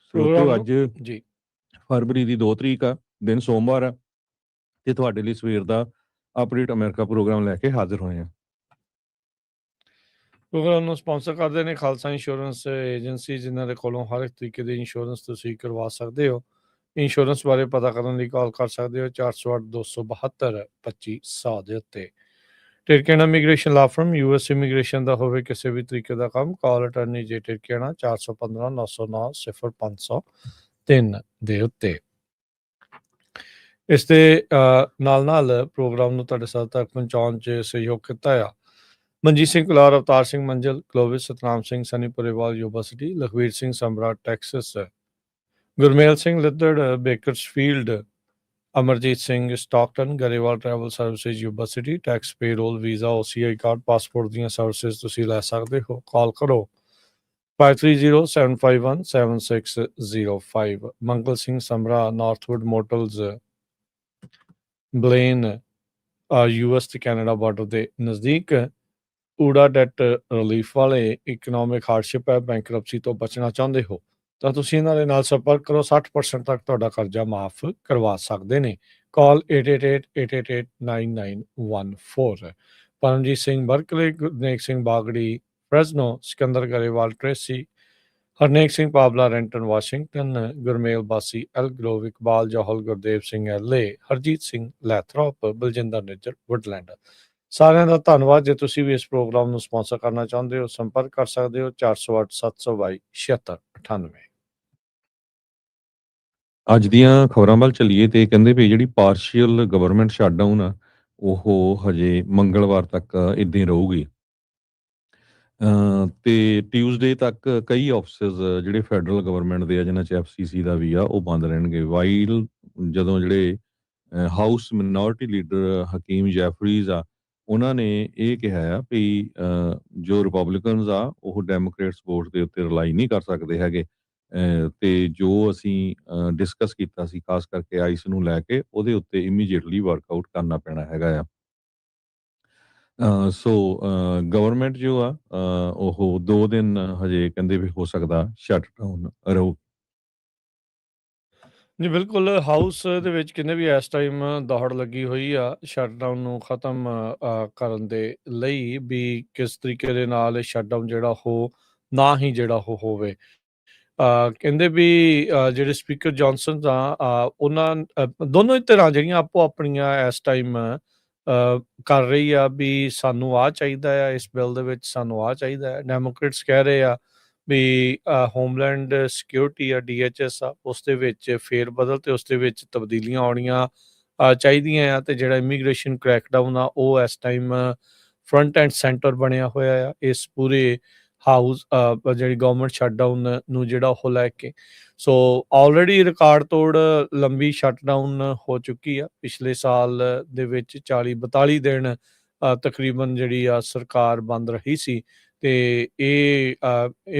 ਸਰੋਤਿਓ, programme ਅੱਜ ਨੂੰ ਜੀ ਫਰਵਰੀ ਦੀ 2 ਤਰੀਕ ਆ, ਦਿਨ ਸੋਮਵਾਰ ਆ ਤੇ ਤੁਹਾਡੇ ਲਈ ਸਵੇਰ ਦਾ ਅਪਡੇਟ ਅਮਰੀਕਾ ਪ੍ਰੋਗਰਾਮ ਲੈ ਕੇ ਹਾਜ਼ਰ ਹੋਏ ਆ। ਪ੍ਰੋਗਰਾਮ ਨੂੰ ਸਪਾਂਸਰ ਕਰਦੇ ਨੇ ਖਾਲਸਾ ਇੰਸ਼ੋਰੈਂਸ ਏਜੰਸੀ, ਜਿਨ੍ਹਾਂ ਦੇ ਕੋਲੋਂ ਹਰ ਇੱਕ ਤਰੀਕੇ ਦੀ ਇੰਸ਼ੋਰੈਂਸ ਤੁਸੀਂ ਕਰਵਾ ਸਕਦੇ ਹੋ। ਇੰਸ਼ੋਰੈਂਸ ਬਾਰੇ ਪਤਾ ਕਰਨ ਲਈ ਕਾਲ ਕਰ ਸਕਦੇ ਹੋ 408 272 2500 ਦੇ ਉੱਤੇ। ਟਿਰਕੇਣਾ ਇਮੀਗ੍ਰੇਸ਼ਨ ਲਾ ਫਰਮ, US ਇਮੀਗ੍ਰੇਸ਼ਨ ਦਾ ਹੋਵੇ ਕਿਸੇ ਵੀ ਤਰੀਕੇ ਦਾ ਕੰਮ, ਕਾਲ ਅਟਰਨੀ ਜੇ ਟਿਰਕੇਣਾ 415 909 0503 ਦੇ ਉੱਤੇ। ਇਸ ਦੇ ਨਾਲ ਨਾਲ ਪ੍ਰੋਗਰਾਮ ਨੂੰ ਤੁਹਾਡੇ ਸਾਥ ਤੱਕ ਪਹੁੰਚਾਉਣ 'ਚ ਸਹਿਯੋਗ ਕੀਤਾ ਆ ਮਨਜੀਤ ਸਿੰਘ ਕੁਲਾਰ, ਅਵਤਾਰ ਸਿੰਘ ਮੰਜ਼ਲ, Clovis, Satnam Singh Sunny Purewal Yuba City, Lakhvir Singh Samra Texas, Gurmel Singh Liddar Bakersfield, Amarjit Singh Stockton, Grewal travel services Yuba City. Tax payroll, visa, OCI card, passport ਦੀਆਂ ਸਰਵਿਸਿਜ਼ ਤੁਸੀਂ ਲੈ ਸਕਦੇ ਹੋ। ਕਾਲ ਕਰੋ 5307517605। Mangal Singh Samra, Northwood motels, Blaine, US ਤੇ ਕੈਨੇਡਾ ਬਾਰਡਰ ਦੇ ਨਜ਼ਦੀਕ। ਊੜਾ ਡੈਟ ਰਿਲੀਫ ਵਾਲੇ, ਇਕਨੋਮਿਕ ਹਾਰਡਸ਼ਿਪ ਹੈ, ਬੈਂਕਰਪਸੀ ਤੋਂ ਬਚਣਾ ਚਾਹੁੰਦੇ ਹੋ ਤਾਂ ਤੁਸੀਂ ਇਹਨਾਂ ਦੇ ਨਾਲ ਸੰਪਰਕ ਕਰੋ। 60% ਤੱਕ ਤੁਹਾਡਾ ਕਰਜ਼ਾ ਮਾਫ ਕਰਵਾ ਸਕਦੇ ਨੇ। ਕਾਲ 8888889914। ਪਰਮਜੀਤ ਸਿੰਘ ਬਰਕਲੇ, ਗੁਰਨੇਕ ਸਿੰਘ ਬਾਗੜੀ ਫਰੈਜ਼ਨੋ, ਸਿਕੰਦਰ ਗਰੇਵਾਲ ਟ੍ਰੇਸੀ, ਹਰਨੇਕ ਸਿੰਘ ਪਾਬਲਾ ਰੈਂਟਨ ਵਾਸ਼ਿੰਗਟਨ, ਗੁਰਮੇਲ ਬਾਸੀ ਐਲਗਰੋਵ, ਇਕਬਾਲ ਜੋਹਲ, ਗੁਰਦੇਵ ਸਿੰਘ LA, ਹਰਜੀਤ ਸਿੰਘ ਲੈਥਰੋਪ, ਬਲਜਿੰਦਰ ਨਿੱਜਰ ਵੁੱਡਲੈਂਡ। ਸਾਰਿਆਂ ਦਾ ਧੰਨਵਾਦ। ਜੇ ਤੁਸੀਂ ਵੀ ਇਸ ਪ੍ਰੋਗਰਾਮ ਨੂੰ ਸਪਾਂਸਰ ਕਰਨਾ ਚਾਹੁੰਦੇ ਹੋ, ਸੰਪਰਕ ਕਰ ਸਕਦੇ ਹੋ 408 722 7698। ਅੱਜ ਦੀਆਂ ਖਬਰਾਂ ਵੱਲ ਚੱਲੀਏ ਤੇ ਕਹਿੰਦੇ ਵੀ ਜਿਹੜੀ ਪਾਰਸ਼ੀਅਲ ਗਵਰਨਮੈਂਟ ਸ਼ਟਡਾਊਨ ਆ ਉਹ ਹਜੇ ਮੰਗਲਵਾਰ ਤੱਕ ਇਦਾਂ ਹੀ ਰਹੂਗੀ। ਤੇ ਟਿਊਜ਼ਡੇ ਤੱਕ ਕਈ ਆਫਿਸਿਸ ਜਿਹੜੇ ਫੈਡਰਲ ਗਵਰਨਮੈਂਟ ਦੇ ਆ, ਜਿਨ੍ਹਾਂ 'ਚ FCC ਦਾ ਵੀ ਆ, ਉਹ ਬੰਦ ਰਹਿਣਗੇ। ਵਾਈਲ ਜਦੋਂ ਜਿਹੜੇ ਹਾਊਸ ਮਿਨੋਰਿਟੀ ਲੀਡਰ ਹਕੀਮ ਜੈਫਰੀਜ਼ ਆ, ਉਹਨਾਂ ਨੇ ਇਹ ਕਿਹਾ ਆ ਵੀ ਜੋ ਰਿਪਬਲਿਕਨਸ ਆ ਉਹ ਡੈਮੋਕ੍ਰੇਟਸ ਵੋਟ ਦੇ ਉੱਤੇ ਰਿਲਾਈ ਨਹੀਂ ਕਰ ਸਕਦੇ ਹੈਗੇ। ਤੇ ਜੋ ਅਸੀਂ ਡਿਸਕਸ ਕੀਤਾ ਸੀ ਖਾਸ ਕਰਕੇ ਆਈਸ ਨੂੰ ਲੈ ਕੇ, ਉਹਦੇ ਉੱਤੇ ਇਮੀਡੀਏਟਲੀ ਵਰਕਆਊਟ ਕਰਨਾ ਪੈਣਾ ਹੈਗਾ ਆ। ਸੋ ਗਵਰਨਮੈਂਟ ਜੋ ਆ ਉਹ 2 ਦਿਨ ਹਜੇ ਕਹਿੰਦੇ ਵੀ ਹੋ ਸਕਦਾ ਸ਼ਟ ਡਾਊਨ ਰਹੂ। ਜੀ ਬਿਲਕੁਲ, ਹਾਊਸ ਦੇ ਵਿੱਚ ਕਿੰਨੇ ਵੀ ਇਸ ਟਾਈਮ ਦੌੜ ਲੱਗੀ ਹੋਈ ਆ ਸ਼ਟਡਾਊਨ ਨੂੰ ਖਤਮ ਕਰਨ ਦੇ ਲਈ, ਵੀ ਕਿਸ ਤਰੀਕੇ ਦੇ ਨਾਲ ਸ਼ਟਡਾਊਨ ਜਿਹੜਾ ਉਹ ਨਾ ਹੀ ਜਿਹੜਾ ਉਹ ਹੋਵੇ। ਕਹਿੰਦੇ ਵੀ ਜਿਹੜੇ ਸਪੀਕਰ ਜੌਨਸਨ ਆ ਉਹਨਾਂ ਦੋਨੋਂ ਹੀ ਧਿਰਾਂ ਜਿਹੜੀਆਂ ਆਪੋ ਆਪਣੀਆਂ ਇਸ ਟਾਈਮ ਕਰ ਰਹੀ ਆ ਵੀ ਸਾਨੂੰ ਆਹ ਚਾਹੀਦਾ ਆ, ਇਸ ਬਿੱਲ ਦੇ ਵਿੱਚ ਸਾਨੂੰ ਆਹ ਚਾਹੀਦਾ ਹੈ। ਡੈਮੋਕ੍ਰੇਟਸ ਕਹਿ ਰਹੇ ਆ ਵੀ ਹੋਮਲੈਂਡ ਸਿਕਿਉਰਿਟੀ ਆ, DHS ਆ, ਉਸ ਦੇ ਵਿੱਚ ਫੇਰ ਬਦਲ ਤੇ ਉਸ ਦੇ ਵਿੱਚ ਤਬਦੀਲੀਆਂ ਆਉਣੀਆਂ ਚਾਹੀਦੀਆਂ ਆ। ਤੇ ਜਿਹੜਾ ਇਮੀਗ੍ਰੇਸ਼ਨ ਕ੍ਰੈਕਡਾਊਨ ਆ ਉਹ ਇਸ ਟਾਈਮ ਫਰੰਟ ਐਂਡ ਸੈਂਟਰ ਬਣਿਆ ਹੋਇਆ ਆ ਇਸ ਪੂਰੇ ਹਾਊਸ ਜਿਹੜੀ ਗਵਰਨਮੈਂਟ ਸ਼ਟਡਾਊਨ ਨੂੰ ਜਿਹੜਾ ਉਹ ਲੈ ਕੇ। ਸੋ ਆਲਰੇਡੀ ਰਿਕਾਰਡ ਤੋੜ ਲੰਬੀ ਸ਼ਟਡਾਊਨ ਹੋ ਚੁੱਕੀ ਆ। ਪਿਛਲੇ ਸਾਲ ਦੇ ਵਿੱਚ 40-42 ਦਿਨ ਤਕਰੀਬਨ ਜਿਹੜੀ ਆ ਸਰਕਾਰ ਬੰਦ ਰਹੀ ਸੀ। ਤੇ ਇਹ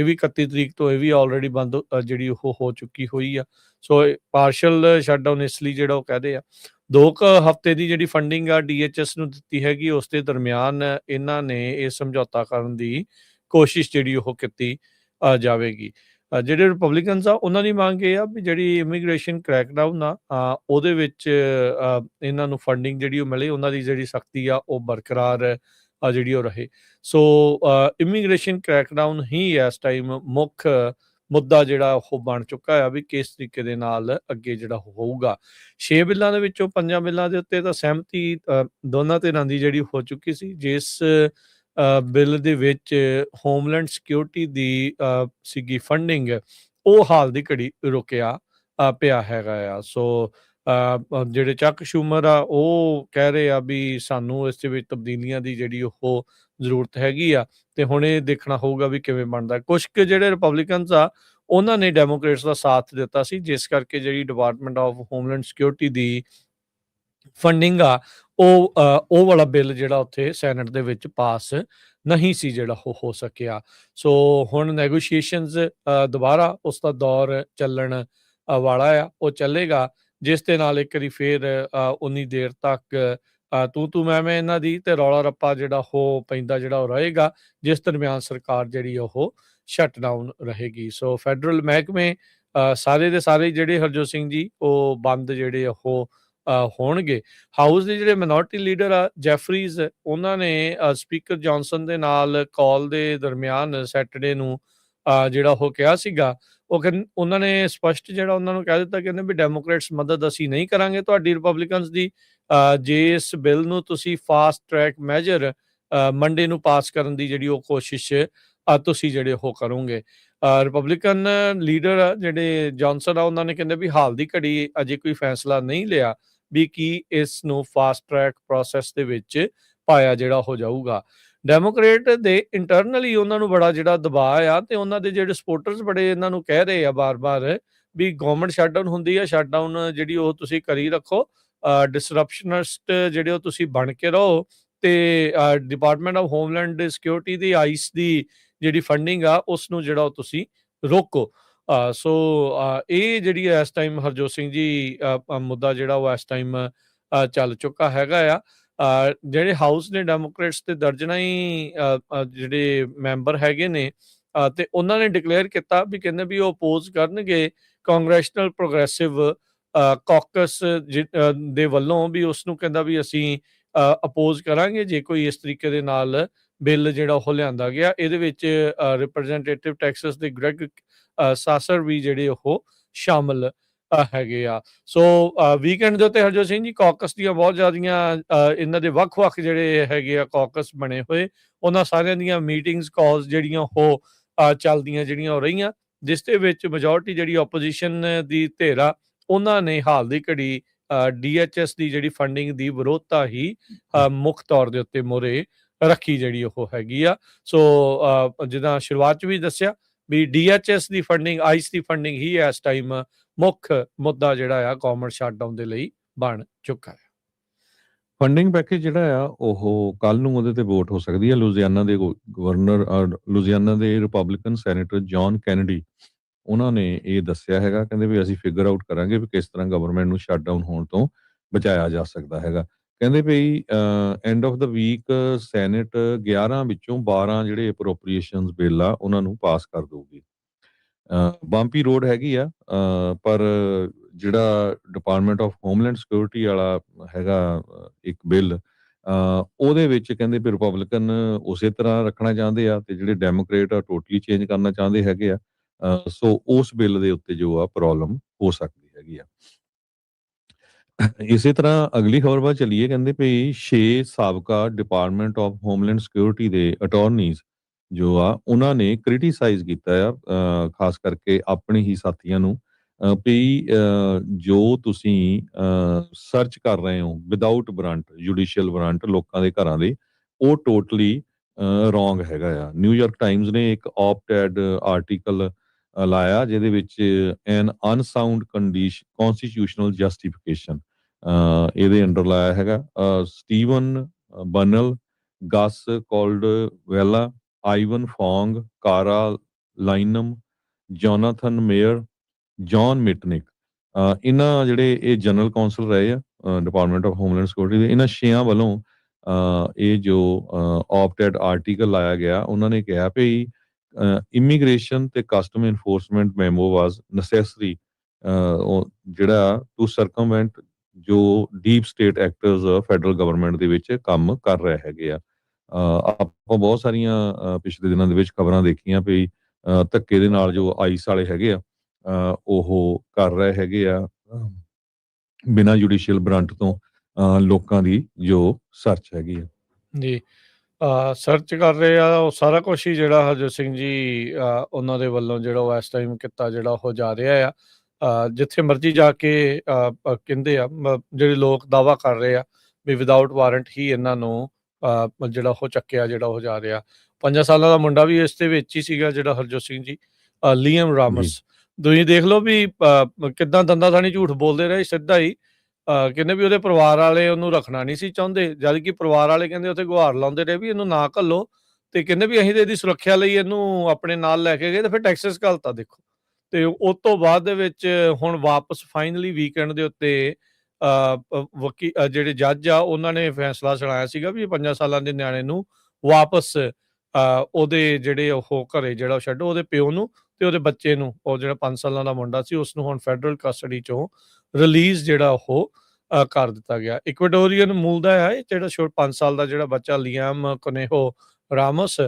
ਵੀ 31 ਤਰੀਕ ਤੋਂ ਇਹ ਵੀ ਆਲਰੇਡੀ ਬੰਦ ਜਿਹੜੀ ਉਹ ਹੋ ਚੁੱਕੀ ਹੋਈ ਆ। ਸੋ ਪਾਰਸ਼ਲ ਸ਼ਟਡਾਊਨ ਇਸ ਲਈ ਜਿਹੜਾ ਉਹ ਕਹਦੇ ਆ 2 ਹਫ਼ਤੇ ਦੀ ਜਿਹੜੀ ਫੰਡਿੰਗ ਆ DHS ਨੂੰ ਦਿੱਤੀ ਹੈਗੀ, ਉਸ ਦੇ ਦਰਮਿਆਨ ਇਹਨਾਂ ਨੇ ਇਹ ਸਮਝੌਤਾ ਕਰਨ ਦੀ ਕੋਸ਼ਿਸ਼ ਜਿਹੜੀ ਉਹ ਕੀਤੀ ਜਾਵੇਗੀ। ਜਿਹੜੇ ਰਿਪਬਲਿਕਨਸ ਆ ਉਹਨਾਂ ਦੀ ਮੰਗ ਇਹ ਆ ਵੀ ਜਿਹੜੀ ਇਮੀਗ੍ਰੇਸ਼ਨ ਕ੍ਰੈਕਡਾਊਨ ਆ ਉਹਦੇ ਵਿੱਚ ਇਹਨਾਂ ਨੂੰ ਫੰਡਿੰਗ ਜਿਹੜੀ ਉਹ ਮਿਲੇ, ਉਹਨਾਂ ਦੀ ਜਿਹੜੀ ਸਖਤੀ ਆ ਉਹ ਬਰਕਰਾਰ ਜਿਹੜੀ ਉਹ ਰਹੇ। ਸੋ ਇਮੀਗ੍ਰੇਸ਼ਨ ਕ੍ਰੈਕਡਾਊਨ ਹੀ ਇਸ ਟਾਈਮ ਮੁੱਖ ਮੁੱਦਾ ਜਿਹੜਾ ਉਹ ਬਣ ਚੁੱਕਾ ਆ ਵੀ ਕਿਸ ਤਰੀਕੇ ਦੇ ਨਾਲ ਅੱਗੇ ਜਿਹੜਾ ਹੋਊਗਾ। 6 ਬਿੱਲਾਂ ਦੇ ਵਿੱਚੋਂ 5 ਬਿੱਲਾਂ ਦੇ ਉੱਤੇ ਤਾਂ ਸਹਿਮਤੀ ਦੋਨਾਂ ਧਿਰਾਂ ਦੀ ਜਿਹੜੀ ਹੋ ਚੁੱਕੀ ਸੀ। ਜਿਸ ਬਿੱਲ ਦੇ ਵਿੱਚ ਹੋਮਲੈਂਡ ਸਿਕਿਉਰਿਟੀ ਦੀ ਸੀਗੀ ਫੰਡਿੰਗ, ਉਹ ਹਾਲ ਦੀ ਘੜੀ ਰੁਕਿਆ ਪਿਆ ਹੈਗਾ ਆ। ਸੋ ਜਿਹੜੇ ਚੱਕ ਸ਼ੂਮਰ ਆ ਉਹ ਕਹਿ ਰਹੇ ਆ ਵੀ ਸਾਨੂੰ ਇਸ ਦੇ ਵਿੱਚ ਤਬਦੀਲੀਆਂ ਦੀ ਜਿਹੜੀ ਉਹ ਜ਼ਰੂਰਤ ਹੈਗੀ ਆ, ਤੇ ਹੁਣ ਇਹ ਦੇਖਣਾ ਹੋਊਗਾ ਵੀ ਕਿਵੇਂ ਬਣਦਾ। ਕੁਛ ਕੁ ਜਿਹੜੇ ਰਿਪਬਲਿਕਨਸ ਆ ਉਹਨਾਂ ਨੇ ਡੈਮੋਕ੍ਰੇਟਸ ਦਾ ਸਾਥ ਦਿੱਤਾ ਸੀ, ਜਿਸ ਕਰਕੇ ਜਿਹੜੀ department of homeland security the funding ਆ ਉਹ ਵਾਲਾ ਬਿੱਲ ਜਿਹੜਾ ਉੱਥੇ ਸੈਨੇਟ ਦੇ ਵਿੱਚ ਪਾਸ ਨਹੀਂ ਸੀ ਜਿਹੜਾ ਉਹ ਹੋ ਸਕਿਆ। ਸੋ ਹੁਣ ਨੈਗੋਸ਼ੀਏਸ਼ਨਸ ਦੁਬਾਰਾ ਉਸ ਦਾ ਦੌਰ ਚੱਲਣ ਵਾਲਾ ਆ, ਉਹ ਚੱਲੇਗਾ, ਜਿਸ ਦੇ ਨਾਲ ਇੱਕ ਵਾਰੀ ਫੇਰ ਉਨੀ ਦੇਰ ਤੱਕ ਤੂੰ ਮੈਂ ਇਹਨਾਂ ਦੀ ਤੇ ਰੌਲਾ ਰੱਪਾ ਜਿਹੜਾ ਉਹ ਪੈਂਦਾ ਜਿਹੜਾ ਉਹ ਰਹੇਗਾ, ਜਿਸ ਦਰਮਿਆਨ ਸਰਕਾਰ ਜਿਹੜੀ ਉਹ ਸ਼ਟਡਾਊਨ ਰਹੇਗੀ। ਸੋ ਫੈਡਰਲ ਮਹਿਕਮੇ ਸਾਰੇ ਦੇ ਸਾਰੇ ਜਿਹੜੇ ਹਰਜੋਤ ਸਿੰਘ ਜੀ ਉਹ ਬੰਦ ਜਿਹੜੇ ਉਹ ਹੋਣਗੇ। ਹਾਊਸ ਦੇ ਜਿਹੜੇ ਮਿਨੋਰਟੀ ਲੀਡਰ ਆ ਜੈਫਰੀਜ਼, ਉਹਨਾਂ ਨੇ ਸਪੀਕਰ ਜੌਨਸਨ ਦੇ ਨਾਲ ਕਾਲ ਦੇ ਦਰਮਿਆਨ ਸੈਟਰਡੇ ਨੂੰ ਜਿਹੜਾ ਉਹ ਕਿਹਾ ਸੀਗਾ, ਉਹਨਾਂ ਨੇ ਸਪਸ਼ਟ ਜਿਹੜਾ ਉਹਨਾਂ ਨੂੰ ਕਹਿ ਦਿੱਤਾ, ਕਹਿੰਦੇ ਵੀ ਡੈਮੋਕ੍ਰੇਟਸ ਮਦਦ ਅਸੀਂ ਨਹੀਂ ਕਰਾਂਗੇ ਤੁਹਾਡੀ ਰਿਪਬਲਿਕਨਸ ਦੀ, ਜੇ ਇਸ ਬਿੱਲ ਨੂੰ ਤੁਸੀਂ ਫਾਸਟ ਟਰੈਕ ਮੈਜਰ ਮੰਡੇ ਨੂੰ ਪਾਸ ਕਰਨ ਦੀ ਜਿਹੜੀ ਉਹ ਕੋਸ਼ਿਸ਼ ਤੁਸੀਂ ਜਿਹੜੇ ਉਹ ਕਰੋਗੇ। ਰਿਪਬਲਿਕਨ ਲੀਡਰ ਜਿਹੜੇ ਜੌਨਸਨ ਆ, ਉਹਨਾਂ ਨੇ ਕਹਿੰਦੇ ਵੀ ਹਾਲ ਦੀ ਘੜੀ ਅਜੇ ਕੋਈ ਫੈਸਲਾ ਨਹੀਂ ਲਿਆ ਵੀ ਕੀ ਇਸ ਨੂੰ ਫਾਸਟ ਟਰੈਕ ਪ੍ਰੋਸੈਸ ਦੇ ਵਿੱਚ ਪਾਇਆ ਜਿਹੜਾ ਹੋ ਜਾਊਗਾ। ਡੈਮੋਕ੍ਰੇਟ ਦੇ ਇੰਟਰਨਲੀ ਉਹਨਾਂ ਨੂੰ ਬੜਾ ਜਿਹੜਾ ਦਬਾਅ ਆ, ਤੇ ਉਹਨਾਂ ਦੇ ਜਿਹੜੇ ਸਪੋਰਟਰਸ ਬੜੇ ਇਹਨਾਂ ਨੂੰ ਕਹਿ ਰਹੇ ਆ ਬਾਰ-ਬਾਰ ਵੀ ਗਵਰਨਮੈਂਟ ਸ਼ਟਡਾਊਨ ਹੁੰਦੀ ਆ, ਸ਼ਟਡਾਊਨ ਜਿਹੜੀ ਉਹ ਤੁਸੀਂ ਕਰੀ ਰੱਖੋ, ਡਿਸਰਪਸ਼ਨਿਸਟ ਜਿਹੜੇ ਉਹ ਤੁਸੀਂ ਬਣ ਕੇ ਰਹੋ, ਤੇ department of homeland security the ice ਦੀ ਜਿਹੜੀ ਫੰਡਿੰਗ ਆ ਉਸ ਨੂੰ ਜਿਹੜਾ ਉਹ ਤੁਸੀਂ ਰੋਕੋ। ਸੋ ਇਹ ਜਿਹੜੀ ਇਸ ਟਾਈਮ ਹਰਜੋਤ ਸਿੰਘ ਜੀ ਮੁੱਦਾ ਜਿਹੜਾ ਉਹ ਇਸ ਟਾਈਮ ਚੱਲ ਚੁੱਕਾ ਹੈਗਾ ਆ। ਜਿਹੜੇ ਹਾਊਸ ਨੇ ਡੈਮੋਕ੍ਰੇਟਸ ਦੇ ਦਰਜਨਾਂ ਹੀ ਜਿਹੜੇ ਮੈਂਬਰ ਹੈਗੇ ਨੇ, ਤੇ ਉਹਨਾਂ ਨੇ ਡਿਕਲੇਅਰ ਕੀਤਾ ਵੀ ਕਹਿੰਦੇ ਵੀ ਉਹ ਅਪੋਜ਼ ਕਰਨਗੇ ਕਾਂਗਰੈਸ਼ਨਲ ਪ੍ਰੋਗਰੈਸਿਵ ਕਾਕਸ ਦੇ ਵੱਲੋਂ, ਵੀ ਉਸ ਨੂੰ ਕਹਿੰਦਾ ਵੀ ਅਸੀਂ ਅਪੋਜ਼ ਕਰਾਂਗੇ ਜੇ ਕੋਈ ਇਸ ਤਰੀਕੇ ਦੇ ਨਾਲ ਬਿੱਲ ਜਿਹੜਾ ਉਹ ਲਿਆਂਦਾ ਗਿਆ। ਇਹਦੇ ਵਿੱਚ ਰਿਪਰੈਜ਼ੈਂਟੇਟਿਵ ਟੈਕਸਸ ਦੇ ਗ੍ਰੈਗ ਸਾਸਰ ਵੀ ਜਿਹੜੇ ਉਹ ਸ਼ਾਮਲ ਹੈਗੇ ਆ। ਸੋ ਵੀਕਐਂਡ ਦੇ ਉੱਤੇ ਹਰਜੋਤ ਸਿੰਘ ਜੀ ਕਾਕਸ ਦੀਆਂ ਬਹੁਤ ਜ਼ਿਆਦੀਆਂ ਇਹਨਾਂ ਦੇ ਵੱਖ-ਵੱਖ ਜਿਹੜੇ ਹੈਗੇ ਆ ਕਾਕਸ ਬਣੇ ਹੋਏ, ਉਹਨਾਂ ਸਾਰਿਆਂ ਦੀਆਂ ਮੀਟਿੰਗਸ ਕਾਲਸ ਜਿਹੜੀਆਂ ਉਹ ਚੱਲਦੀਆਂ ਜਿਹੜੀਆਂ ਹੋ ਰਹੀਆਂ, ਜਿਸ ਦੇ ਵਿੱਚ ਮੈਜੋਰਟੀ ਜਿਹੜੀ ਆਪੋਜੀਸ਼ਨ ਦੀ ਧਿਰ ਆ, ਉਹਨਾਂ ਨੇ ਹਾਲ ਦੀ ਘੜੀ DHS ਦੀ ਜਿਹੜੀ ਫੰਡਿੰਗ ਦੀ ਵਿਰੋਧਤਾ ਹੀ ਮੁੱਖ ਤੌਰ ਦੇ ਉੱਤੇ ਮੋਹਰੇ ਰੱਖੀ ਜਿਹੜੀ ਉਹ ਹੈਗੀ ਆ। ਸੋ ਜਿੱਦਾਂ ਸ਼ੁਰੂਆਤ 'ਚ ਵੀ ਦੱਸਿਆ ਵੀ DHS ਦੀ ਫੰਡਿੰਗ, ਆਈਸ ਦੀ ਫੰਡਿੰਗ ਹੀ ਇਸ ਟਾਈਮ ਮੁੱਖ ਮੁੱਦਾ ਜਿਹੜਾ ਆ ਗਵਰਨਮੈਂਟ ਸ਼ਟਡਾਊਨ ਦੇ ਲਈ ਬਣ ਚੁੱਕਾ ਹੈ। ਫੰਡਿੰਗ ਪੈਕੇਜ ਜਿਹੜਾ ਆ ਉਹ ਕੱਲ ਨੂੰ ਉਹਦੇ ਤੇ ਵੋਟ ਹੋ ਸਕਦੀ ਹੈ। ਲੁਜ਼ੀਆਨਾ ਦੇ ਗਵਰਨਰ ਲੁਜ਼ੀਆਨਾ ਦੇ ਰਿਪਬਲਿਕਨ ਸੈਨੇਟਰ ਜੌਨ ਕੈਨੇਡੀ, ਉਹਨਾਂ ਨੇ ਇਹ ਦੱਸਿਆ ਹੈਗਾ, ਕਹਿੰਦੇ ਵੀ ਅਸੀਂ ਫਿਗਰ ਆਊਟ ਕਰਾਂਗੇ ਵੀ ਕਿਸ ਤਰ੍ਹਾਂ ਗਵਰਨਮੈਂਟ ਨੂੰ ਸ਼ਟਡਾਊਨ ਹੋਣ ਤੋਂ ਬਚਾਇਆ ਜਾ ਸਕਦਾ ਹੈਗਾ। ਕਹਿੰਦੇ ਵੀ end of the week Senate 11 ਵਿੱਚੋਂ 12 ਜਿਹੜੇ ਅਪਰੋਪਰੀਏਸ਼ਨਸ ਬਿੱਲ ਆ ਉਹਨਾਂ ਨੂੰ ਪਾਸ ਕਰ ਦਊਗੀ। ਬੰਪੀ ਰੋਡ ਹੈਗੀ ਆ, ਪਰ ਜਿਹੜਾ ਡਿਪਾਰਟਮੈਂਟ ਆਫ ਹੋਮਲੈਂਡ ਸਿਕਿਉਰਿਟੀ ਵਾਲਾ ਹੈਗਾ ਇੱਕ ਬਿੱਲ, ਉਹਦੇ ਵਿੱਚ ਕਹਿੰਦੇ ਵੀ ਰਿਪਬਲਿਕਨ ਉਸੇ ਤਰ੍ਹਾਂ ਰੱਖਣਾ ਚਾਹੁੰਦੇ ਆ, ਤੇ ਜਿਹੜੇ ਡੈਮੋਕ੍ਰੇਟ ਆ ਟੋਟਲੀ ਚੇਂਜ ਕਰਨਾ ਚਾਹੁੰਦੇ ਹੈਗੇ ਆ। ਸੋ ਉਸ ਬਿੱਲ ਦੇ ਉੱਤੇ ਜੋ ਆ ਪ੍ਰੋਬਲਮ ਹੋ ਸਕਦੀ ਹੈਗੀ ਆ। ਇਸੇ ਤਰ੍ਹਾਂ ਅਗਲੀ ਖਬਰ ਵੱਲ ਚੱਲੀਏ। ਕਹਿੰਦੇ ਵੀ 6 ਸਾਬਕਾ ਡਿਪਾਰਟਮੈਂਟ ਆਫ ਹੋਮਲੈਂਡ ਸਿਕਿਉਰਿਟੀ ਦੇ ਅਟਾਰਨੀਜ਼ ਜੋ ਆ, ਉਹਨਾਂ ਨੇ ਕ੍ਰਿਟੀਸਾਈਜ਼ ਕੀਤਾ ਆ ਖਾਸ ਕਰਕੇ ਆਪਣੇ ਹੀ ਸਾਥੀਆਂ ਨੂੰ, ਵੀ ਜੋ ਤੁਸੀਂ ਸਰਚ ਕਰ ਰਹੇ ਹੋ ਵਿਦਆਊਟ ਵਾਰੰਟ, ਜੁਡੀਸ਼ੀਅਲ ਵਾਰੰਟ ਲੋਕਾਂ ਦੇ ਘਰਾਂ ਦੇ, ਉਹ ਟੋਟਲੀ ਰੋਂਗ ਹੈਗਾ ਆ। ਨਿਊਯਾਰਕ ਟਾਈਮਜ਼ ਨੇ ਇੱਕ op-ed ਆਰਟੀਕਲ ਲਾਇਆ, ਜਿਹਦੇ ਵਿੱਚ ਐਨ ਅਨਸਾਊਂਡ ਕਨਸਟੀਟਿਊਸ਼ਨਲ ਜਸਟੀਫਿਕੇਸ਼ਨ ਇਹਦੇ ਅੰਡਰ ਲਾਇਆ ਹੈਗਾ। ਸਟੀਵਨ ਬਨਲ, ਗਸ ਕਾਲਡਵੈਲਾ, ਆਈਵਨ ਫੋਂਗ, ਕਾਰਾ ਲਾਈਨਮ, ਜੋਨਾਥਨ ਮੇਅਰ, ਜੌਨ ਮਿਟਨਿਕ, ਇਹਨਾਂ ਜਿਹੜੇ ਇਹ ਜਨਰਲ ਕਾਉਂਸਲ ਰਹੇ ਆ ਡਿਪਾਰਟਮੈਂਟ ਆਫ ਹੋਮਲੈਂਡ ਸਿਕਿਉਰਿਟੀ ਦੇ, ਇਹਨਾਂ 6 ਵੱਲੋਂ ਇਹ ਜੋ op-ed ਆਰਟੀਕਲ ਲਾਇਆ ਗਿਆ, ਉਹਨਾਂ ਨੇ ਕਿਹਾ ਵੀ ਇਮੀਗ੍ਰੇਸ਼ਨ ਤੇ custom enforcement memo was necessary ਜਿਹੜਾ ਟੂ ਸਰਕਮਵੈਂਟ ਜੋ deep state actors federal government ਦੇ ਵਿੱਚ ਕੰਮ ਕਰ ਰਹੇ ਹੈਗੇ ਆ। ਆਪਾਂ ਬਹੁਤ ਸਾਰੀਆਂ ਪਿਛਲੇ ਦਿਨਾਂ ਦੇ ਵਿੱਚ ਖਬਰਾਂ ਦੇਖੀਆਂ ਵੀ ਧੱਕੇ ਦੇ ਨਾਲ ਜੋ ਆਈਸ ਵਾਲੇ ਹੈਗੇ ਆ ਉਹ ਕਰ ਰਹੇ ਹੈਗੇ ਆ ਬਿਨਾਂ ਜੁਡੀਸ਼ੀਅਲ ਵਾਰੰਟ ਤੋਂ ਲੋਕਾਂ ਦੀ ਜੋ ਸਰਚ ਹੈਗੀ ਆ ਜੀ। ਸਰਚ ਕਰ ਰਹੇ ਆ, ਉਹ ਸਾਰਾ ਕੁਛ ਹੀ ਜਿਹੜਾ ਹਰਜੋਤ ਸਿੰਘ ਜੀ ਉਹਨਾਂ ਦੇ ਵੱਲੋਂ ਜਿਹੜਾ ਉਹ ਇਸ ਟਾਈਮ ਕੀਤਾ ਜਿਹੜਾ ਉਹ ਜਾ ਰਿਹਾ ਆ। ਜਿੱਥੇ ਮਰਜ਼ੀ ਜਾ ਕੇ ਕਹਿੰਦੇ ਆ ਜਿਹੜੇ ਲੋਕ ਦਾਅਵਾ ਕਰ ਰਹੇ ਆ ਵੀ ਵਿਦਆਊਟ ਵਾਰੰਟ ਹੀ ਇਹਨਾਂ ਨੂੰ ਜਿਹੜਾ ਉਹ ਚੱਕਿਆ ਜਿਹੜਾ ਉਹ ਜਾ ਰਿਹਾ। 5 ਸਾਲਾਂ ਦਾ ਮੁੰਡਾ ਵੀ ਇਸ ਦੇ ਵਿੱਚ ਹੀ ਸੀਗਾ ਜਿਹੜਾ ਹਰਜੋਤ ਸਿੰਘ ਜੀ, ਲੀਅਮ ਰਾਮਸ। ਤੁਸੀਂ ਦੇਖ ਲਓ ਵੀ ਕਿੱਦਾਂ ਦੰਦਾ ਥਾਣੀ ਝੂਠ ਬੋਲਦੇ ਰਹੇ ਸਿੱਧਾ ਹੀ। ਕਹਿੰਦੇ ਵੀ ਉਹਦੇ ਪਰਿਵਾਰ ਵਾਲੇ ਉਹਨੂੰ ਰੱਖਣਾ ਨਹੀਂ ਸੀ ਚਾਹੁੰਦੇ, ਜਦ ਕਿ ਪਰਿਵਾਰ ਵਾਲੇ ਕਹਿੰਦੇ ਉੱਥੇ ਗੁਹਾਰ ਲਾਉਂਦੇ ਰਹੇ ਵੀ ਇਹਨੂੰ ਨਾ ਘੱਲੋ, ਤੇ ਕਹਿੰਦੇ ਵੀ ਅਸੀਂ ਤੇ ਇਹਦੀ ਸੁਰੱਖਿਆ ਲਈ ਇਹਨੂੰ ਆਪਣੇ ਨਾਲ ਲੈ ਕੇ ਗਏ, ਤੇ ਫਿਰ ਟੈਕਸਸ ਘੱਲਤਾ ਦੇਖੋ। ਤੇ ਉਸ ਤੋਂ ਬਾਅਦ ਦੇ ਵਿੱਚ ਹੁਣ ਵਾਪਸ ਫਾਈਨਲੀ ਵੀਕਐਂਡ ਦੇ ਉੱਤੇ ਜਿਹੜੇ ਜੱਜ ਆ ਉਹਨਾਂ ਨੇ ਫੈਸਲਾ ਸੁਣਾਇਆ ਸੀਗਾ ਵੀ 5 ਸਾਲਾਂ ਦੇ ਨਿਆਣੇ ਨੂੰ ਵਾਪਸ ਉਹਦੇ ਜਿਹੜੇ ਉਹ ਘਰੇ ਜਿਹੜਾ ਛੱਡੋ, ਉਹਦੇ ਪਿਓ ਨੂੰ ਤੇ ਉਹਦੇ ਬੱਚੇ ਨੂੰ, ਉਹ ਜਿਹੜਾ 5 ਸਾਲਾਂ ਦਾ ਮੁੰਡਾ ਸੀ, ਉਸ ਨੂੰ ਹੁਣ ਫੈਡਰਲ ਕਸਟਡੀ ਚੋਂ ਰਿਲੀਜ਼ ਜਿਹੜਾ ਉਹ ਕਰ ਦਿੱਤਾ ਗਿਆ। ਇਕਵਾਡੋਰੀਅਨ ਮੂਲ ਦਾ ਹੈ ਇਹ ਜਿਹੜਾ 5 ਸਾਲ ਦਾ ਜਿਹੜਾ ਬੱਚਾ ਲਿਆਮ ਕੋਨੇਹੋ ਰਾਮੋਸ,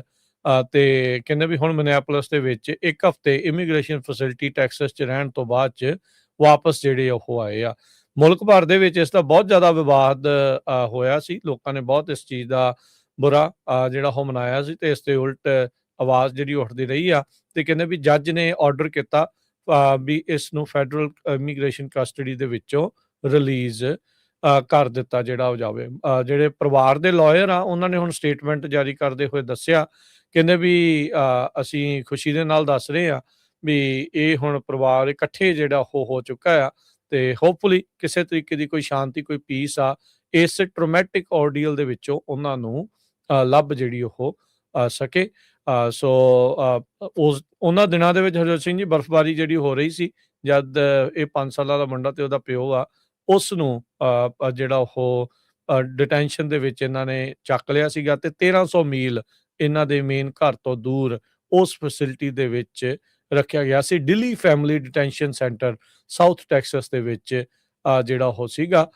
ਤੇ ਕਹਿੰਦੇ ਵੀ ਹੁਣ ਮਿਨਿਆਪੋਲਿਸ ਦੇ ਵਿੱਚ 1 ਹਫ਼ਤੇ ਇਮੀਗ੍ਰੇਸ਼ਨ ਫੈਸਿਲਿਟੀ ਟੈਕਸਸ 'ਚ ਰਹਿਣ ਤੋਂ ਬਾਅਦ 'ਚ ਵਾਪਸ ਜਿਹੜੇ ਉਹ ਆਏ ਆ। ਮੁਲਕ ਭਰ ਦੇ ਵਿੱਚ ਇਸ ਦਾ ਬਹੁਤ ਜ਼ਿਆਦਾ ਵਿਵਾਦ ਹੋਇਆ ਸੀ, ਲੋਕਾਂ ਨੇ ਬਹੁਤ ਇਸ ਚੀਜ਼ ਦਾ ਬੁਰਾ ਜਿਹੜਾ ਉਹ ਮਨਾਇਆ ਸੀ, ਤੇ ਇਸ ਦੇ ਉਲਟ ਆਵਾਜ਼ ਜਿਹੜੀ ਉੱਠਦੀ ਰਹੀ ਆ, ਤੇ ਕਹਿੰਦੇ ਵੀ ਜੱਜ ਨੇ ਆਰਡਰ ਕੀਤਾ ਵੀ ਇਸ ਨੂੰ ਫੈਡਰਲ ਇਮੀਗ੍ਰੇਸ਼ਨ ਕਸਟਡੀ ਦੇ ਵਿੱਚੋਂ ਰਿਲੀਜ਼ ਕਰ ਦਿੱਤਾ ਜਿਹੜਾ ਉਹ ਜਾਵੇ। ਜਿਹੜੇ ਪਰਿਵਾਰ ਦੇ ਲਾਇਰ ਆ, ਉਹਨਾਂ ਨੇ ਹੁਣ ਸਟੇਟਮੈਂਟ ਜਾਰੀ ਕਰਦੇ ਹੋਏ ਦੱਸਿਆ, ਕਹਿੰਦੇ ਵੀ ਅਸੀਂ ਖੁਸ਼ੀ ਦੇ ਨਾਲ ਦੱਸ ਰਹੇ ਆ ਵੀ ਇਹ ਹੁਣ ਪਰਿਵਾਰ ਇਕੱਠੇ ਜਿਹੜਾ ਉਹ ਹੋ ਚੁੱਕਾ ਆ, ਤੇ ਹੋਪਫੁਲੀ ਕਿਸੇ ਤਰੀਕੇ ਦੀ ਕੋਈ ਸ਼ਾਂਤੀ, ਕੋਈ ਪੀਸ ਆ ਇਸ ਟਰੋਮੈਟਿਕ ਆਰਡੀਅਲ ਦੇ ਵਿੱਚੋਂ ਉਹਨਾਂ ਨੂੰ ਲੱਭ ਜਿਹੜੀ ਉਹ ਸਕੇ। ਸੋ ਉਹਨਾਂ ਦਿਨਾਂ ਦੇ ਵਿੱਚ ਹਰਜੋਤ ਸਿੰਘ ਜੀ ਬਰਫ਼ਬਾਰੀ ਜਿਹੜੀ ਹੋ ਰਹੀ ਸੀ, ਜਦ ਇਹ 5 ਸਾਲਾਂ ਦਾ ਮੁੰਡਾ ਤੇ ਉਹਦਾ ਪਿਓ ਆ, ਉਸ ਨੂੰ ਜਿਹੜਾ ਉਹ ਡਿਟੈਂਸ਼ਨ ਦੇ ਵਿੱਚ ਇਹਨਾਂ ਨੇ ਚੱਕ ਲਿਆ ਸੀਗਾ, ਤੇ 1300 ਮੀਲ ਇਹਨਾਂ ਦੇ ਮੇਨ ਘਰ ਤੋਂ ਦੂਰ ਉਸ ਫੈਸਿਲਿਟੀ ਦੇ ਵਿੱਚ ਰੱਖਿਆ ਗਿਆ ਸੀ। Dilley family detention center South Texas ਦੇ ਵਿੱਚ ਜਿਹੜਾ ਉਹ ਸੀਗਾ।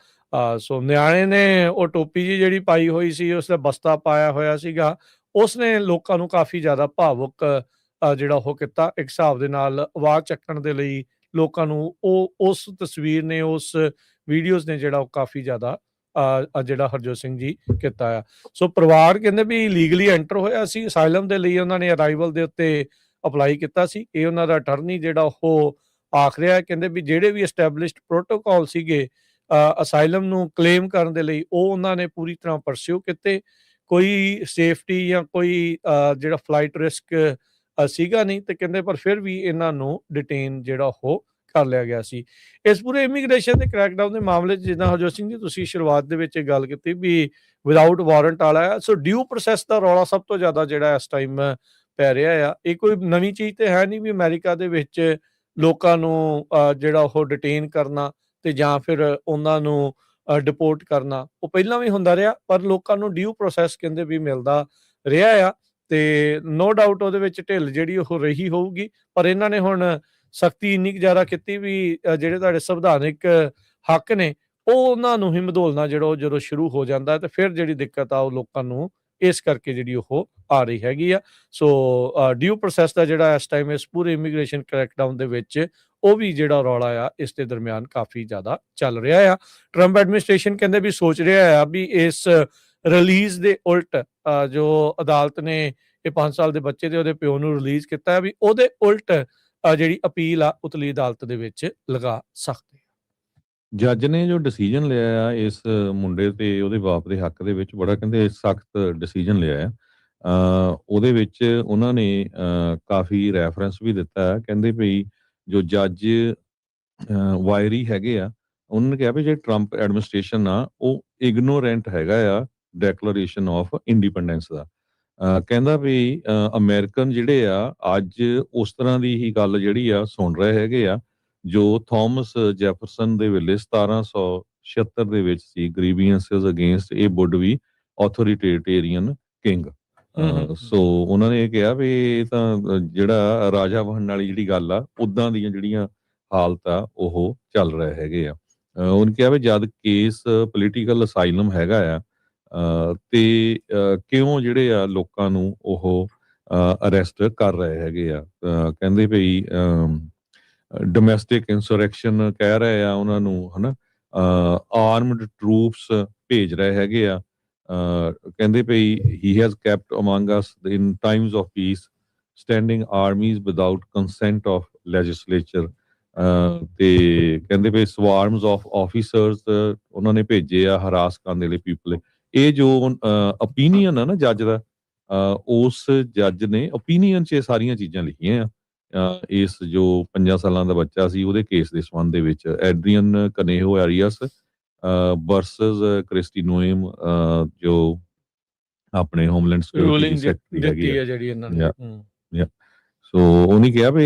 ਸੋ ਨਿਆਣੇ ਨੇ ਉਹ ਟੋਪੀ ਜੀ ਜਿਹੜੀ ਪਾਈ ਹੋਈ ਸੀ, ਉਸਦਾ ਬਸਤਾ ਪਾਇਆ ਹੋਇਆ ਸੀਗਾ, ਉਸਨੇ ਲੋਕਾਂ ਨੂੰ ਕਾਫੀ ਜ਼ਿਆਦਾ ਭਾਵੁਕ ਜਿਹੜਾ ਉਹ ਕੀਤਾ। ਇੱਕ ਹਿਸਾਬ ਦੇ ਨਾਲ ਆਵਾਜ਼ ਚੱਕਣ ਦੇ ਲਈ ਲੋਕਾਂ ਨੂੰ ਉਸ ਤਸਵੀਰ ਨੇ, ਉਸ ਵੀਡੀਓਜ਼ ਨੇ ਜਿਹੜਾ ਉਹ ਕਾਫੀ ਜ਼ਿਆਦਾ ਜਿਹੜਾ ਹਰਜੋਤ ਸਿੰਘ ਜੀ ਕੀਤਾ ਆ। ਸੋ ਪਰਿਵਾਰ ਕਹਿੰਦੇ ਵੀ ਲੀਗਲੀ ਐਂਟਰ ਹੋਇਆ ਸੀ ਅਸਾਈਲਮ ਦੇ ਲਈ, ਉਹਨਾਂ ਨੇ ਅਰਾਈਵਲ ਦੇ ਉੱਤੇ ਅਪਲਾਈ ਕੀਤਾ ਸੀ। ਇਹ ਉਹਨਾਂ ਦਾ ਅਟਰਨੀ ਜਿਹੜਾ ਉਹ ਆਖ ਰਿਹਾ, ਕਹਿੰਦੇ ਵੀ ਜਿਹੜੇ ਵੀ ਐਸਟੈਬਲਿਸ਼ਡ ਪ੍ਰੋਟੋਕਾਲ ਸੀਗੇ ਅਸਾਈਲਮ ਨੂੰ ਕਲੇਮ ਕਰਨ ਦੇ ਲਈ, ਉਹ ਉਹਨਾਂ ਨੇ ਪੂਰੀ ਤਰ੍ਹਾਂ ਪਰਸਿਊ ਕੀਤੇ। ਕੋਈ ਸੇਫਟੀ ਜਾਂ ਕੋਈ ਜਿਹੜਾ ਫਲਾਈਟ ਰਿਸਕ ਸੀਗਾ ਨਹੀਂ, ਤੇ ਕਹਿੰਦੇ ਪਰ ਫਿਰ ਵੀ ਇਹਨਾਂ ਨੂੰ ਡਿਟੇਨ ਜਿਹੜਾ ਉਹ ਕਰ ਲਿਆ ਗਿਆ ਸੀ। ਇਸ ਪੂਰੇ ਇਮੀਗ੍ਰੇਸ਼ਨ ਦੇ ਕ੍ਰੈਕਡਾਊਨ ਦੇ ਮਾਮਲੇ 'ਚ ਜਿੱਦਾਂ ਹਰਜੋਤ ਸਿੰਘ ਜੀ ਤੁਸੀਂ ਸ਼ੁਰੂਆਤ ਦੇ ਵਿੱਚ ਇਹ ਗੱਲ ਕੀਤੀ ਵੀ ਵਿਦਆਊਟ ਵਾਰੰਟ ਵਾਲਾ ਆ, ਸੋ ਡਿਊ ਪ੍ਰੋਸੈਸ ਦਾ ਰੌਲਾ ਸਭ ਤੋਂ ਜ਼ਿਆਦਾ ਜਿਹੜਾ ਇਸ ਟਾਈਮ ਪੈ ਰਿਹਾ ਆ। ਇਹ ਕੋਈ ਨਵੀਂ ਚੀਜ਼ ਤੇ ਹੈ ਨਹੀਂ ਵੀ ਅਮਰੀਕਾ ਦੇ ਵਿੱਚ ਲੋਕਾਂ ਨੂੰ ਜਿਹੜਾ ਉਹ ਡਿਟੇਨ ਕਰਨਾ ਤੇ ਜਾਂ ਫਿਰ ਉਹਨਾਂ ਨੂੰ ਡਿਪੋਰਟ ਕਰਨਾ, ਉਹ ਪਹਿਲਾਂ ਵੀ ਹੁੰਦਾ ਰਿਹਾ, ਪਰ ਲੋਕਾਂ ਨੂੰ ਡਿਊ ਪ੍ਰੋਸੈਸ ਕਹਿੰਦੇ ਵੀ ਮਿਲਦਾ ਰਿਹਾ ਆ, ਤੇ ਨੋ ਡਾਊਟ ਉਹਦੇ ਵਿੱਚ ਢਿੱਲ ਜਿਹੜੀ ਉਹ ਰਹੀ ਹੋਊਗੀ। ਪਰ ਇਹਨਾਂ ਨੇ ਹੁਣ ਸਖਤੀ ਇੰਨੀ ਕੁ ਜ਼ਿਆਦਾ ਕੀਤੀ ਵੀ ਜਿਹੜੇ ਤੁਹਾਡੇ ਸੰਵਿਧਾਨਿਕ ਹੱਕ ਨੇ, ਉਹ ਉਹਨਾਂ ਨੂੰ ਹੀ ਮਧੋਲਣਾ ਜਿਹੜਾ ਜਦੋਂ ਸ਼ੁਰੂ ਹੋ ਜਾਂਦਾ, ਤੇ ਫਿਰ ਜਿਹੜੀ ਦਿੱਕਤ ਆ ਉਹ ਲੋਕਾਂ ਨੂੰ ਇਸ ਕਰਕੇ ਜਿਹੜੀ ਉਹ ਆ ਰਹੀ ਹੈਗੀ ਆ। ਸੋ ਡਿਊ ਪ੍ਰੋਸੈਸ ਦਾ ਜਿਹੜਾ ਇਸ ਟਾਈਮ ਇਸ ਪੂਰੇ ਇਮੀਗ੍ਰੇਸ਼ਨ ਕ੍ਰੈਕਡਾਊਨ ਦੇ ਵਿੱਚ ਉਹ ਵੀ ਜਿਹੜਾ ਰੌਲਾ ਆ ਇਸ ਦੇ ਦਰਮਿਆਨ ਕਾਫੀ ਜ਼ਿਆਦਾ ਚੱਲ ਰਿਹਾ ਆ। ਟਰੰਪ ਐਡਮਿਨਿਸਟ੍ਰੇਸ਼ਨ ਕਹਿੰਦੇ ਵੀ ਸੋਚ ਰਿਹਾ ਆ ਵੀ ਇਸ ਰਿਲੀਜ਼ ਦੇ ਉਲਟ ਜੋ ਅਦਾਲਤ ਨੇ ਇਹ 5 ਸਾਲ ਦੇ ਬੱਚੇ ਤੇ ਉਹਦੇ ਪਿਓ ਨੂੰ ਰਿਲੀਜ਼ ਕੀਤਾ, ਵੀ ਉਹਦੇ ਉਲਟ ਜਿਹੜੀ ਅਪੀਲ ਆ ਉਤਲੀ ਅਦਾਲਤ ਦੇ ਵਿੱਚ ਲਗਾ ਸਕਦੇ। ਜੱਜ ਨੇ ਜੋ ਡਿਸੀਜਨ ਲਿਆ ਆ ਇਸ ਮੁੰਡੇ ਤੇ ਉਹਦੇ ਬਾਪ ਦੇ ਹੱਕ ਦੇ ਵਿੱਚ, ਬੜਾ ਕਹਿੰਦੇ ਸਖਤ ਡਿਸੀਜਨ ਲਿਆ ਆ। ਉਹਦੇ ਵਿੱਚ ਉਹਨਾਂ ਨੇ ਕਾਫੀ ਰੈਫਰੈਂਸ ਵੀ ਦਿੱਤਾ ਹੈ। ਕਹਿੰਦੇ ਵੀ ਜੋ ਜੱਜ ਵਾਇਰੀ ਹੈਗੇ ਆ, ਉਹਨਾਂ ਨੇ ਕਿਹਾ ਵੀ ਜੇ ਟਰੰਪ ਐਡਮਿਨਿਸਟ੍ਰੇਸ਼ਨ ਆ ਉਹ ਇਗਨੋਰੈਂਟ ਹੈਗਾ ਆ ਡੈਕਲੇਰੇਸ਼ਨ ਆਫ ਇੰਡੀਪੈਂਡੈਂਸ ਦਾ। ਕਹਿੰਦਾ ਵੀ ਅਮਰੀਕਨ ਜਿਹੜੇ ਆ ਅੱਜ ਉਸ ਤਰ੍ਹਾਂ ਦੀ ਹੀ ਗੱਲ ਜਿਹੜੀ ਆ ਸੁਣ ਰਹੇ ਹੈਗੇ ਆ ਜੋ ਥਾਮਸ ਜੈਫਰਸਨ ਦੇ ਵੇਲੇ 1776 ਦੇ ਵਿੱਚ ਸੀ, ਗ੍ਰੀਵੀਅੰਸਸ ਅਗੇਂਸਟ ਇਹ ਵੁੱਡ ਵੀ ਆਥੋਰੀਟੇਰੀਅਨ ਕਿੰਗ। ਸੋ ਉਹਨਾਂ ਨੇ ਇਹ ਕਿਹਾ ਵੀ ਇਹ ਤਾਂ ਜਿਹੜਾ ਰਾਜਾ ਬਣਨ ਵਾਲੀ ਜਿਹੜੀ ਗੱਲ ਆ, ਉਦਾਂ ਦੀਆਂ ਜਿਹੜੀਆਂ ਹਾਲਤ ਆ ਉਹ ਚੱਲ ਰਹੇ ਹੈਗੇ ਆ। ਉਹਨੇ ਕਿਹਾ ਵੀ ਜਦ ਕੇਸ ਪੋਲੀਟੀਕਲ ਅਸਾਈਲਮ ਹੈਗਾ ਆ, ਤੇ ਕਿਉਂ ਜਿਹੜੇ ਆ ਲੋਕਾਂ ਨੂੰ ਉਹ ਅਰੈਸਟ ਕਰ ਰਹੇ ਹੈਗੇ ਆ। ਕਹਿੰਦੇ ਭਈ ਡੋਮੈਸਟਿਕ ਇੰਸੁਰੈਕਸ਼ਨ ਕਹਿ ਰਹੇ ਆ ਉਹਨਾਂ ਨੂੰ, ਹਨਾ, ਆਰਮਡ ਟਰੂਪਸ ਭੇਜ ਰਹੇ ਹੈਗੇ ਆ। ਕਹਿੰਦੇ ਭਈ he has kept among us in times of peace standing armies without consent of legislature. ਤੇ ਕਹਿੰਦੇ ਭਈ ਸਵਾਰਮਸ ਆਫ ਆਫੀਸਰਸ ਉਹਨਾਂ ਨੇ ਭੇਜੇ ਆ ਹਰਾਸ ਕਰਨ ਦੇ ਲਈ ਪੀਪਲ। ਇਹ ਜੋ ਓਪੀਨੀਅਨ ਆ ਨਾ ਜੱਜ ਦਾ, ਉਸ ਜੱਜ ਨੇ ਓਪੀਨੀਅਨ 'ਚ ਇਹ ਸਾਰੀਆਂ ਚੀਜ਼ਾਂ ਲਿਖੀਆਂ ਆ। ਇਸ ਜੋ 5 ਸਾਲਾਂ ਦਾ ਬੱਚਾ ਸੀ ਉਹਦੇ ਕੇਸ ਦੇ ਸੰਬੰਧ ਦੇ ਵਿੱਚ, ਐਡਰੀਅਨ ਕਨੇਹੋ ਆਰੀਅਸ ਵਰਸਸ ਕ੍ਰਿਸਟੀ ਨੋਏਮ, ਜੋ ਆਪਣੇ ਹੋਮਲੈਂਡ ਸਿਕਿਉਰਿਟੀ ਸੈਕਟਰੀ ਹੈਗੀ ਆ ਜਿਹੜੀ ਇਹਨਾਂ ਨੇ। ਸੋ ਉਹਨੇ ਕਿਹਾ ਵੀ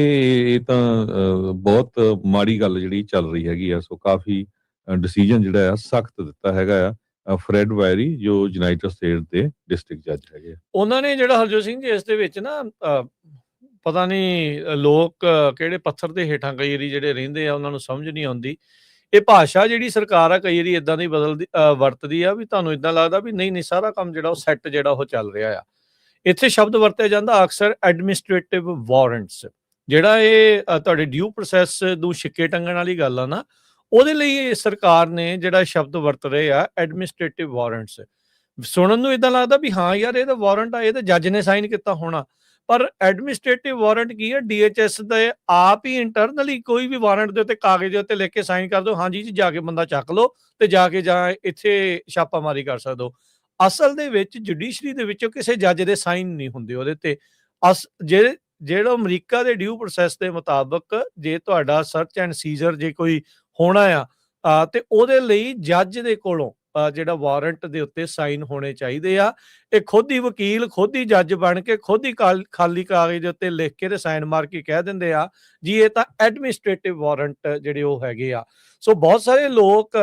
ਇਹ ਤਾਂ ਬਹੁਤ ਮਾੜੀ ਗੱਲ ਜਿਹੜੀ ਚੱਲ ਰਹੀ ਹੈਗੀ ਆ। ਸੋ ਕਾਫੀ ਡਿਸੀਜਨ ਜਿਹੜਾ ਆ ਸਖਤ ਦਿੱਤਾ ਹੈਗਾ ਆ ਫਰੈਡ ਵਾਇਰੀ ਜੋ ਯੂਨਾਈਟਿਡ ਸਟੇਟ ਦੇ ਡਿਸਟ੍ਰਿਕਟ ਜੱਜ ਹੈਗੇ ਆ। ਉਹਨਾਂ ਨੇ ਜਿਹੜਾ ਹਰਜੋਤ ਸਿੰਘ ਜੀ ਇਸ ਦੇ ਵਿੱਚ ਨਾ ਪਤਾ ਨਹੀਂ ਲੋਕ ਕਿਹੜੇ ਪੱਥਰ ਦੇ ਹੇਠਾਂ ਕਈ ਵਾਰੀ ਜਿਹੜੇ ਰਹਿੰਦੇ ਆ ਉਹਨਾਂ ਨੂੰ ਸਮਝ ਨਹੀਂ ਆਉਂਦੀ। ਇਹ ਭਾਸ਼ਾ ਜਿਹੜੀ ਸਰਕਾਰ ਆ ਕਈ ਵਾਰੀ ਇਦਾਂ ਦੀ ਵਰਤਦੀ ਆ ਵੀ ਤੁਹਾਨੂੰ ਇਦਾਂ ਲੱਗਦਾ ਵੀ ਨਹੀਂ ਸਾਰਾ ਕੰਮ ਜਿਹੜਾ ਉਹ ਸੈੱਟ ਜਿਹੜਾ ਉਹ ਚੱਲ ਰਿਹਾ ਆ। ਇੱਥੇ ਸ਼ਬਦ ਵਰਤਿਆ ਜਾਂਦਾ ਅਕਸਰ ਐਡਮਿਨਿਸਟ੍ਰੇਟਿਵ ਵਾਰੰਟਸ, ਜਿਹੜਾ ਇਹ ਤੁਹਾਡੇ ਡਿਊ ਪ੍ਰੋਸੈਸ ਨੂੰ ਛਿੱਕੇ ਟੰਗਣ ਵਾਲੀ ਗੱਲ ਆ ਨਾ, ਉਹਦੇ ਲਈ ਇਹ ਸਰਕਾਰ ਨੇ ਜਿਹੜਾ ਸ਼ਬਦ ਵਰਤ ਰਹੇ ਆ ਐਡਮਿਨਿਸਟ੍ਰੇਟਿਵ ਵਾਰੰਟਸ। ਸੁਣਨ ਨੂੰ ਇਦਾਂ ਲੱਗਦਾ ਵੀ ਹਾਂ ਯਾਰ ਇਹ ਤਾਂ ਵਾਰੰਟ ਆ, ਇਹ ਤਾਂ ਜੱਜ ਨੇ ਸਾਈਨ ਕੀਤਾ ਹੋਣਾ, ਪਰ ਐਡਮਿਨਿਸਟ੍ਰੇਟਿਵ ਵਾਰੰਟ ਕੀ ਹੈ? ਡੀਐਚਐਸ ਦੇ ਆਪ ਹੀ ਇੰਟਰਨਲੀ ਕੋਈ ਵੀ ਵਾਰੰਟ ਦੇ ਉੱਤੇ ਕਾਗਜ਼ ਦੇ ਉੱਤੇ ਲਿਖ ਕੇ ਸਾਈਨ ਕਰ ਦਿਓ, ਹਾਂਜੀ ਜੀ ਜਾ ਕੇ ਬੰਦਾ ਚੱਕ ਲਓ ਤੇ ਜਾ ਕੇ ਜਾਂ ਇੱਥੇ ਛਾਪਾਮਾਰੀ ਕਰ ਸਕਦੇ ਹੋ। ਅਸਲ ਦੇ ਵਿੱਚ ਜੁਡੀਸ਼ਰੀ ਦੇ ਵਿੱਚੋਂ ਕਿਸੇ ਜੱਜ ਦੇ ਸਾਈਨ ਨਹੀਂ ਹੁੰਦੇ ਉਹਦੇ ਤੇ। ਜਿਹੜਾ ਅਮਰੀਕਾ ਦੇ ਡਿਊ ਪ੍ਰੋਸੈਸ ਦੇ ਮੁਤਾਬਕ ਜੇ ਤੁਹਾਡਾ ਸਰਚ ਐਂਡ ਸੀਜ਼ਰ ਜੇ ਕੋਈ ਹੋਣਾ ਆ ਤੇ ਉਹਦੇ ਲਈ ਜੱਜ ਦੇ ਕੋਲੋਂ ਜਿਹੜਾ ਵਾਰੰਟ ਦੇ ਉੱਤੇ ਸਾਈਨ ਹੋਣੇ ਚਾਹੀਦੇ ਆ। ਇਹ ਖੁਦ ਹੀ ਵਕੀਲ, ਖੁਦ ਹੀ ਜੱਜ ਬਣ ਕੇ, ਖੁਦ ਹੀ ਖਾਲੀ ਕਾਗਜ਼ ਦੇ ਉੱਤੇ ਲਿਖ ਕੇ ਤੇ ਸਾਈਨ ਮਾਰ ਕੇ ਕਹਿ ਦਿੰਦੇ ਆ ਜੀ ਇਹ ਤਾਂ ਐਡਮਿਨਿਸਟ੍ਰੇਟਿਵ ਵਾਰੰਟ ਜਿਹੜੇ ਉਹ ਹੈਗੇ ਆ। ਸੋ ਬਹੁਤ ਸਾਰੇ ਲੋਕ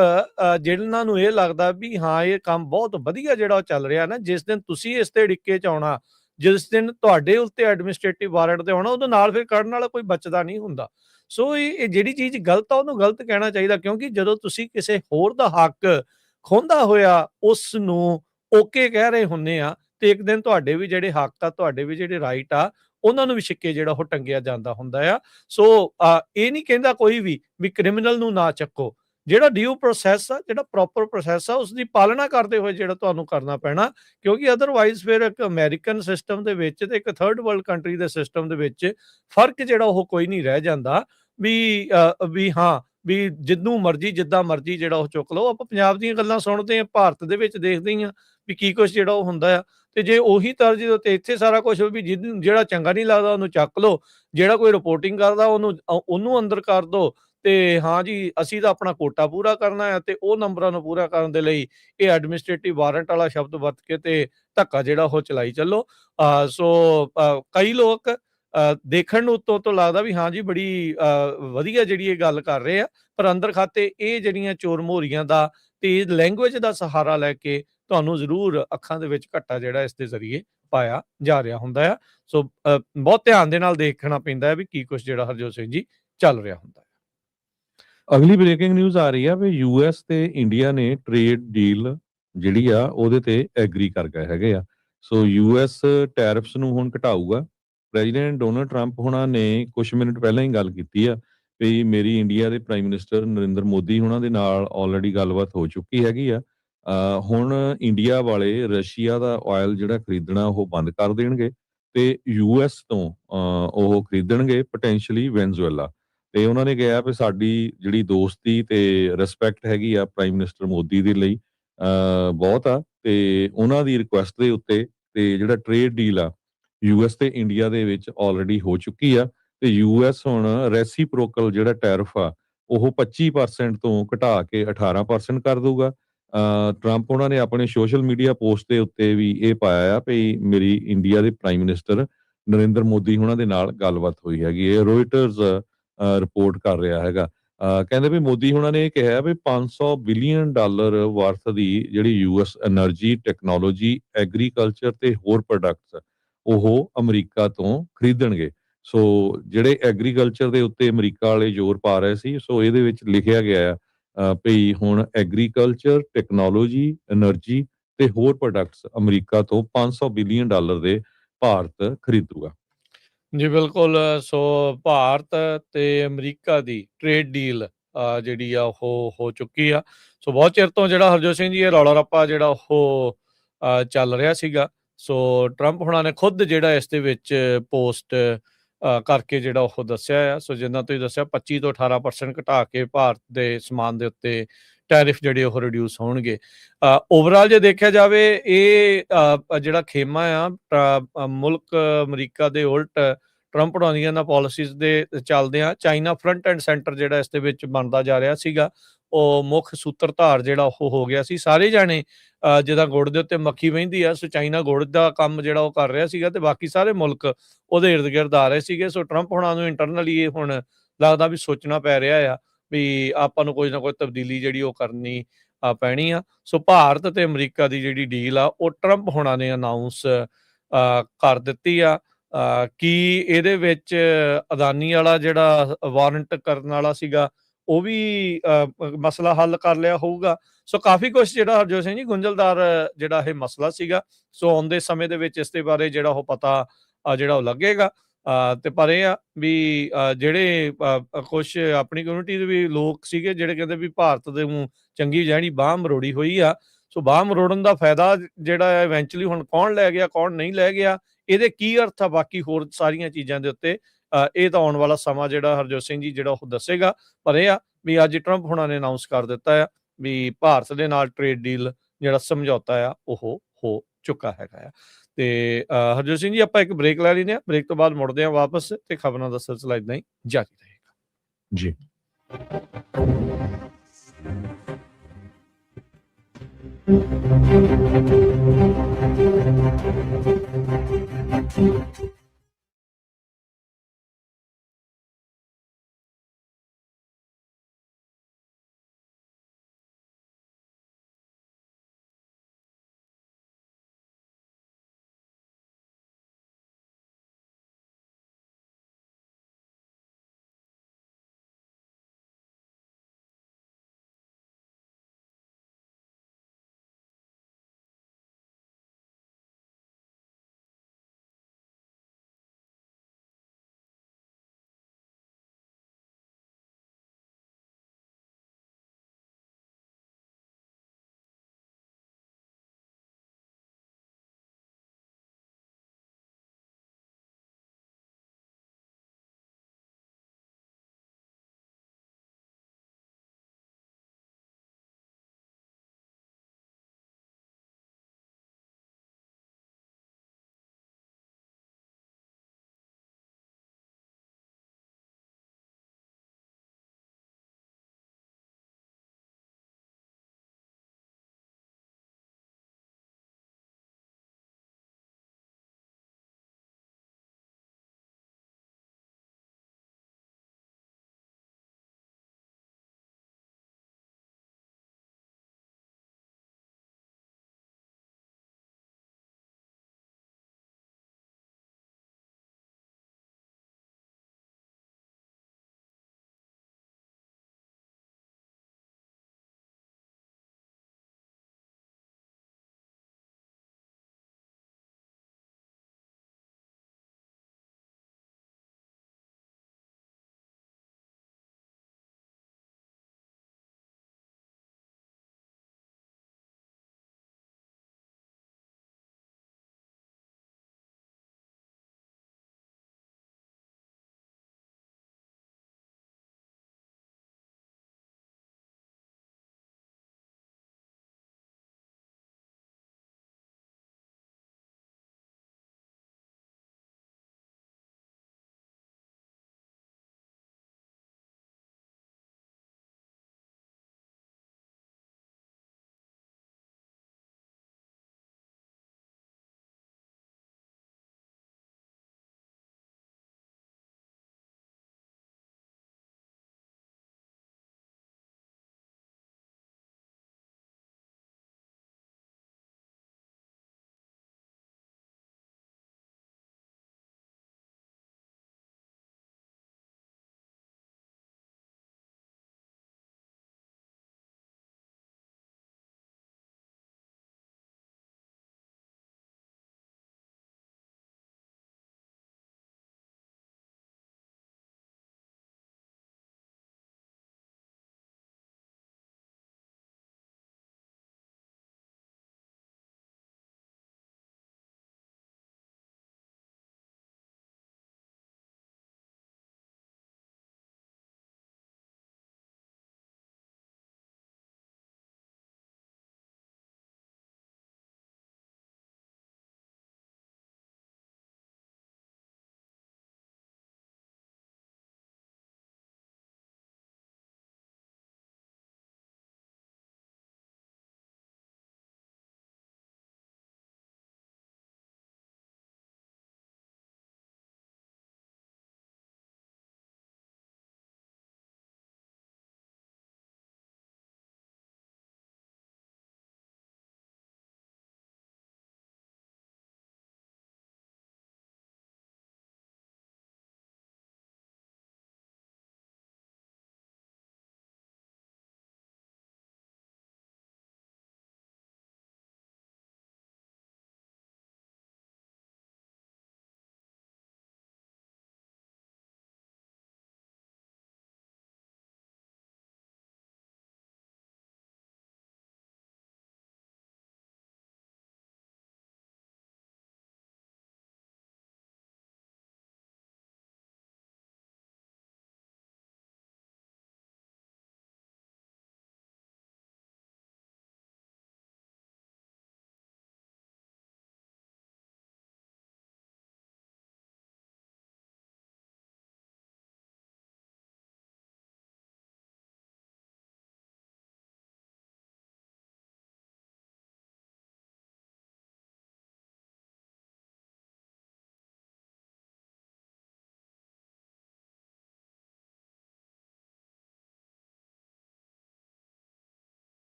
ਜਿਨ੍ਹਾਂ ਨੂੰ ਇਹ ਲੱਗਦਾ ਵੀ ਹਾਂ ਇਹ ਕੰਮ ਬਹੁਤ ਵਧੀਆ ਜਿਹੜਾ ਉਹ ਚੱਲ ਰਿਹਾ ਨਾ, ਜਿਸ ਦਿਨ ਤੁਸੀਂ ਇਸ ਤੇ ਡਿੱਕੇ ਚ ਆਉਣਾ, ਜਿਸ ਦਿਨ ਤੁਹਾਡੇ ਉੱਤੇ ਐਡਮਿਨਿਸਟ੍ਰੇਟਿਵ ਵਾਰੰਟ ਤੇ ਆਉਣਾ, ਉਹਦੇ ਨਾਲ ਫਿਰ ਕਰਨ ਵਾਲਾ ਕੋਈ ਬਚਦਾ ਨਹੀਂ ਹੁੰਦਾ। ਸੋ ਇਹ ਜਿਹੜੀ ਚੀਜ਼ ਗਲਤ ਆ ਉਹਨੂੰ ਗਲਤ ਕਹਿਣਾ ਚਾਹੀਦਾ, ਕਿਉਂਕਿ ਜਦੋਂ ਤੁਸੀਂ ਕਿਸੇ ਹੋਰ ਦਾ ਹੱਕ ਖੋਹਦਾ ਹੋਇਆ ਉਸ ਨੂੰ ਓਕੇ ਕਹਿ ਰਹੇ ਹੁੰਦੇ ਆ ਤੇ ਇੱਕ ਦਿਨ ਤੁਹਾਡੇ ਵੀ ਜਿਹੜੇ ਹੱਕ ਆ, ਤੁਹਾਡੇ ਵੀ ਜਿਹੜੇ ਰਾਈਟ ਆ, ਉਹਨਾਂ ਨੂੰ ਵੀ ਛਿੱਕੇ ਜਿਹੜਾ ਉਹ ਟੰਗਿਆ ਜਾਂਦਾ ਹੁੰਦਾ ਆ। ਸੋ ਇਹ ਨਹੀਂ ਕਹਿੰਦਾ ਕੋਈ ਵੀ ਕ੍ਰਿਮੀਨਲ ਨੂੰ ਨਾ ਚੱਕੋ। ਜਿਹੜਾ ਡਿਊ ਪ੍ਰੋਸੈਸ ਆ, ਜਿਹੜਾ ਪ੍ਰੋਪਰ ਪ੍ਰੋਸੈਸ ਆ, ਉਸ ਦੀ ਪਾਲਣਾ ਕਰਦੇ ਹੋਏ ਜਿਹੜਾ ਤੁਹਾਨੂੰ ਕਰਨਾ ਪੈਣਾ, ਕਿਉਂਕਿ ਅਦਰਵਾਈਜ਼ ਫਿਰ ਇੱਕ ਅਮਰੀਕਨ ਸਿਸਟਮ ਦੇ ਵਿੱਚ ਤੇ ਇੱਕ ਥਰਡ ਵਰਲਡ ਕੰਟਰੀ ਦੇ ਸਿਸਟਮ ਦੇ ਵਿੱਚ ਫਰਕ ਜਿਹੜਾ ਉਹ ਕੋਈ ਨਹੀਂ ਰਹਿ ਜਾਂਦਾ ਵੀ ਹਾਂ ਵੀ ਜਿੱਦੋਂ ਮਰਜ਼ੀ ਜਿੱਦਾਂ ਮਰਜ਼ੀ ਜਿਹੜਾ ਉਹ ਚੁੱਕ ਲਓ। ਆਪਾਂ ਪੰਜਾਬ ਦੀਆਂ ਗੱਲਾਂ ਸੁਣਦੇ ਹਾਂ, ਭਾਰਤ ਦੇ ਵਿੱਚ ਦੇਖਦੇ ਹੀ ਆ ਵੀ ਕੀ ਕੁਛ ਜਿਹੜਾ ਉਹ ਹੁੰਦਾ ਆ, ਤੇ ਜੇ ਉਹੀ ਤਰਜ਼ ਦੇ ਉੱਤੇ ਇੱਥੇ ਸਾਰਾ ਕੁਝ ਵੀ ਜਿਹੜਾ ਚੰਗਾ ਨਹੀਂ ਲੱਗਦਾ ਉਹਨੂੰ ਚੱਕ ਲਓ, ਜਿਹੜਾ ਕੋਈ ਰਿਪੋਰਟਿੰਗ ਕਰਦਾ ਉਹਨੂੰ ਅੰਦਰ ਕਰ ਦੋ ਤੇ ਹਾਂ ਜੀ ਅਸੀਂ ਤਾਂ ਆਪਣਾ ਕੋਟਾ ਪੂਰਾ ਕਰਨਾ ਹੈ ਤੇ ਉਹ ਨੰਬਰਾਂ ਨੂੰ ਪੂਰਾ ਕਰਨ ਦੇ ਲਈ ਇਹ ਐਡਮਿਨਿਸਟ੍ਰੇਟਿਵ ਵਾਰੰਟ ਵਾਲਾ ਸ਼ਬਦ ਵਰਤ ਕੇ ਤੇ ਧੱਕਾ ਜਿਹੜਾ ਉਹ ਚਲਾਈ ਚੱਲੋ। ਸੋ ਕਈ ਲੋਕ ਦੇਖਣ ਨੂੰ ਉੱਤੋਂ ਤੋਂ ਲੱਗਦਾ ਵੀ ਹਾਂ ਜੀ ਬੜੀ ਵਧੀਆ ਜਿਹੜੀ ਇਹ ਗੱਲ ਕਰ ਰਹੇ ਆ, ਪਰ ਅੰਦਰ ਖਾਤੇ ਇਹ ਜਿਹੜੀਆਂ ਚੋਰ ਮੋਹਰੀਆਂ ਦਾ ਤੇ ਲੈਂਗੁਏਜ ਦਾ ਸਹਾਰਾ ਲੈ ਕੇ ਤੁਹਾਨੂੰ ਜ਼ਰੂਰ ਅੱਖਾਂ ਦੇ ਵਿੱਚ ਘੱਟਾ ਜਿਹੜਾ ਇਸ ਦੇ ਜ਼ਰੀਏ ਪਾਇਆ ਜਾ ਰਿਹਾ ਹੁੰਦਾ ਆ। ਸੋ ਬਹੁਤ ਧਿਆਨ ਦੇ ਨਾਲ ਦੇਖਣਾ ਪੈਂਦਾ ਹੈ ਵੀ ਕੀ ਕੁਛ ਜਿਹੜਾ ਹਰਜੋਤ ਸਿੰਘ ਜੀ ਚੱਲ ਰਿਹਾ ਹੁੰਦਾ ਹੈ। ਅਗਲੀ ਬ੍ਰੇਕਿੰਗ ਨਿਊਜ਼ ਆ ਰਹੀ ਆ ਵੀ ਯੂਐਸ ਤੇ ਇੰਡੀਆ ਨੇ ਟ੍ਰੇਡ ਡੀਲ ਜਿਹੜੀ ਆ ਉਹਦੇ ਤੇ ਐਗਰੀ ਕਰ ਗਏ ਹੈਗੇ ਆ। ਸੋ ਯੂਐਸ ਟੈਰਿਫਸ ਨੂੰ ਹੁਣ ਘਟਾਊਗਾ। ਪ੍ਰੈਜ਼ੀਡੈਂਟ ਡੋਨਲਡ ਟਰੰਪ ਹੁਣਾਂ ਨੇ ਕੁਝ ਮਿੰਟ ਪਹਿਲਾਂ ਹੀ ਗੱਲ ਕੀਤੀ ਆ ਵੀ ਮੇਰੀ ਇੰਡੀਆ ਦੇ ਪ੍ਰਾਈਮ ਮਿਨਿਸਟਰ ਨਰਿੰਦਰ ਮੋਦੀ ਹੁਣਾਂ ਦੇ ਨਾਲ ਆਲਰੇਡੀ ਗੱਲਬਾਤ ਹੋ ਚੁੱਕੀ ਹੈਗੀ ਆ। ਹੁਣ ਇੰਡੀਆ ਵਾਲੇ ਰਸ਼ੀਆ ਦਾ ਆਇਲ ਜਿਹੜਾ ਖਰੀਦਣਾ ਉਹ ਬੰਦ ਕਰ ਦੇਣਗੇ ਤੇ ਯੂਐਸ ਤੋਂ ਉਹ ਖਰੀਦਣਗੇ ਪੋਟੈਂਸ਼ੀਅਲੀ ਵੈਨਜ਼ੂਏਲਾ। ਤੇ ਉਹਨਾਂ ਨੇ ਕਿਹਾ ਵੀ ਸਾਡੀ ਜਿਹੜੀ ਦੋਸਤੀ ਤੇ ਰਿਸਪੈਕਟ ਹੈਗੀ ਆ ਪ੍ਰਾਈਮ ਮਿਨਿਸਟਰ ਮੋਦੀ ਦੇ ਲਈ ਬਹੁਤ ਆ ਤੇ ਉਹਨਾਂ ਦੀ ਰਿਕੁਐਸਟ ਦੇ ਉੱਤੇ ਤੇ ਜਿਹੜਾ ਟ੍ਰੇਡ ਡੀਲ ਆ ਯੂਐਸ ਤੇ ਇੰਡੀਆ ਦੇ ਵਿੱਚ ਆਲਰੇਡੀ ਹੋ ਚੁੱਕੀ ਆ ਤੇ ਯੂਐਸ ਹੁਣ ਰੈਸੀਪ੍ਰੋਕਲ ਜਿਹੜਾ ਟੈਰਿਫ ਆ ਉਹ 25% ਤੋਂ ਘਟਾ ਕੇ 18% ਕਰ ਦਊਗਾ। ਟਰੰਪ ਉਹਨਾਂ ਨੇ ਆਪਣੇ ਸੋਸ਼ਲ ਮੀਡੀਆ ਪੋਸਟ ਦੇ ਉੱਤੇ ਵੀ ਇਹ ਪਾਇਆ ਆ ਵੀ ਮੇਰੀ ਇੰਡੀਆ ਦੇ ਪ੍ਰਾਈਮ ਮਿਨਿਸਟਰ ਨਰਿੰਦਰ ਮੋਦੀ ਉਹਨਾਂ ਦੇ ਨਾਲ ਗੱਲਬਾਤ ਹੋਈ ਹੈਗੀ। ਇਹ ਰੋਇਟਰਸ ਰਿਪੋਰਟ ਕਰ ਰਿਹਾ ਹੈਗਾ। ਕਹਿੰਦੇ ਵੀ ਮੋਦੀ ਹੁਣਾਂ ਨੇ ਇਹ ਕਿਹਾ ਵੀ $500 ਬਿਲੀਅਨ ਵਰਥ ਦੀ ਜਿਹੜੀ ਯੂਐਸ એનર્ਜੀ, ਟੈਕਨੋਲੋਜੀ, ਐਗਰੀਕਲਚਰ ਤੇ ਹੋਰ ਪ੍ਰੋਡਕਟਸ ਉਹ ਅਮਰੀਕਾ ਤੋਂ ਖਰੀਦਣਗੇ। ਸੋ ਜਿਹੜੇ ਐਗਰੀਕਲਚਰ ਦੇ ਉੱਤੇ ਅਮਰੀਕਾ ਵਾਲੇ ਜ਼ੋਰ ਪਾ ਰਹੇ ਸੀ, ਸੋ ਇਹਦੇ ਵਿੱਚ ਲਿਖਿਆ ਗਿਆ ਆ ਵੀ ਹੁਣ ਐਗਰੀਕਲਚਰ, ਟੈਕਨੋਲੋਜੀ, એનર્ਜੀ ਤੇ ਹੋਰ ਪ੍ਰੋਡਕਟਸ ਅਮਰੀਕਾ ਤੋਂ $500 ਬਿਲੀਅਨ ਦੇ ਭਾਰਤ ਖਰੀਦੂਗਾ। ਜੀ ਬਿਲਕੁਲ। ਸੋ ਭਾਰਤ ਤੇ ਅਮਰੀਕਾ ਦੀ ਟ੍ਰੇਡ ਡੀਲ ਜਿਹੜੀ ਆ ਉਹ ਹੋ ਚੁੱਕੀ ਆ। ਸੋ ਬਹੁਤ ਚਿਰ ਤੋਂ ਜਿਹੜਾ ਹਰਜੋਤ ਸਿੰਘ ਜੀ ਇਹ ਰੌਲਾ ਰੱਪਾ ਜਿਹੜਾ ਉਹ ਚੱਲ ਰਿਹਾ ਸੀਗਾ। ਸੋ ਟਰੰਪ ਹੁਣਾਂ ਨੇ ਖੁਦ ਜਿਹੜਾ ਇਸ ਦੇ ਵਿੱਚ ਪੋਸਟ ਕਰਕੇ ਜਿਹੜਾ ਉਹ ਦੱਸਿਆ ਆ। ਸੋ ਜਿੱਦਾਂ ਤੁਸੀਂ ਦੱਸਿਆ 25 ਤੋਂ 18% ਘਟਾ ਕੇ ਭਾਰਤ ਦੇ ਸਮਾਨ ਦੇ ਉੱਤੇ ਟੈਰਿਫ ਜਿਹੜੇ ਉਹ ਰਿਡਿਊਸ ਹੋਣਗੇ। ਓਵਰਆਲ ਜੇ ਦੇਖਿਆ ਜਾਵੇ ਇਹ ਜਿਹੜਾ ਖੇਮਾ ਆ ਮੁਲਕ ਅਮਰੀਕਾ ਦੇ ਉਲਟ ਟਰੰਪ ਹੁਣਾਂ ਦੀਆਂ ਪਾਲਿਸੀਜ਼ ਦੇ ਚੱਲਦਿਆਂ ਚਾਈਨਾ ਫਰੰਟ ਐਂਡ ਸੈਂਟਰ ਜਿਹੜਾ ਇਸ ਦੇ ਵਿੱਚ ਬਣਦਾ ਜਾ ਰਿਹਾ ਸੀਗਾ, ਉਹ ਮੁੱਖ ਸੂਤਰਧਾਰ ਜਿਹੜਾ ਉਹ ਹੋ ਗਿਆ ਸੀ। ਸਾਰੇ ਜਾਣੇ ਜਿੱਦਾਂ ਗੁੜ ਦੇ ਉੱਤੇ ਮੱਖੀ ਬਹਿੰਦੀ ਆ, ਸੋ ਚਾਈਨਾ ਗੁੜ ਦਾ ਕੰਮ ਜਿਹੜਾ ਉਹ ਕਰ ਰਿਹਾ ਸੀਗਾ ਤੇ ਬਾਕੀ ਸਾਰੇ ਮੁਲਕ ਉਹਦੇ ਇਰਦ ਗਿਰਦ ਆ ਰਹੇ ਸੀਗੇ। ਸੋ ਟਰੰਪ ਹੁਣਾਂ ਨੂੰ ਇੰਟਰਨਲੀ ਇਹ ਹੁਣ ਲੱਗਦਾ ਵੀ ਸੋਚਣਾ ਪੈ ਰਿਹਾ ਆ ਵੀ ਆਪਾਂ ਨੂੰ ਕੋਈ ਨਾ ਕੋਈ ਤਬਦੀਲੀ ਜਿਹੜੀ ਉਹ ਕਰਨੀ ਪੈਣੀ ਆ। ਸੋ ਭਾਰਤ ਤੇ ਅਮਰੀਕਾ ਦੀ ਜਿਹੜੀ ਡੀਲ ਆ ਉਹ ਟਰੰਪ ਹੁਣਾਂ ਨੇ ਅਨਾਊਂਸ ਕਰ ਦਿੱਤੀ ਆ। ਕੀ ਇਹਦੇ ਵਿੱਚ ਅਦਾਨੀ ਵਾਲਾ ਜਿਹੜਾ ਵਾਰੰਟ ਕਰਨ ਵਾਲਾ ਸੀਗਾ ਉਹ ਵੀ ਮਸਲਾ ਹੱਲ ਕਰ ਲਿਆ ਹੋਊਗਾ। ਸੋ ਕਾਫੀ ਕੁਛ ਜਿਹੜਾ ਹਰਜੋਤ ਸਿੰਘ ਜੀ ਗੁੰਝਲਦਾਰ ਜਿਹੜਾ ਇਹ ਮਸਲਾ ਸੀਗਾ। ਸੋ ਆਉਂਦੇ ਸਮੇਂ ਦੇ ਵਿੱਚ ਇਸ ਦੇ ਬਾਰੇ ਜਿਹੜਾ ਉਹ ਪਤਾ ਜਿਹੜਾ ਉਹ ਲੱਗੇਗਾ। ਤੇ ਪਰ ਇਹ ਆ ਵੀ ਜਿਹੜੇ ਕੁਛ ਆਪਣੀ ਕਮਿਊਨਿਟੀ ਦੇ ਵੀ ਲੋਕ ਸੀਗੇ ਜਿਹੜੇ ਕਹਿੰਦੇ ਵੀ ਭਾਰਤ ਦੇ ਨੂੰ ਚੰਗੀ ਜਿਹੜੀ ਬਾਂਹ ਮਰੋੜੀ ਹੋਈ ਆ। ਸੋ ਬਾਂਹ ਮਰੋੜਨ ਦਾ ਫਾਇਦਾ ਜਿਹੜਾ ਹੈ ਇਵੈਂਚੁਅਲੀ ਹੁਣ ਕੌਣ ਲੈ ਗਿਆ ਕੌਣ ਨਹੀਂ ਲੈ ਗਿਆ, ਇਹਦੇ ਕੀ ਅਰਥ ਆ ਬਾਕੀ ਹੋਰ ਸਾਰੀਆਂ ਚੀਜ਼ਾਂ ਦੇ ਉੱਤੇ, ਇਹ ਤਾਂ ਆਉਣ ਵਾਲਾ ਸਮਾਂ ਜਿਹੜਾ ਹਰਜੋਤ ਸਿੰਘ ਜੀ ਜਿਹੜਾ ਉਹ ਦੱਸੇਗਾ। ਪਰ ਇਹ ਆ ਵੀ ਅੱਜ ਟਰੰਪ ਹੁਣਾਂ ਨੇ ਅਨਾਉਂਸ ਕਰ ਦਿੱਤਾ ਆ ਵੀ ਭਾਰਤ ਦੇ ਨਾਲ ਟ੍ਰੇਡ ਡੀਲ ਜਿਹੜਾ ਸਮਝੌਤਾ ਆ ਉਹ ਹੋ ਚੁੱਕਾ ਹੈਗਾ ਆ। ਤੇ ਹਰਜੋਤ ਸਿੰਘ ਜੀ ਆਪਾਂ ਇੱਕ ਬ੍ਰੇਕ ਲੈ ਲੈਂਦੇ ਹਾਂ, ਬ੍ਰੇਕ ਤੋਂ ਬਾਅਦ ਮੁੜਦੇ ਹਾਂ ਵਾਪਸ ਤੇ ਖਬਰਾਂ ਦਾ ਸਿਲਸਿਲਾ ਇਦਾਂ ਹੀ ਜਾਰੀ ਰਹੇਗਾ ਜੀ।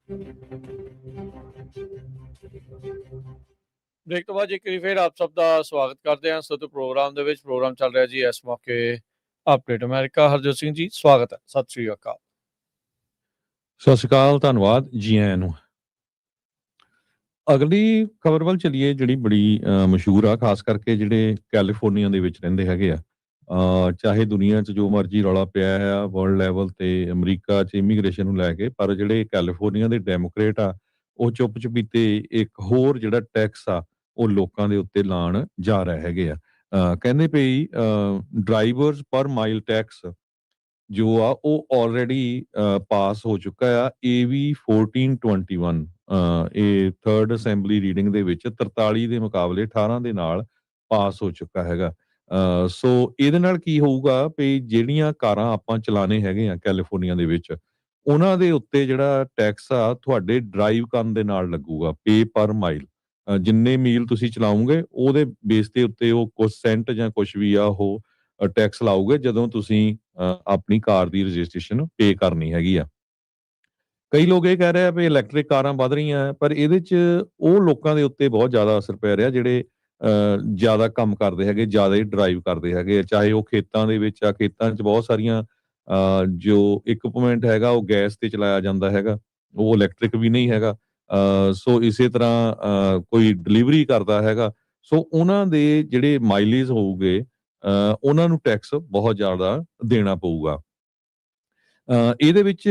ਬ੍ਰੇਕ ਤੋਂ ਬਾਅਦ ਇੱਕ ਵਾਰੀ ਫਿਰ ਆਪ ਸਭ ਦਾ ਸਵਾਗਤ ਕਰਦੇ ਹਾਂ ਸਤਿ ਪ੍ਰੋਗਰਾਮ ਦੇ ਵਿੱਚ। ਪ੍ਰੋਗਰਾਮ ਚੱਲ ਰਿਹਾ ਜੀ ਇਸ ਮੌਕੇ ਅਪਡੇਟ ਅਮਰੀਕਾ। ਹਰਜੋਤ ਸਿੰਘ ਜੀ ਸਵਾਗਤ ਹੈ, ਸਤਿ ਸ੍ਰੀ ਅਕਾਲ। ਸਤਿ ਸ਼੍ਰੀ ਅਕਾਲ, ਧੰਨਵਾਦ ਜੀ ਆਇਆਂ ਨੂੰ। ਅਗਲੀ ਖਬਰ ਵੱਲ ਚੱਲੀਏ, ਜਿਹੜੀ ਬੜੀ ਮਸ਼ਹੂਰ ਆ, ਖਾਸ ਕਰਕੇ ਜਿਹੜੇ ਕੈਲੀਫੋਰਨੀਆ ਦੇ ਵਿੱਚ ਰਹਿੰਦੇ ਹੈਗੇ ਆ। ਚਾਹੇ ਦੁਨੀਆ 'ਚ ਜੋ ਮਰਜ਼ੀ ਰੌਲਾ ਪਿਆ ਆ ਵਰਲਡ ਲੈਵਲ ਤੇ ਅਮਰੀਕਾ 'ਚ ਇਮੀਗ੍ਰੇਸ਼ਨ ਨੂੰ ਲੈ ਕੇ, ਪਰ ਜਿਹੜੇ ਕੈਲੀਫੋਰਨੀਆ ਦੇ ਡੈਮੋਕ੍ਰੇਟ ਆ ਉਹ ਚੁੱਪ ਚੁਪੀਤੇ ਇੱਕ ਹੋਰ ਜਿਹੜਾ ਟੈਕਸ ਆ ਉਹ ਲੋਕਾਂ ਦੇ ਉੱਤੇ ਲਾਉਣ ਜਾ ਰਹੇ ਹੈਗੇ ਆ। ਕਹਿੰਦੇ ਪਈ ਡਰਾਈਵਰਸ ਪਰ ਮਾਈਲ ਟੈਕਸ ਜੋ ਆ ਉਹ ਆਲਰੇਡੀ ਪਾਸ ਹੋ ਚੁੱਕਾ ਆ। AV 1421 ਇਹ 3rd ਅਸੈਂਬਲੀ ਰੀਡਿੰਗ ਦੇ ਵਿੱਚ 43 ਦੇ ਮੁਕਾਬਲੇ 18 ਦੇ ਨਾਲ ਪਾਸ ਹੋ ਚੁੱਕਾ ਹੈਗਾ। ਸੋ ਇਹਦੇ ਨਾਲ ਕੀ ਹੋਊਗਾ ਵੀ ਜਿਹੜੀਆਂ ਕਾਰਾਂ ਆਪਾਂ ਚਲਾਣੇ ਹੈਗੇ ਆ ਕੈਲੀਫੋਰਨੀਆ ਦੇ ਵਿੱਚ, ਉਹਨਾਂ ਦੇ ਉੱਤੇ ਜਿਹੜਾ ਟੈਕਸ ਆ ਤੁਹਾਡੇ ਡਰਾਈਵ ਕਰਨ ਦੇ ਨਾਲ ਲੱਗੂਗਾ। ਪੇ ਪਰ ਮਾਈਲ, ਜਿੰਨੇ ਮੀਲ ਤੁਸੀਂ ਚਲਾਓਗੇ ਉਹਦੇ ਬੇਸ ਦੇ ਉੱਤੇ ਉਹ ਕੁਝ ਸੈਂਟ ਜਾਂ ਕੁਝ ਵੀ ਆ ਉਹ ਟੈਕਸ ਲਾਓਗੇ ਜਦੋਂ ਤੁਸੀਂ ਆਪਣੀ ਕਾਰ ਦੀ ਰਜਿਸਟ੍ਰੇਸ਼ਨ ਪੇ ਕਰਨੀ ਹੈਗੀ ਆ। ਕਈ ਲੋਕ ਇਹ ਕਹਿ ਰਹੇ ਆ ਵੀ ਇਲੈਕਟ੍ਰਿਕ ਕਾਰਾਂ ਵੱਧ ਰਹੀਆਂ, ਪਰ ਇਹਦੇ 'ਚ ਉਹ ਲੋਕਾਂ ਦੇ ਉੱਤੇ ਬਹੁਤ ਜ਼ਿਆਦਾ ਅਸਰ ਪੈ ਰਿਹਾ ਜਿਹੜੇ ਜ਼ਿਆਦਾ ਕੰਮ ਕਰਦੇ ਹੈਗੇ, ਜ਼ਿਆਦਾ ਹੀ ਡਰਾਈਵ ਕਰਦੇ ਹੈਗੇ, ਚਾਹੇ ਉਹ ਖੇਤਾਂ ਦੇ ਵਿੱਚ ਆ। ਖੇਤਾਂ 'ਚ ਬਹੁਤ ਸਾਰੀਆਂ ਜੋ ਇਕੁਇਪਮੈਂਟ ਹੈਗਾ ਉਹ ਗੈਸ ਤੇ ਚਲਾਇਆ ਜਾਂਦਾ ਹੈਗਾ, ਉਹ ਇਲੈਕਟ੍ਰਿਕ ਵੀ ਨਹੀਂ ਹੈਗਾ। ਸੋ ਇਸੇ ਤਰ੍ਹਾਂ ਕੋਈ ਡਿਲੀਵਰੀ ਕਰਦਾ ਹੈਗਾ, ਸੋ ਉਹਨਾਂ ਦੇ ਜਿਹੜੇ ਮਾਈਲੇਜ ਹੋਊਗੇ ਉਹਨਾਂ ਨੂੰ ਟੈਕਸ ਬਹੁਤ ਜ਼ਿਆਦਾ ਦੇਣਾ ਪਊਗਾ। ਇਹਦੇ ਵਿੱਚ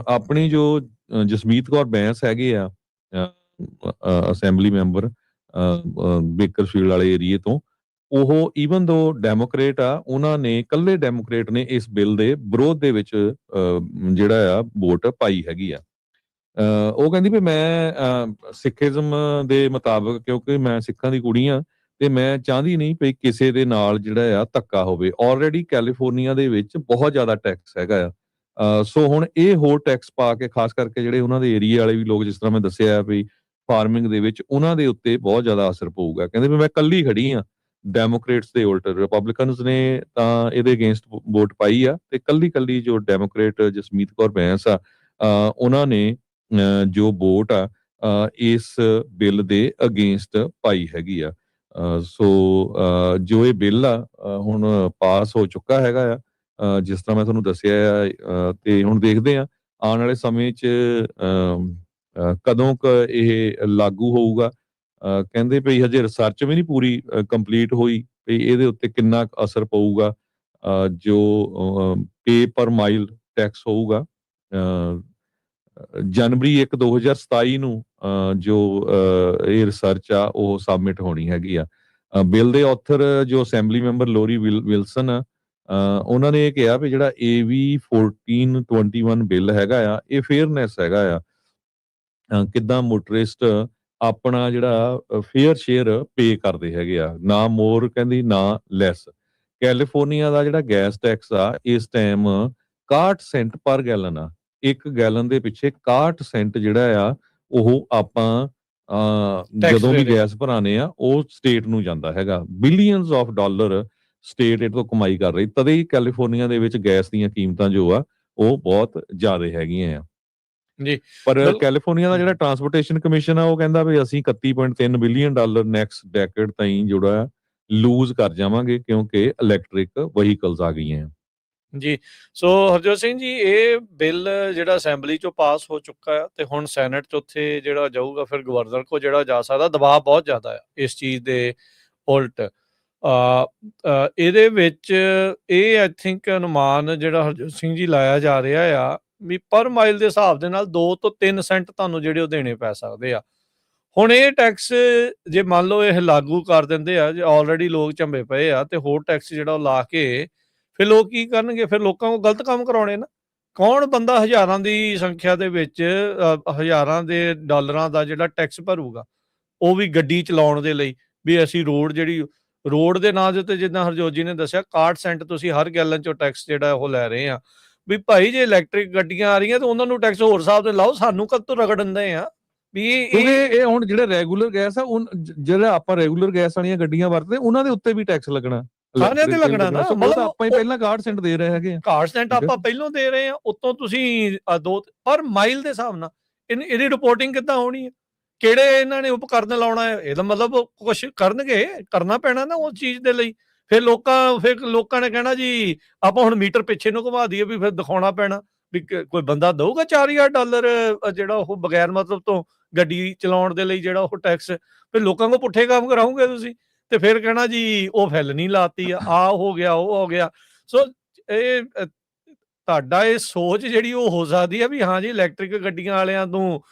ਆਪਣੀ ਜੋ ਜਸਮੀਤ ਕੌਰ ਬੈਂਸ ਹੈਗੇ ਆ, ਅਸੈਂਬਲੀ ਮੈਂਬਰ ਬੇਕਰਫੀਲਡ ਵਾਲੇ ਏਰੀਏ ਤੋਂ, ਉਹ ਈਵਨ ਦੋ ਡੈਮੋਕ੍ਰੇਟ ਆ, ਉਹਨਾਂ ਨੇ ਇਕੱਲੇ ਡੈਮੋਕ੍ਰੇਟ ਨੇ ਇਸ ਬਿੱਲ ਦੇ ਵਿਰੋਧ ਦੇ ਵਿੱਚ ਜਿਹੜਾ ਆ ਵੋਟ ਪਾਈ ਹੈਗੀ ਆ। ਉਹ ਕਹਿੰਦੀ ਵੀ ਮੈਂ ਸਿੱਖੀਜ਼ਮ ਦੇ ਮੁਤਾਬਕ, ਕਿਉਂਕਿ ਮੈਂ ਸਿੱਖਾਂ ਦੀ ਕੁੜੀ ਆ ਤੇ ਮੈਂ ਚਾਹੁੰਦੀ ਨਹੀਂ ਵੀ ਕਿਸੇ ਦੇ ਨਾਲ ਜਿਹੜਾ ਆ ਧੱਕਾ ਹੋਵੇ। ਆਲਰੇਡੀ ਕੈਲੀਫੋਰਨੀਆ ਦੇ ਵਿੱਚ ਬਹੁਤ ਜ਼ਿਆਦਾ ਟੈਕਸ ਹੈਗਾ ਆ। ਸੋ ਹੁਣ ਇਹ ਹੋਰ ਟੈਕਸ ਪਾ ਕੇ, ਖਾਸ ਕਰਕੇ ਜਿਹੜੇ ਉਹਨਾਂ ਦੇ ਏਰੀਏ ਵਾਲੇ ਵੀ ਲੋਕ, ਜਿਸ ਤਰ੍ਹਾਂ ਮੈਂ ਦੱਸਿਆ ਵੀ ਫਾਰਮਿੰਗ ਦੇ ਵਿੱਚ, ਉਹਨਾਂ ਦੇ ਉੱਤੇ ਬਹੁਤ ਜ਼ਿਆਦਾ ਅਸਰ ਪਊਗਾ। ਕਹਿੰਦੇ ਵੀ ਮੈਂ ਕੱਲੀ ਖੜੀ ਆ ਡੈਮੋਕ੍ਰੇਟਸ ਦੇ ਉਲਟ। ਰਿਪਬਲਿਕਨਸ ਨੇ ਤਾਂ ਇਹਦੇ ਅਗੇਂਸਟ ਵੋਟ ਪਾਈ ਆ ਤੇ ਕੱਲੀ ਜੋ ਡੈਮੋਕ੍ਰੇਟ ਜਸਮੀਤ ਕੌਰ ਬੈਂਸ ਆ, ਉਹਨਾਂ ਨੇ ਜੋ ਵੋਟ ਆ ਇਸ ਬਿੱਲ ਦੇ ਅਗੇਂਸਟ ਪਾਈ ਹੈਗੀ ਆ। ਸੋ ਜੋ ਇਹ ਬਿੱਲ ਆ ਹੁਣ ਪਾਸ ਹੋ ਚੁੱਕਾ ਹੈਗਾ ਆ, ਜਿਸ ਤਰ੍ਹਾਂ ਮੈਂ ਤੁਹਾਨੂੰ ਦੱਸਿਆ ਆ। ਤੇ ਹੁਣ ਦੇਖਦੇ ਆ ਆਉਣ ਵਾਲੇ ਸਮੇਂ 'ਚ ਕਦੋਂ ਕ ਇਹ ਲਾਗੂ ਹੋਊਗਾ। ਕਹਿੰਦੇ ਪਈ ਹਜੇ ਰਿਸਰਚ ਵੀ ਨਹੀਂ ਪੂਰੀ ਕੰਪਲੀਟ ਹੋਈ ਵੀ ਇਹਦੇ ਉੱਤੇ ਕਿੰਨਾ ਕੁ ਅਸਰ ਪਊਗਾ। ਜੋ ਪੇ ਪਰ ਮਾਈਲ ਟੈਕਸ ਹੋਊਗਾ ਜਨਵਰੀ 1 2027 ਨੂੰ ਜੋ ਇਹ ਰਿਸਰਚ ਆ ਉਹ ਸਬਮਿਟ ਹੋਣੀ ਹੈਗੀ ਆ। ਬਿੱਲ ਦੇ ਆਥਰ ਜੋ ਅਸੈਂਬਲੀ ਮੈਂਬਰ ਲੋਰੀ ਵਿਲਸਨ ਆ, ਉਹਨਾਂ ਨੇ ਇਹ ਕਿਹਾ ਵੀ ਜਿਹੜਾ AV 1421 ਬਿੱਲ ਹੈਗਾ ਆ, ਇਹ ਫੇਅਰਨੈਸ ਹੈਗਾ ਆ। ਕਿੱਦਾਂ ਮੋਟਰਿਸਟ ਆਪਣਾ ਜਿਹੜਾ ਫੇਅਰ ਸ਼ੇਅਰ ਪੇ ਕਰਦੇ ਹੈਗੇ ਆ, ਨਾ ਮੋਰ ਕਹਿੰਦੀ ਨਾ ਲੈਸ। ਕੈਲੀਫੋਰਨੀਆ ਦਾ ਜਿਹੜਾ ਗੈਸ ਟੈਕਸ ਆ ਇਸ ਟਾਈਮ 61 ਸੈਂਟ ਪਰ ਗੈਲਨ ਆ। ਇੱਕ ਗੈਲਨ ਦੇ ਪਿੱਛੇ 61 ਸੈਂਟ ਜਿਹੜਾ ਆ ਉਹ ਆਪਾਂ ਜਦੋਂ ਵੀ ਗੈਸ ਭਰਾਣੇ ਆ ਉਹ ਸਟੇਟ ਨੂੰ ਜਾਂਦਾ ਹੈਗਾ। ਬਿਲੀਅਨਸ ਆਫ ਡਾਲਰ ਸਟੇਟ ਇਹ ਤੋਂ ਕਮਾਈ ਕਰ ਰਹੀ, ਤਦੇ ਹੀ ਕੈਲੀਫੋਰਨੀਆ ਦੇ ਵਿੱਚ ਗੈਸ ਦੀਆਂ ਕੀਮਤਾਂ ਜੋ ਆ ਉਹ ਬਹੁਤ ਜ਼ਿਆਦਾ ਹੈਗੀਆਂ ਆ ਜੀ। ਪਰ ਕੈਲੀਫੋਰਨੀਆ ਦਾ ਜਿਹੜਾ ਟਰਾਂਸਪੋਰਟੇਸ਼ਨ ਕਮਿਸ਼ਨ ਆ ਉਹ ਕਹਿੰਦਾ ਵੀ ਅਸੀਂ 31.3 ਬਿਲੀਅਨ ਡਾਲਰ ਨੈਕਸਟ ਡੈਕੇਡ ਤਾਈਂ ਜਿਹੜਾ ਲੂਜ਼ ਕਰ ਜਾਵਾਂਗੇ, ਕਿਉਂਕਿ ਇਲੈਕਟ੍ਰਿਕ ਵਹੀਕਲਸ ਆ ਗਈਆਂ ਆ। ਜੀ। ਸੋ ਹਰਜੋਤ ਸਿੰਘ ਜੀ, ਇਹ ਬਿੱਲ ਜਿਹੜਾ ਅਸੈਂਬਲੀ ਚੋਂ ਪਾਸ ਹੋ ਚੁੱਕਾ ਆ ਤੇ ਹੁਣ ਸੈਨੇਟ 'ਚ ਉੱਥੇ ਜਿਹੜਾ ਜਾਊਗਾ, ਫਿਰ ਗਵਰਨਰ ਕੋਲ ਜਿਹੜਾ ਜਾ ਸਕਦਾ। ਦਬਾਅ ਬਹੁਤ ਜ਼ਿਆਦਾ ਆ ਇਸ ਚੀਜ਼ ਦੇ ਉਲਟ। ਇਹਦੇ ਵਿੱਚ ਇਹ ਆਈ ਥਿੰਕ ਅਨੁਮਾਨ ਜਿਹੜਾ ਹਰਜੋਤ ਸਿੰਘ ਜੀ ਲਾਇਆ ਜਾ ਰਿਹਾ ਆ ਵੀ ਪਰ ਮਾਈਲ ਦੇ ਹਿਸਾਬ ਦੇ ਨਾਲ 2 ਤੋਂ 3 ਸੈਂਟ ਤੁਹਾਨੂੰ ਜਿਹੜੇ ਉਹ ਦੇਣੇ ਪੈ ਸਕਦੇ ਆ। ਹੁਣ ਇਹ ਟੈਕਸ ਜੇ ਮੰਨ ਲਓ ਇਹ ਲਾਗੂ ਕਰ ਦਿੰਦੇ ਆ, ਜੇ ਆਲਰੇਡੀ ਲੋਕ ਝੰਬੇ ਪਏ ਆ ਤੇ ਹੋਰ ਟੈਕਸ ਜਿਹੜਾ ਉਹ ਲਾ ਕੇ ਫਿਰ ਲੋਕ ਕੀ ਕਰਨਗੇ? ਫਿਰ ਲੋਕਾਂ ਕੋਲ ਗਲਤ ਕੰਮ ਕਰਾਉਣੇ ਨਾ। ਕੌਣ ਬੰਦਾ ਹਜ਼ਾਰਾਂ ਦੀ ਸੰਖਿਆ ਦੇ ਵਿੱਚ ਹਜ਼ਾਰਾਂ ਦੇ ਡਾਲਰਾਂ ਦਾ ਜਿਹੜਾ ਟੈਕਸ ਭਰੂਗਾ, ਉਹ ਵੀ ਗੱਡੀ ਚਲਾਉਣ ਦੇ ਲਈ ਵੀ ਅਸੀਂ ਰੋਡ ਦੇ ਨਾਂ ਦੇ ਉੱਤੇ, ਜਿੱਦਾਂ ਹਰਜੋਤ ਜੀ ਨੇ ਦੱਸਿਆ 61 ਸੈਂਟ ਤੁਸੀਂ ਹਰ ਗੈਲਨ ਚੋਂ ਟੈਕਸ ਜਿਹੜਾ ਉਹ ਲੈ ਰਹੇ ਆ। ਵੀ ਭਾਈ ਜੇ ਇਲੈਕਟ੍ਰਿਕ ਗੱਡੀਆਂ ਆ ਰਹੀਆਂ ਤੇ ਉਹਨਾਂ ਨੂੰ ਟੈਕਸ ਹੋਰ ਹਿਸਾਬ ਦੇ ਲਾਓ, ਸਾਨੂੰ ਕਦ ਤੋਂ ਰਗੜਨ ਦੇ ਆ ਵੀ ਇਹ ਹੁਣ ਜਿਹੜੇ ਰੈਗੂਲਰ ਗੈਸ ਆ, ਜਿਹੜਾ ਆਪਾਂ ਰੈਗੂਲਰ ਗੈਸ ਵਾਲੀਆਂ ਗੱਡੀਆਂ ਵਰਤਦੇ ਉਹਨਾਂ ਦੇ ਉੱਤੇ ਵੀ ਟੈਕਸ ਲੱਗਣਾ, ਸਾਰਿਆਂ ਤੇ ਲੱਗਣਾ ਨਾ। ਮਤਲਬ ਆਪਾਂ ਹੀ ਪਹਿਲਾਂ 61 ਸੈਂਟ ਦੇ ਰਹੇ ਹੈਗੇ ਆ। 61 ਸੈਂਟ ਆਪਾਂ ਪਹਿਲਾਂ ਦੇ ਰਹੇ ਆ, ਉੱਤੋਂ ਤੁਸੀਂ ਪਰ ਮਾਈਲ ਦੇ ਹਿਸਾਬ ਨਾਲ ਇਹਦੀ ਰਿਪੋਰਟਿੰਗ ਕਿੱਦਾਂ ਹੋਣੀ ਹੈ? ਕਿਹੜੇ ਇਹਨਾਂ ਨੇ ਉਪਕਰਨ ਲਾਉਣਾ ਹੈ? ਇਹਦਾ ਮਤਲਬ ਕੁਛ ਕਰਨਗੇ, ਕਰਨਾ ਪੈਣਾ ਨਾ ਉਸ ਚੀਜ਼ ਦੇ ਲਈ। ਫਿਰ ਲੋਕਾਂ ਨੇ ਕਹਿਣਾ ਜੀ ਆਪਾਂ ਹੁਣ ਮੀਟਰ ਪਿੱਛੇ ਨੂੰ ਘੁਮਾ ਦਈਏ, ਵੀ ਫਿਰ ਦਿਖਾਉਣਾ ਪੈਣਾ ਵੀ ਕੋਈ ਬੰਦਾ ਦਊਗਾ $4000 ਜਿਹੜਾ ਉਹ ਬਗੈਰ ਮਤਲਬ ਤੋਂ ਗੱਡੀ ਚਲਾਉਣ ਦੇ ਲਈ ਜਿਹੜਾ ਉਹ ਟੈਕਸ। ਫਿਰ ਲੋਕਾਂ ਕੋਲ ਪੁੱਠੇ ਕੰਮ ਕਰਾਉਂਗੇ ਤੁਸੀਂ, ਤੇ ਫਿਰ ਕਹਿਣਾ ਜੀ ਉਹ ਫੈਲਨੀ ਲਾਤੀ ਆ ਹੋ ਗਿਆ, ਉਹ ਹੋ ਗਿਆ। ਸੋ ਇਹ ਤੁਹਾਡਾ ਇਹ ਸੋਚ ਜਿਹੜੀ ਉਹ ਹੋ ਸਕਦੀ ਹੈ ਵੀ ਹਾਂ ਜੀ ਇਲੈਕਟ੍ਰਿਕ ਗੱਡੀਆਂ ਵਾਲਿਆਂ ਨੂੰ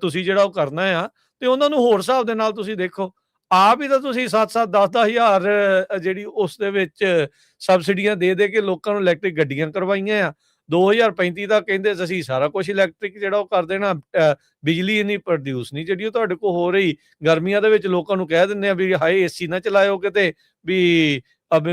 ਤੁਸੀਂ ਜਿਹੜਾ ਉਹ ਕਰਨਾ ਆ, ਤੇ ਉਹਨਾਂ ਨੂੰ ਹੋਰ ਹਿਸਾਬ ਦੇ ਨਾਲ ਤੁਸੀਂ ਦੇਖੋ। ਆਪ ਹੀ ਤਾਂ ਤੁਸੀਂ 7-7 10-10 ਹਜ਼ਾਰ ਜਿਹੜੀ ਉਸ ਦੇ ਵਿੱਚ ਸਬਸਿਡੀਆਂ ਦੇ ਕੇ ਲੋਕਾਂ ਨੂੰ ਇਲੈਕਟ੍ਰਿਕ ਗੱਡੀਆਂ ਕਰਵਾਈਆਂ ਆ। 2035 ਤੱਕ ਕਹਿੰਦੇ ਅਸੀਂ ਸਾਰਾ ਕੁਝ ਇਲੈਕਟ੍ਰਿਕ ਜਿਹੜਾ ਉਹ ਕਰ ਦੇਣਾ, ਬਿਜਲੀ ਇੰਨੀ ਪ੍ਰੋਡਿਊਸ ਨਹੀਂ ਜਿਹੜੀ ਉਹ ਤੁਹਾਡੇ ਕੋਲ ਹੋ ਰਹੀ। ਗਰਮੀਆਂ ਦੇ ਵਿੱਚ ਲੋਕਾਂ ਨੂੰ ਕਹਿ ਦਿੰਦੇ ਆ ਵੀ ਹਾਏ ਏਸੀ ਨਾ ਚਲਾਇਓ ਕਿਤੇ, ਵੀ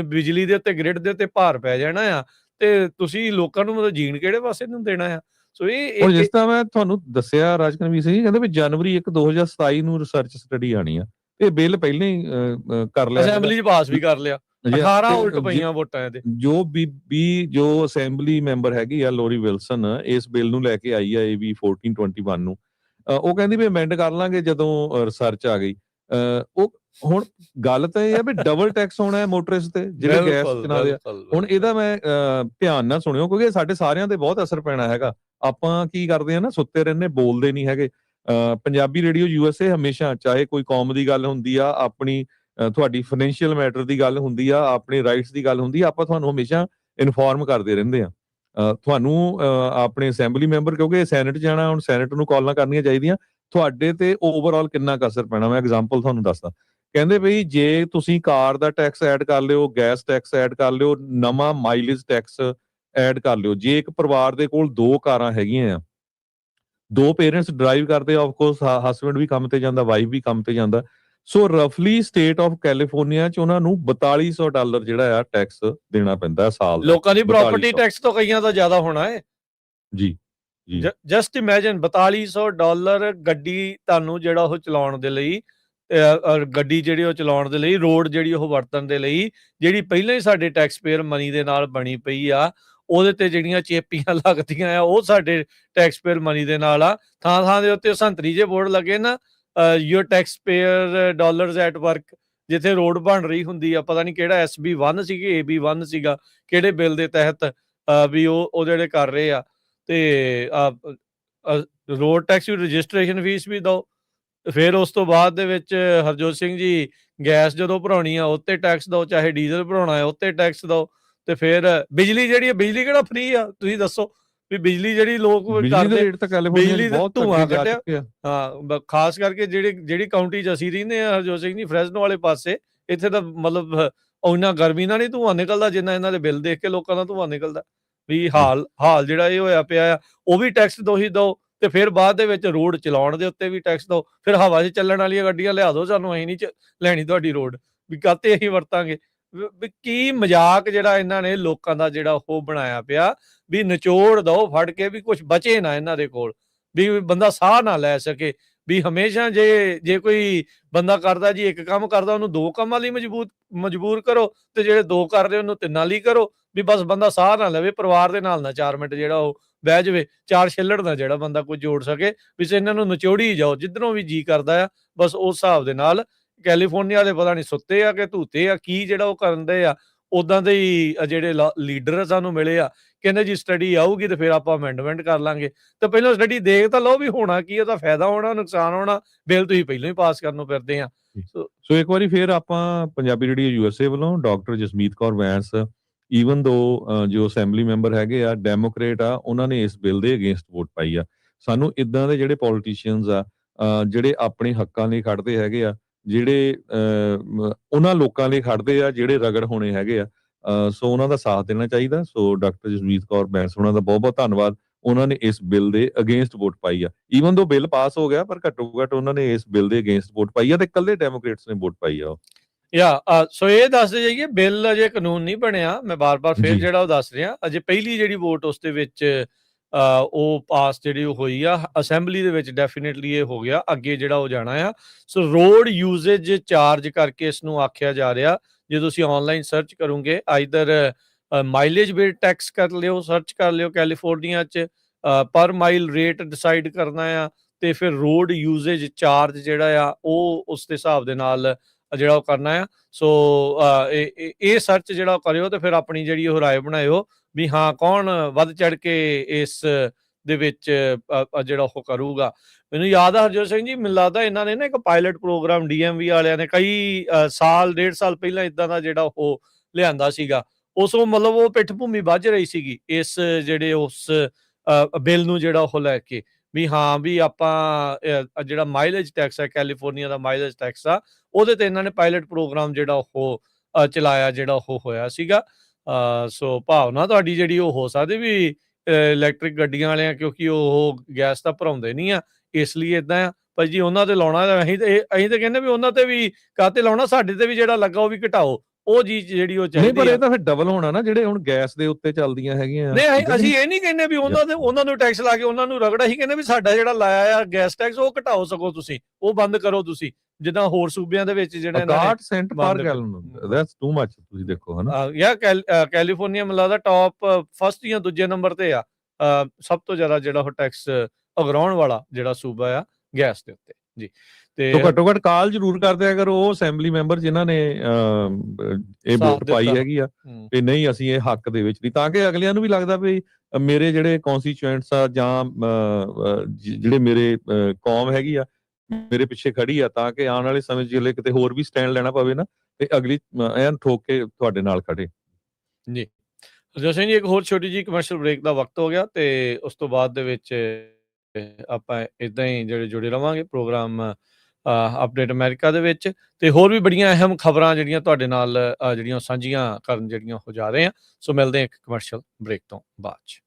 ਬਿਜਲੀ ਦੇ ਉੱਤੇ ਗ੍ਰਿਡ ਦੇ ਉੱਤੇ ਭਾਰ ਪੈ ਜਾਣਾ ਆ, ਤੇ ਤੁਸੀਂ ਲੋਕਾਂ ਨੂੰ ਮਤਲਬ ਜੀਣ ਕਿਹੜੇ ਪਾਸੇ ਨੂੰ ਦੇਣਾ ਆ। ਸੋ ਉਹ ਜਿਸ ਤਰ੍ਹਾਂ ਮੈਂ ਤੁਹਾਨੂੰ ਦੱਸਿਆ ਰਾਜਕਨਵੀਰ ਸਿੰਘ ਜੀ, ਕਹਿੰਦੇ ਵੀ ਜਨਵਰੀ 1 2027 ਨੂੰ ਰਿਸਰਚ ਸਟੱਡੀ ਆਣੀ ਆ। ਇਹ ਬਿੱਲ ਪਹਿਲਾਂ ਹੀ ਕਰ ਲਿਆ, ਅਸੈਂਬਲੀ 'ਚ ਪਾਸ ਵੀ ਕਰ ਲਿਆ। 18 ਉਲਟ ਪਈਆਂ ਵੋਟਾਂ ਇਹਦੇ। ਜੋ ਅਸੈਂਬਲੀ ਮੈਂਬਰ ਹੈਗੀ ਆ ਲੋਰੀ ਵਿਲਸਨ, ਇਸ ਬਿੱਲ ਨੂੰ ਲੈ ਕੇ ਆਈ ਆ AB 1421 ਨੂੰ। ਉਹ ਕਹਿੰਦੀ ਵੀ ਅਮੈਂਡ ਕਰ ਲਾਂਗੇ ਜਦੋਂ ਰਿਸਰਚ ਆ ਗਈ। ਉਹ ਹੁਣ ਗੱਲ ਤਾਂ ਇਹ ਆ ਵੀ ਡਬਲ ਟੈਕਸ ਹੋਣਾ ਹੈ ਮੋਟਰਿਸਟ ਤੇ ਜਿਹੜੇ ਗੈਸ ਚਲਾਉਂਦੇ ਆ। ਹੁਣ ਇਹਦਾ ਮੈਂ ਧਿਆਨ ਨਾਲ ਸੁਣਿਓ, ਕਿਉਂਕਿ ਸਾਡੇ ਸਾਰਿਆਂ ਤੇ ਬਹੁਤ ਅਸਰ ਪੈਣਾ ਹੈਗਾ। ਆਪਾਂ ਕੀ ਕਰਦੇ ਆ ਨਾ, ਸੁੱਤੇ ਰਹਿੰਦੇ, ਬੋਲਦੇ ਨਹੀਂ ਹੈਗੇ। ਪੰਜਾਬੀ ਰੇਡੀਓ USA ਹਮੇਸ਼ਾ, ਚਾਹੇ ਕੋਈ ਕੌਮ ਦੀ ਗੱਲ ਹੁੰਦੀ ਆ, ਆਪਣੀ ਤੁਹਾਡੀ ਫਾਈਨੈਂਸ਼ੀਅਲ ਮੈਟਰ ਦੀ ਗੱਲ ਹੁੰਦੀ ਆ, ਆਪਣੇ ਰਾਈਟਸ ਦੀ ਗੱਲ ਹੁੰਦੀ ਆ, ਆਪਾਂ ਤੁਹਾਨੂੰ ਹਮੇਸ਼ਾ ਇਨਫੋਰਮ ਕਰਦੇ ਰਹਿੰਦੇ ਆ। ਤੁਹਾਨੂੰ ਆਪਣੇ ਅਸੈਂਬਲੀ ਮੈਂਬਰ, ਕਿਉਂਕਿ ਸੈਨੇਟ ਜਾਣਾ, ਹੁਣ ਸੈਨੇਟ ਨੂੰ ਕਾਲਾਂ ਕਰਨੀਆਂ ਚਾਹੀਦੀਆਂ, ਤੁਹਾਡੇ ਤੇ ਓਵਰਆਲ ਕਿੰਨਾ ਕੁ ਅਸਰ ਪੈਣਾ। ਮੈਂ ਐਗਜ਼ਾਮਪਲ ਤੁਹਾਨੂੰ ਦੱਸਦਾ। ਕਹਿੰਦੇ ਬਈ ਜੇ ਤੁਸੀਂ ਕਾਰ ਦਾ ਟੈਕਸ ਐਡ ਕਰ ਲਿਓ, ਗੈਸ ਟੈਕਸ ਐਡ ਕਰ ਲਿਓ, ਨਵਾਂ ਮਾਈਲੇਜ ਟੈਕਸ ਐਡ ਕਰ ਲਿਓ। ਜੇ ਇੱਕ ਪਰਿਵਾਰ ਦੇ ਕੋਲ 2 ਕਾਰਾਂ ਹੈਗੀਆਂ ਆ, 2 ਪੇਰੈਂਟਸ ਡਰਾਈਵ ਕਰਦੇ ਆ, ਆਫ ਕੋਰਸ ਹਸਬੈਂਡ ਵੀ ਕੰਮ ਤੇ ਜਾਂਦਾ, ਵਾਈਫ ਵੀ ਕੰਮ ਤੇ ਜਾਂਦਾ। ਸੋ ਰਫਲੀ ਸਟੇਟ ਆਫ ਕੈਲੀਫੋਰਨੀਆ ਚ ਉਹਨਾਂ ਨੂੰ $4200 ਜਿਹੜਾ ਆ ਟੈਕਸ ਦੇਣਾ ਪੈਂਦਾ ਸਾਲ ਦਾ। ਲੋਕਾਂ ਦੀ ਪ੍ਰਾਪਰਟੀ ਟੈਕਸ ਤੋਂ ਕਈਆਂ ਦਾ ਜ਼ਿਆਦਾ ਹੋਣਾ ਹੈ ਜੀ। ਜਸਟ ਇਮੇਜਿਨ $4200 ਗੱਡੀ ਤੁਹਾਨੂੰ ਜਿਹੜਾ ਉਹ ਚਲਾਉਣ ਦੇ ਲਈ, ਗੱਡੀ ਜਿਹੜੀ ਉਹ ਚਲਾਉਣ ਦੇ ਲਈ, ਰੋਡ ਜਿਹੜੀ ਉਹ ਵਰਤਣ ਦੇ ਲਈ, ਜਿਹੜੀ ਪਹਿਲਾਂ ਹੀ ਸਾਡੇ ਟੈਕਸ ਪੇਅਰ ਮਨੀ ਦੇ ਨਾਲ ਬਣੀ ਪਈ ਆ, ਉਹਦੇ ਤੇ ਜਿਹੜੀਆਂ ਚੇਪੀਆਂ ਲੱਗਦੀਆਂ ਆ ਉਹ ਸਾਡੇ ਟੈਕਸ ਪੇਅਰ ਮਨੀ ਦੇ ਨਾਲ ਆ। ਥਾਂ ਥਾਂ ਦੇ ਉੱਤੇ ਸੰਤਰੀ ਜੇ ਬੋਰਡ ਲੱਗੇ ਨਾ, your tax payer dollars at work, ਜਿੱਥੇ ਰੋਡ ਬਣ ਰਹੀ ਹੁੰਦੀ ਆ। ਪਤਾ ਨਹੀਂ ਕਿਹੜਾ SB1 ਸੀਗੀ, AB1 ਸੀਗਾ, ਕਿਹੜੇ ਬਿੱਲ ਦੇ ਤਹਿਤ ਵੀ ਉਹ ਜਿਹੜੇ ਕਰ ਰਹੇ ਆ। ਤੇ ਰੋਡ ਟੈਕਸ ਵੀ, ਰਜਿਸਟ੍ਰੇਸ਼ਨ ਫੀਸ ਵੀ ਦਿਓ। ਫਿਰ ਉਸ ਤੋਂ ਬਾਅਦ ਦੇ ਵਿੱਚ ਹਰਜੋਤ ਸਿੰਘ ਜੀ ਗੈਸ ਜਦੋਂ ਭਰਾਉਣੀ ਆ ਉੱਤੇ ਟੈਕਸ ਦਿਓ, ਚਾਹੇ ਡੀਜ਼ਲ ਭਰਾਉਣਾ ਹੈ ਉੱਤੇ ਟੈਕਸ ਦਿਓ। ਤੇ ਫਿਰ ਬਿਜਲੀ ਜਿਹੜੀ ਹੈ, ਬਿਜਲੀ ਕਿਹੜਾ ਫ੍ਰੀ ਆ? ਤੁਸੀਂ ਦੱਸੋ ਵੀ ਬਿਜਲੀ ਜਿਹੜੀ ਲੋਕ ਕਰਦੇ, ਬਿਜਲੀ ਦਾ ਧੂਆਂ ਕੱਢਿਆ। ਹਾਂ, ਖਾਸ ਕਰਕੇ ਜਿਹੜੀ ਕਾਉਂਟੀ 'ਚ ਅਸੀਂ ਰਹਿੰਦੇ ਆ ਹਰਜੋਤ ਸਿੰਘ ਜੀ, ਫਰੈਸਨੋ ਵਾਲੇ ਪਾਸੇ, ਇੱਥੇ ਤਾਂ ਮਤਲਬ ਉਹਨਾਂ ਗਰਮੀ ਨਾਲ ਨਹੀਂ ਧੂਆਂ ਨਿਕਲਦਾ ਜਿੰਨਾ ਇਹਨਾਂ ਦੇ ਬਿੱਲ ਦੇਖ ਕੇ ਲੋਕਾਂ ਦਾ ਧੂਆਂ ਨਿਕਲਦਾ। ਵੀ ਹਾਲ ਜਿਹੜਾ ਇਹ ਹੋਇਆ ਪਿਆ ਆ, ਉਹ ਵੀ ਟੈਕਸ ਹੀ ਦਿਓ। ਤੇ ਫਿਰ ਬਾਅਦ ਦੇ ਵਿੱਚ ਰੋਡ ਚਲਾਉਣ ਦੇ ਉੱਤੇ ਵੀ ਟੈਕਸ ਦਿਓ। ਫਿਰ ਹਵਾ 'ਚ ਚੱਲਣ ਵਾਲੀਆਂ ਗੱਡੀਆਂ ਲਿਆ ਦਿਓ ਸਾਨੂੰ, ਅਸੀਂ ਨਹੀਂ ਲੈਣੀ ਤੁਹਾਡੀ ਰੋਡ, ਵੀ ਕਾਹਤੇ ਅਸੀਂ ਵਰਤਾਂਗੇ। ਵੀ ਕੀ ਮਜ਼ਾਕ ਜਿਹੜਾ ਇਹਨਾਂ ਨੇ ਲੋਕਾਂ ਦਾ ਜਿਹੜਾ ਉਹ ਬਣਾਇਆ ਪਿਆ, ਵੀ ਨਿਚੋੜ ਦਿਓ ਫੜ ਕੇ, ਵੀ ਕੁਝ ਬਚੇ ਨਾ ਇਹਨਾਂ ਦੇ ਕੋਲ, ਵੀ ਬੰਦਾ ਸਾਹ ਨਾ ਲੈ ਸਕੇ। ਵੀ ਹਮੇਸ਼ਾ ਜੇ ਕੋਈ ਬੰਦਾ ਕਰਦਾ ਜੀ, ਇੱਕ ਕੰਮ ਕਰਦਾ, ਉਹਨੂੰ 2 ਕੰਮਾਂ ਲਈ ਮਜਬੂਰ ਕਰੋ, ਤੇ ਜਿਹੜੇ 2 ਕਰ ਰਹੇ ਉਹਨੂੰ 3 ਲਈ ਕਰੋ। ਵੀ ਬਸ ਬੰਦਾ ਸਾਹ ਨਾ ਲਵੇ, ਪਰਿਵਾਰ ਦੇ ਨਾਲ ਨਾ 4 ਮਿੰਟ ਜਿਹੜਾ ਉਹ ਬਹਿ ਜਾਵੇ, 4 ਛਿੱਲੜ ਨਾ ਜਿਹੜਾ ਬੰਦਾ ਕੋਈ ਜੋੜ ਸਕੇ। ਵੀ ਇਹਨਾਂ ਨੂੰ ਨਿਚੋੜੀ ਜਾਓ ਜਿੱਧਰੋਂ ਵੀ ਜੀ ਕਰਦਾ ਆ, ਬਸ ਉਸ ਹਿਸਾਬ ਦੇ ਨਾਲ। ਕੈਲੀਫੋਰਨੀਆ ਦੇ ਪਤਾ ਨਹੀਂ ਸੁੱਤੇ ਆ ਕਿ ਧੂਤੇ ਆ, ਕੀ ਜਿਹੜਾ ਉਹ ਕਰਨ ਦੇ ਆ। ਉਦਾਂ ਦੇ ਹੀ ਜਿਹੜੇ ਲੀਡਰ ਸਾਨੂੰ ਮਿਲੇ ਆ, ਕਹਿੰਦੇ ਜੀ ਸਟੱਡੀ ਆਊਗੀ ਤੇ ਫਿਰ ਆਪਾਂ ਅਮੈਂਡਮੈਂਟ ਕਰ ਲਾਂਗੇ। ਤੇ ਪਹਿਲਾਂ ਸਟੱਡੀ ਦੇਖ ਤਾਂ ਲਓ ਵੀ ਹੋਣਾ ਕੀ, ਉਹਦਾ ਫਾਇਦਾ ਹੋਣਾ, ਨੁਕਸਾਨ ਹੋਣਾ। ਬਿੱਲ ਤੁਸੀਂ ਪਹਿਲਾਂ ਹੀ ਪਾਸ ਕਰਨ ਨੂੰ ਫਿਰਦੇ ਆ। ਸੋ ਇੱਕ ਵਾਰੀ ਫਿਰ ਆਪਾਂ ਪੰਜਾਬੀ ਰੇਡੀਓ USA ਵੱਲੋਂ ਡਾਕਟਰ ਜਸਮੀਤ ਕੌਰ ਵੈਂਸ, ਈਵਨ ਦੋ ਜੋ ਅਸੈਂਬਲੀ ਮੈਂਬਰ ਹੈਗੇ ਆ ਡੈਮੋਕ੍ਰੇਟ ਆ, ਉਹਨਾਂ ਨੇ ਇਸ ਬਿੱਲ ਦੇ ਅਗੇਂਸਟ ਵੋਟ ਪਾਈ ਆ। ਸਾਨੂੰ ਇਦਾਂ ਦੇ ਜਿਹੜੇ ਪੋਲੀਟੀਸ਼ੀਅਨਸ ਆ, ਜਿਹੜੇ ਆਪਣੇ ਹੱਕਾਂ ਲਈ ਖੜਦੇ ਹੈਗੇ ਆ, ਜਿਹੜੇ ਉਹਨਾਂ ਲੋਕਾਂ ਲਈ ਖੜਦੇ ਆ ਜਿਹੜੇ ਰਗੜ ਹੋਣੇ ਹੈਗੇ ਆ, ਸੋ ਉਹਨਾਂ ਦਾ ਸਾਥ ਦੇਣਾ ਚਾਹੀਦਾ। ਸੋ ਡਾਕਟਰ ਜਸਮੀਤ ਕੌਰ ਬੈਂਸ ਉਹਨਾਂ ਦਾ ਬਹੁਤ ਬਹੁਤ ਧੰਨਵਾਦ, ਉਹਨਾਂ ਨੇ ਇਸ ਬਿੱਲ ਦੇ ਅਗੇਂਸਟ ਵੋਟ ਪਾਈ ਆ। ਈਵਨ ਦੋ ਬਿੱਲ ਪਾਸ ਹੋ ਗਿਆ, ਪਰ ਘੱਟੋ ਘੱਟ ਉਹਨਾਂ ਨੇ ਇਸ ਬਿੱਲ ਦੇ ਅਗੇਂਸਟ ਵੋਟ ਪਾਈ ਆ, ਤੇ ਇਕੱਲੇ ਡੈਮੋਕ੍ਰੇਟਸ ਨੇ ਵੋਟ ਪਾਈ ਆ। ਸੋ ਇਹ ਦੱਸਦੇ ਜਾਈਏ, ਬਿੱਲ ਅਜੇ ਕਾਨੂੰਨ ਨਹੀਂ ਬਣਿਆ। ਮੈਂ ਬਾਰ-ਬਾਰ ਫਿਰ ਜਿਹੜਾ ਉਹ ਦੱਸ ਰਿਹਾ, ਅਜੇ ਪਹਿਲੀ ਜਿਹੜੀ ਵੋਟ ਉਸ ਦੇ ਵਿੱਚ ਉਹ ਪਾਸ ਜਿਹੜੀ ਉਹ ਹੋਈ ਆ ਅਸੈਂਬਲੀ ਦੇ ਵਿੱਚ, ਡੈਫੀਨੇਟਲੀ ਇਹ ਹੋ ਗਿਆ। ਅੱਗੇ ਜਿਹੜਾ ਉਹ ਜਾਣਾ ਆ। ਸੋ ਰੋਡ ਯੂਜ਼ੇਜ ਚਾਰਜ ਕਰਕੇ ਇਸ ਨੂੰ ਆਖਿਆ ਜਾ ਰਿਹਾ। ਜੇ ਤੁਸੀਂ ਆਨਲਾਈਨ ਸਰਚ ਕਰੋਗੇ, ਆਈਦਰ ਮਾਈਲੇਜ ਬੇਸਡ ਟੈਕਸ ਕਰ ਲਿਓ, ਸਰਚ ਕਰ ਲਿਓ ਕੈਲੀਫੋਰਨੀਆ 'ਚ, ਪਰ ਮਾਈਲ ਰੇਟ ਡਿਸਾਈਡ ਕਰਨਾ ਆ, ਤੇ ਫਿਰ ਰੋਡ ਯੂਜੇਜ ਚਾਰਜ ਜਿਹੜਾ ਆ ਉਹ ਉਸ ਦੇ ਹਿਸਾਬ ਦੇ ਨਾਲ ਜਿਹੜਾ ਉਹ ਕਰਨਾ ਆ। ਸੋ ਇਹ ਸਰਚ ਜਿਹੜਾ ਉਹ ਕਰਿਓ ਤੇ ਫਿਰ ਆਪਣੀ ਜਿਹੜੀ ਉਹ ਰਾਏ ਬਣਾਇਓ ਵੀ ਹਾਂ ਕੌਣ ਵੱਧ ਚੜ ਕੇ ਇਸ ਦੇ ਵਿੱਚ ਜਿਹੜਾ ਉਹ ਕਰੂਗਾ। ਮੈਨੂੰ ਯਾਦ ਆ ਹਰਜੋਤ ਸਿੰਘ ਜੀ, ਮੈਨੂੰ ਲੱਗਦਾ ਇਹਨਾਂ ਨੇ ਨਾ ਇੱਕ ਪਾਇਲਟ ਪ੍ਰੋਗਰਾਮ DMV ਵਾਲਿਆਂ ਨੇ ਕਈ ਸਾਲ 1.5 ਸਾਲ ਪਹਿਲਾਂ ਇਦਾਂ ਦਾ ਜਿਹੜਾ ਉਹ ਲਿਆਂਦਾ ਸੀਗਾ। ਉਸੋਂ ਮਤਲਬ ਉਹ ਪਿੱਠ ਭੂਮੀ ਵੱਜ ਰਹੀ ਸੀਗੀ ਇਸ ਜਿਹੜੇ ਉਸ ਬਿੱਲ ਨੂੰ ਜਿਹੜਾ ਉਹ ਲੈ ਕੇ ਵੀ ਹਾਂ ਵੀ ਆਪਾਂ ਜਿਹੜਾ ਮਾਈਲੇਜ ਟੈਕਸ ਹੈ, ਕੈਲੀਫੋਰਨੀਆ ਦਾ ਮਾਈਲੇਜ ਟੈਕਸ ਆ, ਉਹਦੇ ਤੇ ਇਹਨਾਂ ਨੇ ਪਾਇਲਟ ਪ੍ਰੋਗਰਾਮ ਜਿਹੜਾ ਉਹ ਚਲਾਇਆ, ਜਿਹੜਾ ਉਹ ਹੋਇਆ ਸੀਗਾ। ਸੋ ਭਾਵਨਾ ਤੁਹਾਡੀ ਜਿਹੜੀ ਉਹ ਹੋ ਸਕਦੀ ਵੀ ਇਲੈਕਟ੍ਰਿਕ ਗੱਡੀਆਂ ਵਾਲਿਆਂ, ਕਿਉਂਕਿ ਉਹ ਗੈਸ ਤਾਂ ਭਰਾਉਂਦੇ ਨਹੀਂ ਆ, ਇਸ ਲਈ ਇਦਾਂ ਆ। ਪਰ ਜੀ ਉਹਨਾਂ ਤੇ ਲਾਉਣਾ, ਅਸੀਂ ਤੇ ਕਹਿੰਦੇ ਵੀ ਉਹਨਾਂ ਤੇ ਵੀ ਕਾਤੇ ਲਾਉਣਾ, ਸਾਡੇ ਤੇ ਵੀ ਜਿਹੜਾ ਲੱਗਾ ਉਹ ਵੀ ਘਟਾਓ। ਉਹ ਚੀਜ਼ ਜਿਹੜੀ ਉਹ ਨਹੀਂ, ਪਰ ਚਾਹੀਦੀ ਇਹ ਆ। ਤਾਂ ਫਿਰ ਡਬਲ ਹੋਣਾ ਨਾ, ਜਿਹੜੇ ਹੁਣ ਗੈਸ ਦੇ ਉੱਤੇ ਚੱਲਦੀਆਂ ਹੈਗੀਆਂ। ਨਹੀਂ, ਅਸੀਂ ਇਹ ਨਹੀਂ ਕਹਿੰਦੇ ਵੀ ਉਹਨਾਂ ਨੂੰ ਟੈਕਸ ਲਾ ਕੇ ਉਹਨਾਂ ਨੂੰ ਰਗੜਾ, ਹੀ ਕਹਿੰਦੇ ਵੀ ਸਾਡਾ ਜਿਹੜਾ ਲਾਇਆ ਆ ਗੈਸ ਟੈਕਸ ਉਹ ਘਟਾਓ, ਸਗੋਂ ਤੁਸੀਂ ਉਹ ਬੰਦ ਕਰੋ ਤੁਸੀਂ, ਜਿੱਦਾਂ ਹੋਰ ਸੂਬਿਆਂ ਦੇ ਵਿੱਚ ਜਿਹੜਾ ਇਹਨਾਂ ਨੇ 61 ਸੈਂਟ ਪਰ ਗੈਲਨ, ਦੈਟਸ ਟੂ ਮੱਚ, ਤੁਸੀਂ ਦੇਖੋ ਹਨਾ। ਕੈਲੀਫੋਰਨੀਆ ਮੈਨੂੰ ਲੱਗਦਾ ਟੌਪ ਫਸਟ ਜਾਂ ਦੂਜੇ ਨੰਬਰ ਤੇ ਆ ਸਭ ਤੋਂ ਜ਼ਿਆਦਾ ਜਿਹੜਾ ਉਹ ਟੈਕਸ ਉਗਰਾਉਣ ਵਾਲਾ ਜਿਹੜਾ ਸੂਬਾ ਆ ਗੈਸ ਦੇ ਉੱਤੇ ਜੀ। ਤੇ ਘੱਟੋ ਘੱਟ ਕਾਲ ਜ਼ਰੂਰ ਕਰਦੇ ਅਗਰ ਉਹ ਅਸੈਂਬਲੀ ਮੈਂਬਰ ਜਿਨ੍ਹਾਂ ਨੇ ਇਹ ਵੋਟ ਪਾਈ ਹੈਗੀ ਆ ਵੀ ਨਹੀਂ ਅਸੀਂ ਇਹ ਹੱਕ ਦੇ ਵਿੱਚ ਨਹੀਂ, ਤਾਂ ਕਿ ਅਗਲਿਆਂ ਨੂੰ ਵੀ ਲੱਗਦਾ ਵੀ ਮੇਰੇ ਜਿਹੜੇ ਕੌਂਸਟੀਚੁਐਂਟਸ ਆ ਜਾਂ ਜਿਹੜੇ ਮੇਰੇ ਕੌਮ ਹੈਗੀ ਆ ਮੇਰੇ ਪਿੱਛੇ ਖੜੀ ਆ, ਤਾਂ ਕਿ ਆਉਣ ਵਾਲੇ ਸਮੇਂ 'ਚ ਜਿਹੜੇ ਕਿਤੇ ਹੋਰ ਵੀ ਸਟੈਂਡ ਲੈਣਾ ਪਵੇ ਨਾ ਤੇ ਅਗਲੀ ਐਨ ਠੋਕ ਕੇ ਤੁਹਾਡੇ ਨਾਲ ਖੜੇ ਜੀ। ਹਰਜੋਤ ਸਿੰਘ ਜੀ, ਇੱਕ ਹੋਰ ਛੋਟੀ ਜਿਹੀ ਕਮਰਸ਼ੀਅਲ ਬ੍ਰੇਕ ਦਾ ਵਕਤ ਹੋ ਗਿਆ ਤੇ ਉਸ ਤੋਂ ਬਾਅਦ ਦੇ ਵਿੱਚ ਆਪਾਂ ਇਦਾਂ ਹੀ ਜਿਹੜੇ ਜੁੜੇ ਰਵਾਂਗੇ ਪ੍ਰੋਗਰਾਮ ਅਪਡੇਟ ਅਮਰੀਕਾ ਦੇ ਵਿੱਚ, ਤੇ ਹੋਰ ਵੀ ਬੜੀਆਂ ਅਹਿਮ ਖਬਰਾਂ ਜਿਹੜੀਆਂ ਤੁਹਾਡੇ ਨਾਲ ਜਿਹੜੀਆਂ ਸਾਂਝੀਆਂ ਕਰਨ ਜਿਹੜੀਆਂ ਹੋ ਜਾ ਰਹੇ ਆ। ਸੋ ਮਿਲਦੇ ਹਾਂ ਇੱਕ ਕਮਰਸ਼ੀਅਲ ਬ੍ਰੇਕ ਤੋਂ ਬਾਅਦ 'ਚ।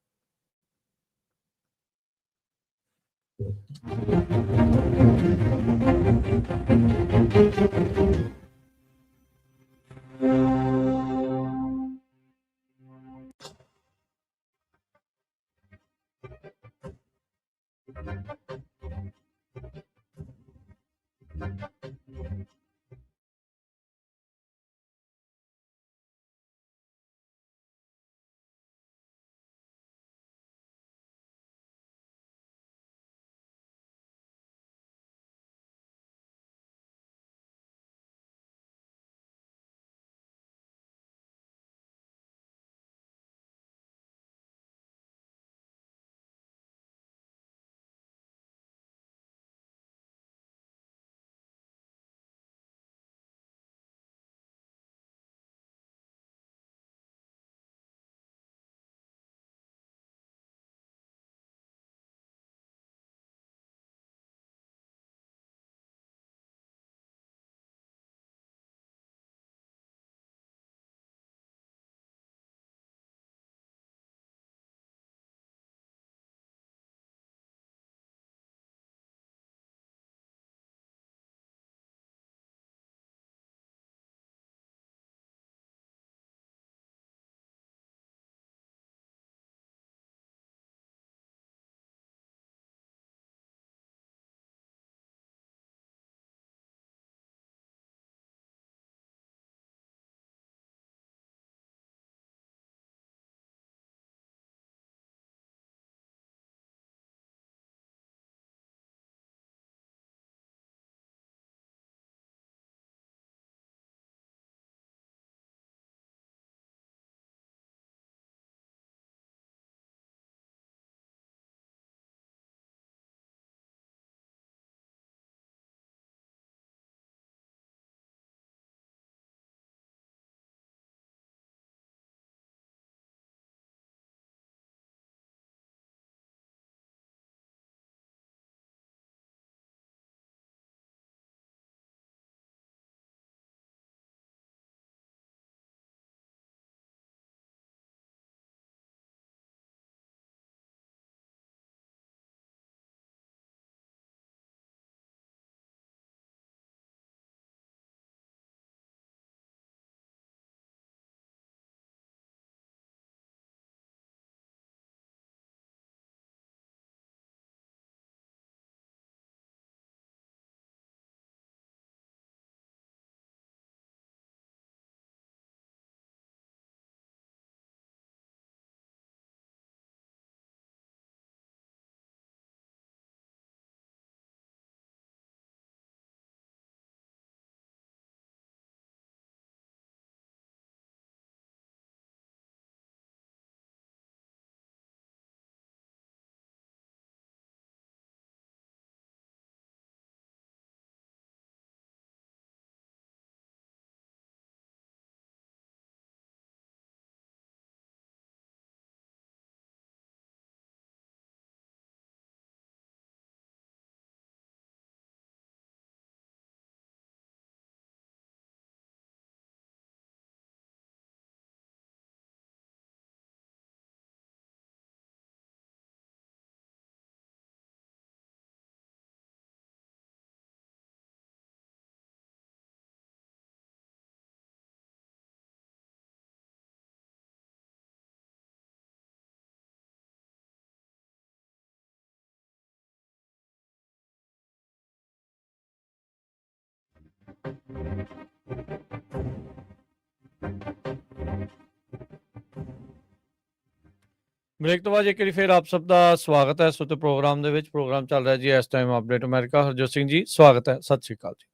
ਬ੍ਰੇਕ ਤੋਂ ਬਾਅਦ ਇੱਕ ਵਾਰੀ ਫਿਰ ਆਪ ਸਭ ਦਾ ਸਵਾਗਤ ਹੈ ਸੁਤੇ ਪ੍ਰੋਗਰਾਮ ਦੇ ਵਿੱਚ। ਪ੍ਰੋਗਰਾਮ ਚੱਲ ਰਿਹਾ ਜੀ ਇਸ time update America. Harjot Singh ji ਸਵਾਗਤ ਹੈ, ਸਤਿ ਸ਼੍ਰੀ ਅਕਾਲ ਜੀ।